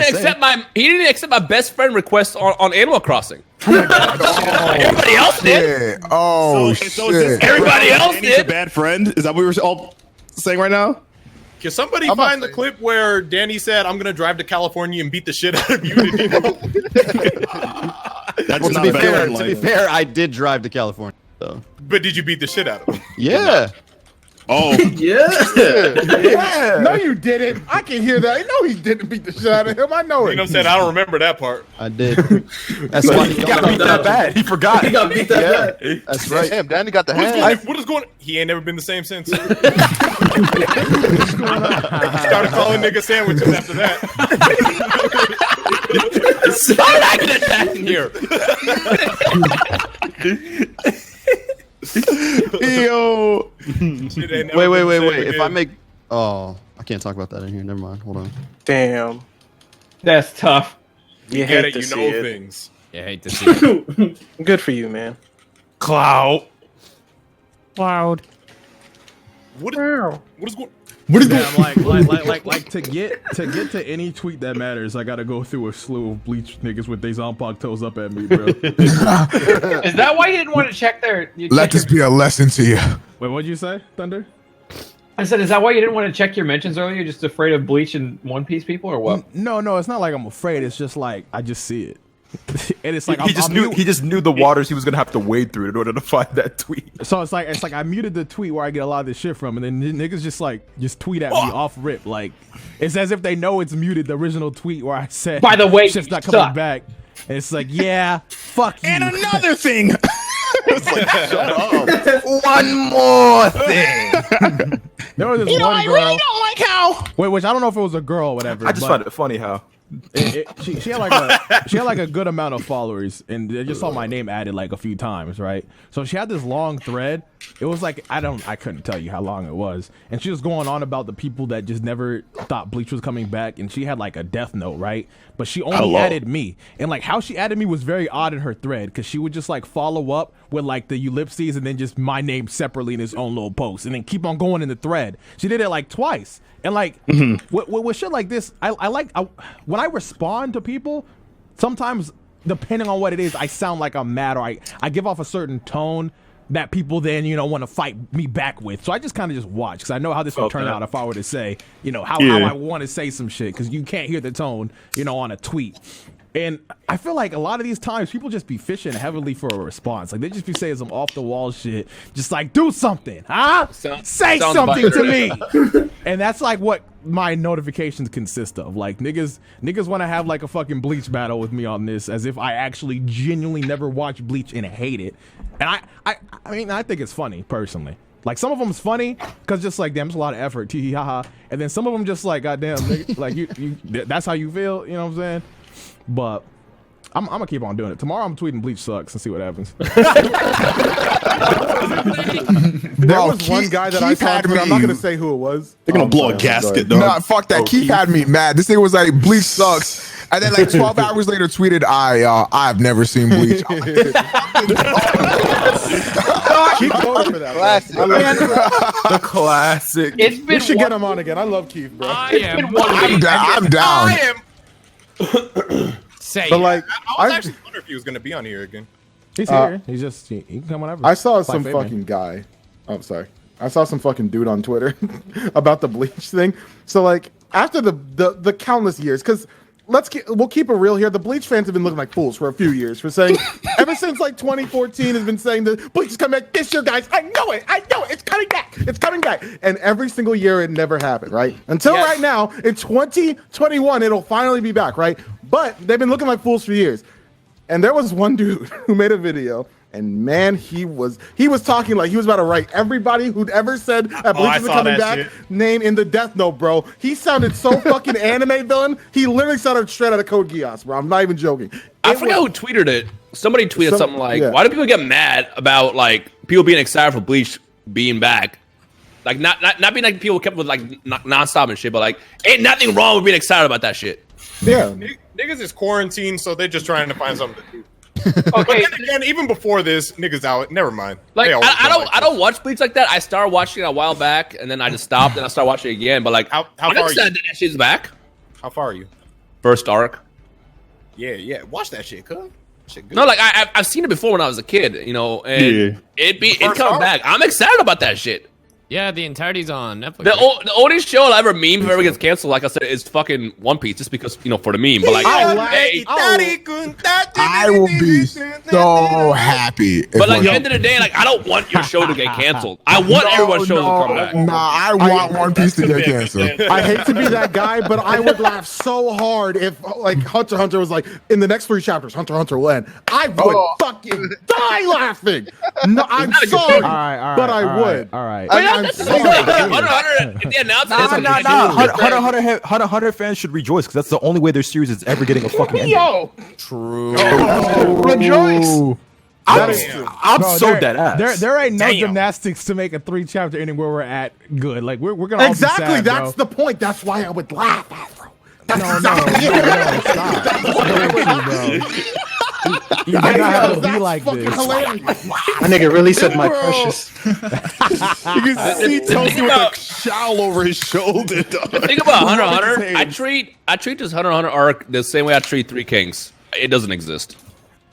even accept my best friend request on Animal Crossing. Everybody else did. Yeah. Oh So is shit. this Everybody else Danny's a did. bad friend? Is that what we were all saying right now? Can somebody find the clip where Danny said, "I'm gonna drive to California and beat the shit out of you"? That's well, not to be bad. fair, Like- to be fair, I did drive to California. So But did you beat the shit out of him? yeah. Oh, Yeah. No, you didn't. I can hear that. No, he didn't beat the shit out of him. I know You it. know what I'm saying? I don't remember that part. I did. That's why He got beat that bad. He forgot. He got beat that bad. That's right. Damn, Danny got the What is hand. going? What is going? He ain't never been the same since. Started calling niggas sandwiches after that. How did I get attacked in here? yo. Shit ain't never Wait. been the same If again. I make, I can't talk about that in here. Never mind. Hold on. Damn. That's tough. You get it, you know things. Yeah, I hate to see it. Good for you, man. Cloud. Cloud. What is going? Damn, like to get to any tweet that matters, I gotta go through a slew of Bleach niggas with they zombie toes up at me, bro. Is that why you didn't want to check their? Let this be a lesson to you. Wait, what'd you say, Thunder? I said, is that why you didn't want to check your mentions earlier? Just afraid of Bleach and One Piece people, or what? No, it's not like I'm afraid. It's just like I just see it, and it's like He just knew the waters he was gonna have to wade through in order to find that tweet. So it's like I muted the tweet where I get a lot of this shit from, and then niggas just tweet at me off rip. Like it's as if they know it's muted the original tweet where I said, By the way, shit's not you coming suck. back. And it's like, yeah, fuck you. And another thing. Shut up. One more thing. There was this one girl. Really don't like how. Wait, which I don't know if it was a girl or whatever. I just find it funny how She had like a good amount of followers, and I just saw my name added like a few times, right? So she had this long thread. It was like I couldn't tell you how long it was, and she was going on about the people that just never thought Bleach was coming back, and she had like a death note, right? But she only added me, and like how she added me was very odd in her thread because she would just like follow up with like the ellipses and then just my name separately in his own little post, and then keep on going in the thread. She did it like twice. And like with shit like this, when I respond to people, sometimes depending on what it is, I sound like I'm mad or I give off a certain tone that people then want to fight me back with. So I just kind of just watch because I know how this would turn out if I were to say how I want to say some shit because you can't hear the tone on a tweet. And I feel like a lot of these times people just be fishing heavily for a response. Like they just be saying some off the wall shit, just like do something, huh? Say something to me. And that's like what my notifications consist of. Like niggas want to have like a fucking Bleach battle with me on this, as if I actually genuinely never watched Bleach and hate it. And I mean I think it's funny personally. Like some of them is funny because just like damn, it's a lot of effort, tee hee ha ha. And then some of them just like goddamn, nigga, like you that's how you feel, you know what I'm saying? But I'm gonna keep on doing it. Tomorrow I'm tweeting Bleach sucks and see what happens. There was one guy that I saw. I'm not gonna say who it was. They're gonna blow a gasket, though. Nah, fuck that. Keith had me mad. This thing was like Bleach sucks, and then like 12 hours later tweeted, I've never seen Bleach. Keep going for that. Classic. The classic. We should get him on again. I love Keith, bro. I'm down. Say, but like, I was actually wondering if he was going to be on here again. He's here. He's just he can come whenever. I saw some fucking guy. Oh, sorry. I saw some fucking dude on Twitter about the Bleach thing. So like, after the countless years, because we'll keep it real here. The Bleach fans have been looking like fools for a few years for saying, ever since like 2014 has been saying that Bleach is coming back this year, guys. I know it. It's coming back. It's coming back. And every single year it never happened, right? Until right now, in 2021, it'll finally be back, right? But they've been looking like fools for years. And there was one dude who made a video, and man, he was talking like he was about to write everybody who'd ever said that Bleach is coming back name in the Death Note, bro. He sounded so fucking anime villain. He literally sounded straight out of Code Geass, bro. I'm not even joking. I forgot who tweeted it. Somebody tweeted something like, "Why do people get mad about like people being excited for Bleach being back? Like not being like people kept with like nonstop and shit, but like ain't nothing wrong with being excited about that shit." Yeah, niggas is quarantined, so they're just trying to find something to do. Okay, again, even before this, niggas out. Never mind. Like I don't watch Bleach like that. I started watching it a while back, and then I just stopped, and I started watching it again. But like, how I'm far are excited you? that shit's back. How far are you? First arc. Yeah. Watch that shit, cuz. No, like I've seen it before when I was a kid, you know, and it comes back. I'm excited about that shit. Yeah, the entirity's on Netflix. The only show I'll ever meme if ever gets canceled, like I said, is fucking One Piece, just because, you know, for the meme. But like, I will be so happy. But like, at the end of the day, like, I don't want your show to get canceled. I want everyone's show to come back. Nah, I want One Piece to get canceled. I hate to be that guy, but I would laugh so hard if like Hunter x Hunter was like, in the next 3 chapters, Hunter x Hunter will end. I would fucking die laughing. No, I'm sorry, but I would. All right. Hunter x Hunter fans should rejoice because that's the only way their series is ever getting a fucking ending. True. Rejoice. I'm so dead ass. There ain't no gymnastics to make a 3-chapter ending where we're at good. Like we're gonna all be sad, that's the point. That's why I would laugh, Afro. No, stop. You do not have to be like this. My nigga really said my precious. You can see Toasty with a shawl over his shoulder. Dog. Think about Hunter x Hunter. I treat this Hunter x Hunter arc the same way I treat Three Kings. It doesn't exist.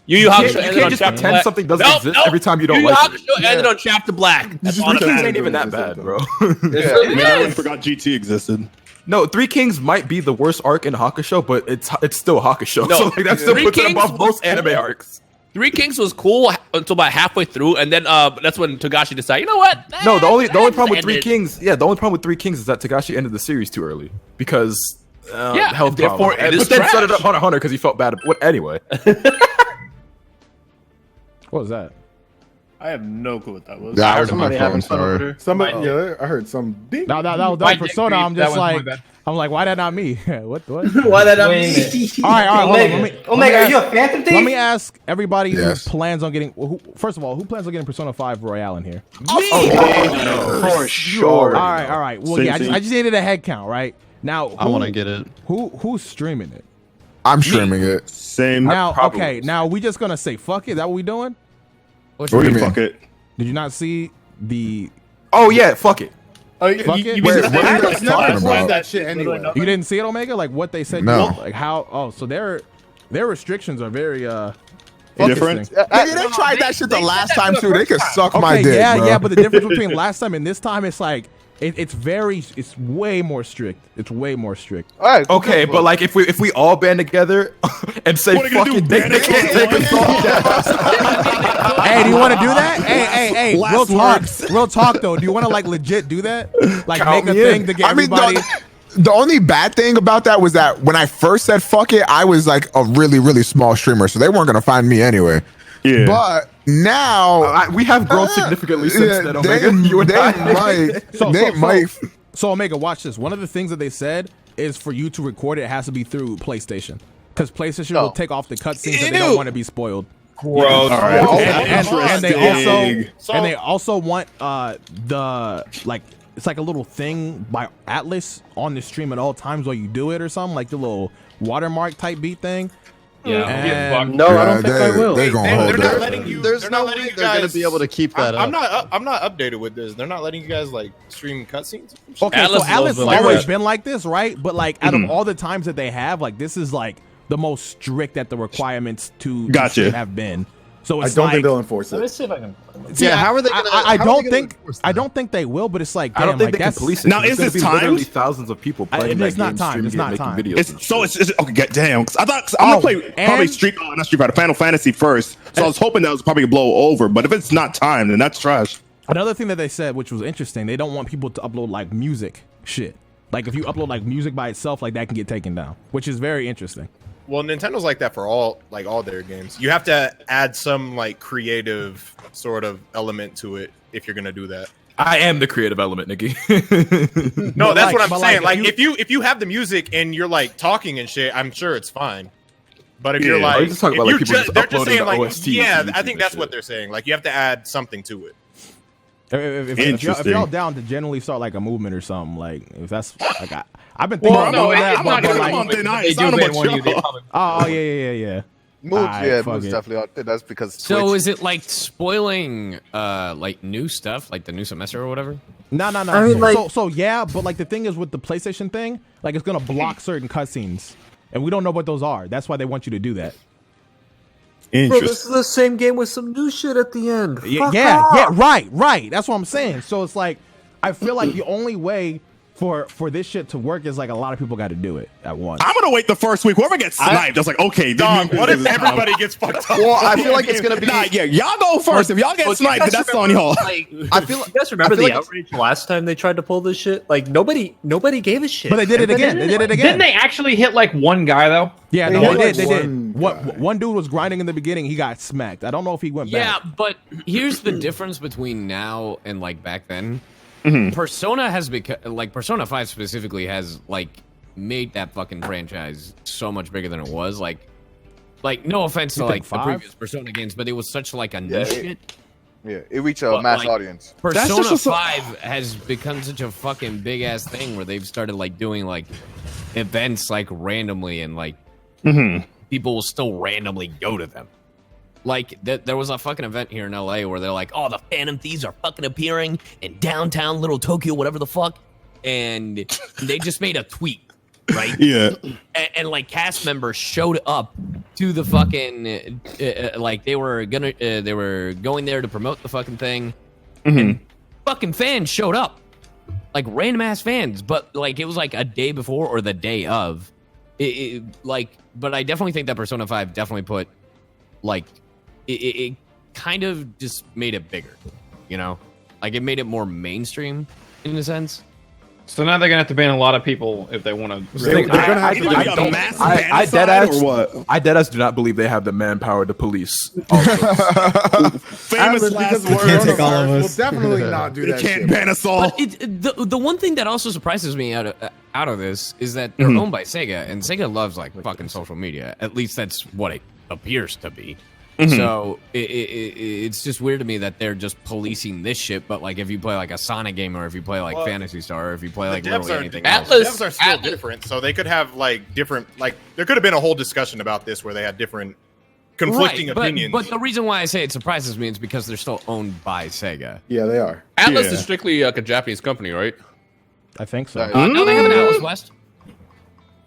You can't just pretend something doesn't exist every time you don't like it. Yu Yu ended on chapter black. Three Kings ain't even that bad, bro. I forgot GT existed. No, Three Kings might be the worst arc in Hakusho, but it's still Hakusho. No, so like, that still puts it above most anime arcs. Three Kings was cool until about halfway through, and then that's when Togashi decided, you know what? No, the only problem with Three Kings, the only problem with Three Kings is that Togashi ended the series too early because health problem. But then set it up Hunter x Hunter because he felt bad. Anyway. What was that? I have no clue what that was. Yeah, I heard somebody having fun over there. I heard some. No, that was Persona. I'm just like, why that not me? what? Why that not me? All right. Omega, are you a Phantom Thief? Let me ask everybody who plans on getting. First of all, who plans on getting Persona 5 Royale in here? For sure. All right. Well, I just needed a head count, right? Now, I want to get it. Who's streaming it? I'm streaming it. Same. Now, now we just gonna say fuck it. Is that what we doing? What do you mean? Fuck it. Did you not see the? Oh yeah, fuck it. Oh, fuck it. What are you guys talking about? That shit anyway. You didn't see it, Omega? Like what they said? No. Like how? Oh, so their restrictions are very different. Nigga, they tried that shit the last time too. They could suck my dick. Yeah, but the difference between last time and this time, it's like It's way more strict. It's way more strict. All right. Okay, but like if we all band together and say fuck it, they can't take us all. Hey, do you want to do that? Hey, real talk though. Do you want to like legit do that? Like Count make a me thing in. to get everybody. The only bad thing about that was that when I first said fuck it, I was like a really, really small streamer, so they weren't gonna find me anyway. Yeah. But now we have grown significantly since then. Omega, they might. So Omega, watch this. One of the things that they said is for you to record it has to be through PlayStation, because PlayStation will take off the cutscenes that they don't want to be spoiled. Gross. All right. And they also want it's like a little thing by Atlus on the stream at all times while you do it or something, like the little watermark type beat thing. Yeah. No, I don't think I will. They're not letting you. There's no way they're going to be able to keep that I'm up. not updated with this. They're not letting you guys like stream cutscenes. Okay, so Atlus has always been like this, right? But like out of all the times that they have, like this is like the most strict that the requirements to have been. So it's I don't think they'll enforce it. Let me see if I can. How are they going to? I don't think they will, but it's like damn, I don't think like, they can police it. Now, is this timed? Thousands of people playing it's that not game, timed. It's streaming it, not making timed. videos. It's okay. Damn. I thought I'm gonna play probably Final Fantasy first. So I was hoping that was probably a blow over. But if it's not timed, then that's trash. Another thing that they said, which was interesting, they don't want people to upload like music shit. Like if you upload like music by itself, like that can get taken down, which is very interesting. Well, Nintendo's like that for all their games. You have to add some like creative sort of element to it if you're gonna do that. I am the creative element, Nikki. No, that's what I'm saying. Like if you have the music and you're like talking and shit, I'm sure it's fine. But if you're like, you're just talking about, like, people just they're just uploading saying the like, OSTs yeah, to I think YouTube that's and what shit. they're saying. Like you have to add something to it. If y'all down to generally start like a movement or something, like if that's like I've been thinking about that. I'm not gonna come on tonight. It's not about Oh yeah. Moves, Alright, moves it. definitely out there. That's because So Twitch. is it like spoiling like new stuff, like the new semester or whatever? No. I mean, So yeah, but like the thing is with the PlayStation thing, like it's gonna block certain cutscenes, and we don't know what those are. That's why they want you to do that. Bro, this is the same game with some new shit at the end. Yeah, right. That's what I'm saying. So it's like, I feel like the only way for this shit to work is like a lot of people got to do it at once. I'm gonna wait the first week. Whoever gets sniped, just like okay. Dog, what if everybody gets fucked up? Well, I feel like it's gonna be. Nah, yeah, y'all go first. If y'all get sniped, then that's on y'all. Like, I feel. You guys remember the outrage last time they tried to pull this shit? Like nobody gave a shit. But they did it again. Didn't they actually hit like one guy though? Yeah, no, they did. One dude was grinding in the beginning. He got smacked. I don't know if he went back. Yeah, but here's the difference between now and like back then. Persona has become like Persona 5 specifically has like made that fucking franchise so much bigger than it was. Like no offense to like the previous Persona games, but it was such like a niche shit. Yeah, it reached a mass audience. Persona 5 has become such a fucking big ass thing where they've started like doing like events like randomly and like people will still randomly go to them. Like, there was a fucking event here in LA where they're like, oh, the Phantom Thieves are fucking appearing in downtown Little Tokyo, whatever the fuck. And they just made a tweet, right? Yeah. And like, cast members showed up to the fucking, like, they were going there to promote the fucking thing. And fucking fans showed up. Like, random ass fans. But, like, it was like a day before or the day of. But I definitely think that Persona 5 definitely put, like, it kind of just made it bigger, you know? Like, it made it more mainstream, in a sense. So now they're gonna have to ban a lot of people if they want to. I deadass do not believe they have the manpower to police. Famous last words. Can't take all of us. We'll definitely not do that. They can't ban us all. But the one thing that also surprises me out of this is that they're owned by Sega, and Sega loves like fucking social media. At least that's what it appears to be. So it's just weird to me that they're just policing this shit. But like, if you play like a Sonic game, or if you play like Phantasy Star, or if you play like literally anything else, devs are still different. So they could have like different, like there could have been a whole discussion about this where they had different conflicting opinions. But the reason why I say it surprises me is because they're still owned by Sega. Yeah, they are. Atlus is strictly like a Japanese company, right? I think so. No, they have an Atlus West.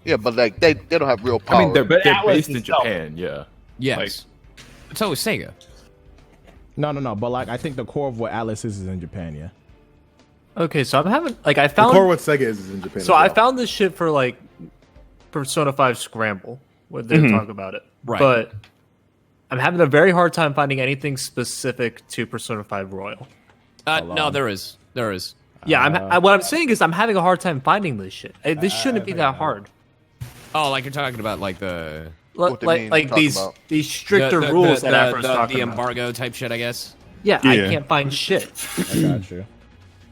Yeah, but like they don't have real power. I mean, they're based in Japan. Yeah. Yes. So is Sega. No. But like, I think the core of what Atlus is in Japan. Yeah. Okay, so I'm having I found the core what Sega is in Japan. So I found this shit for Persona 5 Scramble, where they talk about it. Right. But I'm having a very hard time finding anything specific to Persona 5 Royal. No, there is. Yeah, what I'm saying is I'm having a hard time finding this shit. This shouldn't be that hard. Oh, like you're talking about the these stricter rules that Afro's talking the about. embargo type shit, I guess. Yeah, I can't find shit. I got you.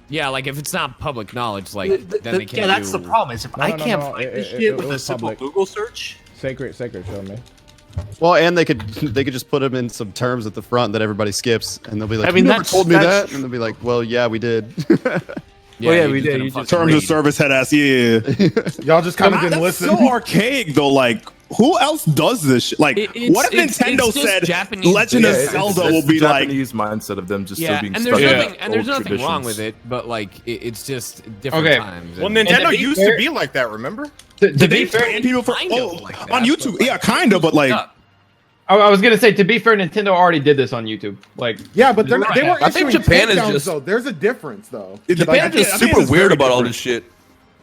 Yeah, like if it's not public knowledge, then they can't. Yeah, that's the problem. Is if I can't find this shit with a simple Google search. Sacred, show me. Well, and they could just put them in some terms at the front that everybody skips, and they'll be like, I mean, "You never that's- told me that's that," and they'll be like, "Well, yeah, we did." Yeah, we did. Terms of service head ass. Yeah. Y'all just kind of didn't That's listen. so archaic though. Like, who else does this shit? Like, what if Nintendo said Legend of Zelda will be like Japanese mindset of them just Yeah, still being and stuck there's in nothing old wrong traditions. with it, but it's just different Okay. times. Well, and- Nintendo be used fair- to be like that. Remember? To be they fair, train people for kind of like that, on YouTube? Yeah, kind of, but like. I was gonna say, to be fair, Nintendo already did this on YouTube. Like, Yeah, but they were I think issuing Japan is takedowns, just- though. There's a difference though. Japan's just super weird about all this shit.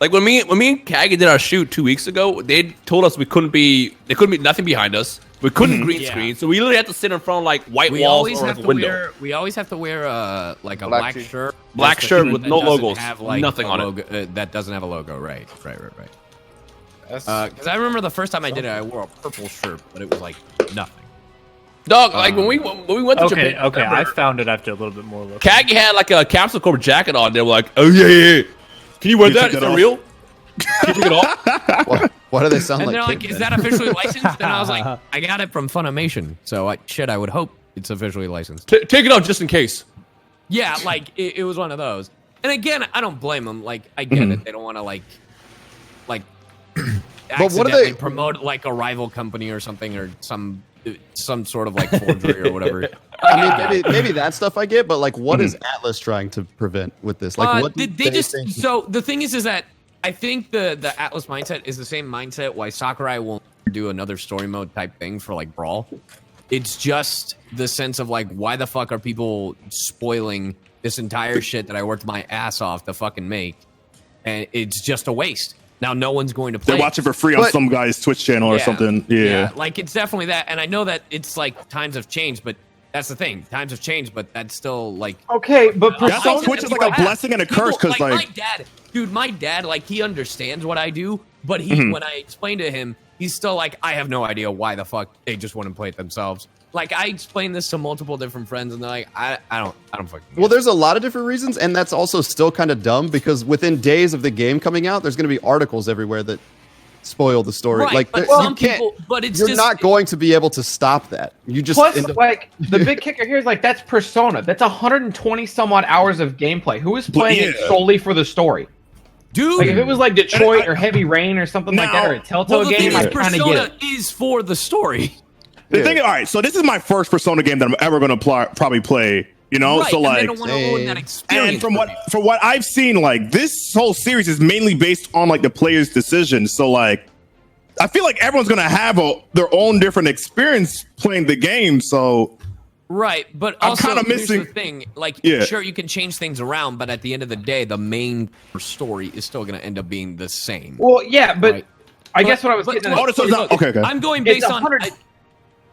Like when me and Kagi did our shoot 2 weeks ago, they told us they couldn't be nothing behind us. We couldn't green Yeah. screen, so we literally had to sit in front of like white we walls always or have like a to window. wear a Black black tee. shirt. Black That's shirt the- with that no doesn't logos, have, like, nothing a on it. logo, that doesn't have a logo. Right. Because I remember the first time I did it, I wore a purple shirt, but it was like nothing. Dog, like when we went to Japan. Okay, I remember found it after a little bit more look. Kagi had like a Capsule Corp jacket on. They were like, "Oh yeah. Can you wear You that? took Is it that off? real? Can you take it off?" Why do they sound And like? they're like, Pigmen? "Is that officially licensed?" And I was like, "I got it from Funimation, so I would hope it's officially licensed." Take it off just in case. Yeah, like it was one of those. And again, I don't blame them. Like I get it; they don't want to like But what do accidentally they promote like a rival company or something or some sort of like forgery or whatever. I mean, maybe that stuff I get, but like, what is Atlus trying to prevent with this? Like, what they do just think? so the thing is that I think the Atlus mindset is the same mindset why Sakurai won't do another story mode type thing for like Brawl. It's just the sense of like, why the fuck are people spoiling this entire shit that I worked my ass off to fucking make, and it's just a waste. Now no one's going to play. They watch it for free on some guy's Twitch channel or something. Yeah. Like it's definitely that, and I know that it's like times have changed, but that's the thing. Times have changed, but that's still like okay, but That's why Twitch is like a blessing and a curse, because like my dad, like he understands what I do, but he when I explain to him, he's still like, I have no idea why the fuck they just want to play it themselves. Like I explained this to multiple different friends, and they're like, I don't fucking. Well, there's a lot of different reasons, and that's also still kind of dumb because within days of the game coming out, there's going to be articles everywhere that spoil the story. Right, like, but you some can't. people, but it's You're just not going to be able to stop that. You just Plus, end up- like the big kicker here is like that's Persona. That's 120 some odd hours of gameplay. Who is playing it solely for the story? Dude, like if it was like Detroit or Heavy Rain or something like that, or a Telltale game, I kind of get it. Is for the story. The thing, all right. So this is my first Persona game that I'm ever going to probably play. You know, Right, so and like, they don't want to ruin that experience. and from what I've seen, like this whole series is mainly based on like the player's decisions. So like, I feel like everyone's going to have their own different experience playing the game. So Right, but I'm also kinda here's missing- the thing. Like, Yeah. sure, you can change things around, but at the end of the day, the main story is still going to end up being the same. Well, yeah, but Right. I guess what I was getting at. Oh, so it's not- okay. I'm going It's based on. 100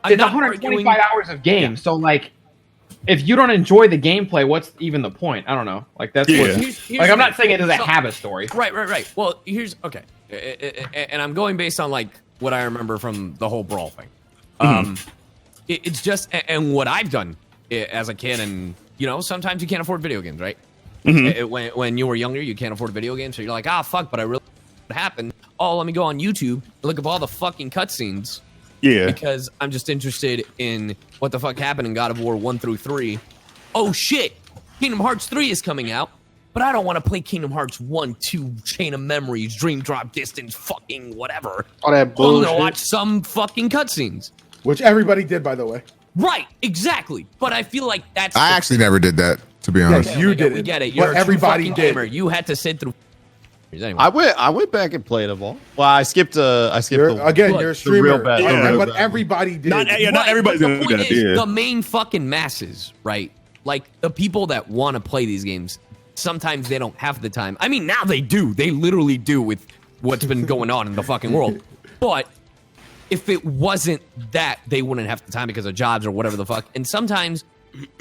I'm it's not 125 arguing- hours of game, so like, if you don't enjoy the gameplay, what's even the point? I don't know. Like that's Yeah. what, Here's like I'm the not saying it doesn't so- have a story. Right. Well, here's okay, and I'm going based on like what I remember from the whole Brawl thing. It's just and what I've done as a kid, and you know, sometimes you can't afford video games, right? When you were younger, you can't afford video games, so you're like, fuck, but I really what happened. Oh, let me go on YouTube, look up all the fucking cutscenes. Yeah. Because I'm just interested in what the fuck happened in God of War 1 through 3. Oh shit, Kingdom Hearts 3 is coming out, but I don't want to play Kingdom Hearts 1, 2, Chain of Memories, Dream Drop Distance, fucking whatever. All that I'm bullshit. gonna watch some fucking cutscenes. Which everybody did, by the way. Right, exactly. But I feel like that's I actually never did that, to be honest. Yes, you did we it. get it. But You're a true everybody fucking did. gamer. You had to sit through. Anyway. I went back and played them all. Well, I skipped. You're a the streamer. real bad. Yeah. But everybody did. Not Right, everybody's but going the to do point that. is, Yeah. the main fucking masses, right? Like the people that want to play these games sometimes they don't have the time. I mean, now they do. They literally do with what's been going on in the fucking world. But if it wasn't that, they wouldn't have the time because of jobs or whatever the fuck. And sometimes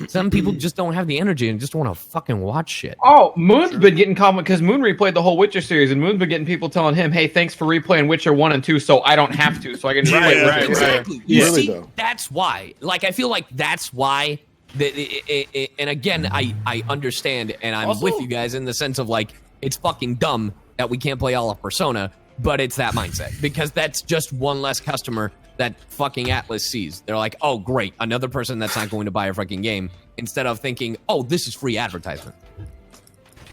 some people just don't have the energy and just want to fucking watch shit. Oh, Moon's been getting comment because Moon replayed the whole Witcher series, and Moon's been getting people telling him, "Hey, thanks for replaying Witcher 1 and 2, so I don't have to, so I can replay Witcher." Exactly. You see, that's why. Like, I feel like that's why. And again, I understand, and I'm Also, with you guys in the sense of like, it's fucking dumb that we can't play all of Persona, but it's that mindset because that's just one less customer that fucking Atlus sees. They're like, oh, great, another person that's not going to buy a fucking game, instead of thinking, oh, this is free advertisement.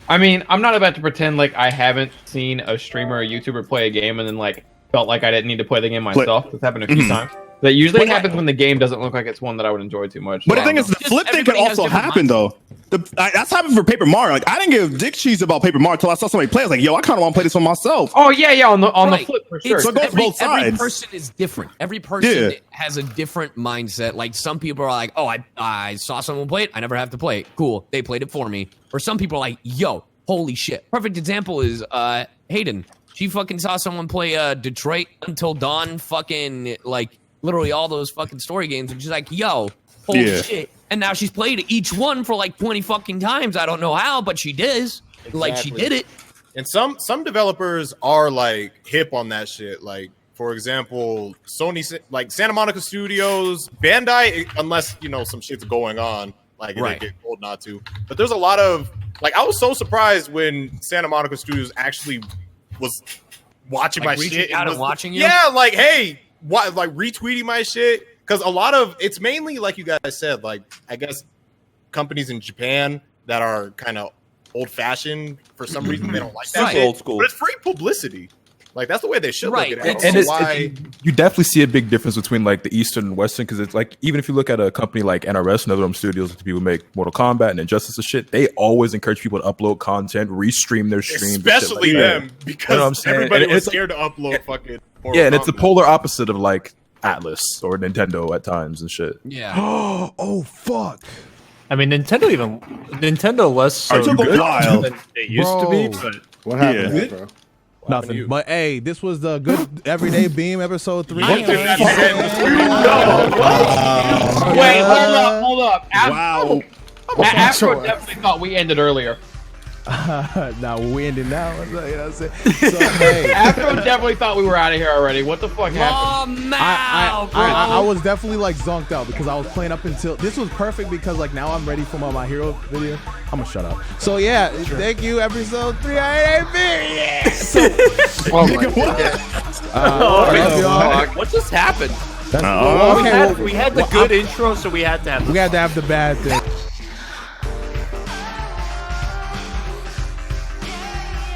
I mean, I'm not about to pretend like I haven't seen a streamer or YouTuber play a game and then like felt like I didn't need to play the game myself. That's happened a few times. That usually happens when the game doesn't look like it's one that I would enjoy too much. But the thing is, the flip thing could also happen though. That's happened for Paper Mario. Like, I didn't give dick cheese about Paper Mario until I saw somebody play. I was like, yo, I kind of want to play this for myself. Oh yeah, on the flip for sure. So it goes both sides. Every person is different. Every person has a different mindset. Like, some people are like, oh, I saw someone play it, I never have to play it. Cool, they played it for me. Or some people are like, yo, holy shit. Perfect example is Hayden. She fucking saw someone play Detroit Until Dawn, fucking like literally all those fucking story games, and she's like, yo, holy shit. And now she's played each one for like 20 fucking times. I don't know how, but she does. Like, she did it. And some developers are like hip on that shit. Like, for example, Sony, like Santa Monica Studios, Bandai, unless, you know, some shit's going on, like they get told not to. But there's a lot of, like, I was so surprised when Santa Monica Studios actually was watching Like, my reaching shit. out and watching you? Yeah, like, hey, what, like retweeting my shit. Because a lot of, it's mainly, like you guys said, like, I guess companies in Japan that are kind of old-fashioned. For some reason, they don't like that shit. Old school. But it's free publicity. Like, that's the way they should look at it. And you definitely see a big difference between like the Eastern and Western, because it's like, even if you look at a company like NRS and other studios that people make Mortal Kombat and Injustice and shit, they always encourage people to upload content, restream their streams, especially like them, because you know what I'm saying? everybody And was it's scared to upload fucking. and it's the polar opposite of like Atlus or Nintendo at times and shit. Yeah. Oh fuck. I mean, Nintendo less so took a while. than it used to be, but What happened, bro? Nothing. But hey, this was the Good Everyday Beam episode 3. Wait, hold up. Wow. Afro definitely thought we ended earlier. Now we ended now. You know what I'm saying? So, hey. Afro definitely thought we were out of here already. What the fuck happened? I was definitely like zonked out because I was playing up until this was perfect because like now I'm ready for my hero video. I'm gonna shut up. So yeah, thank you, episode 3. Yeah. So, What just happened? we had the good intro, so we had to have. We had to have the bad thing.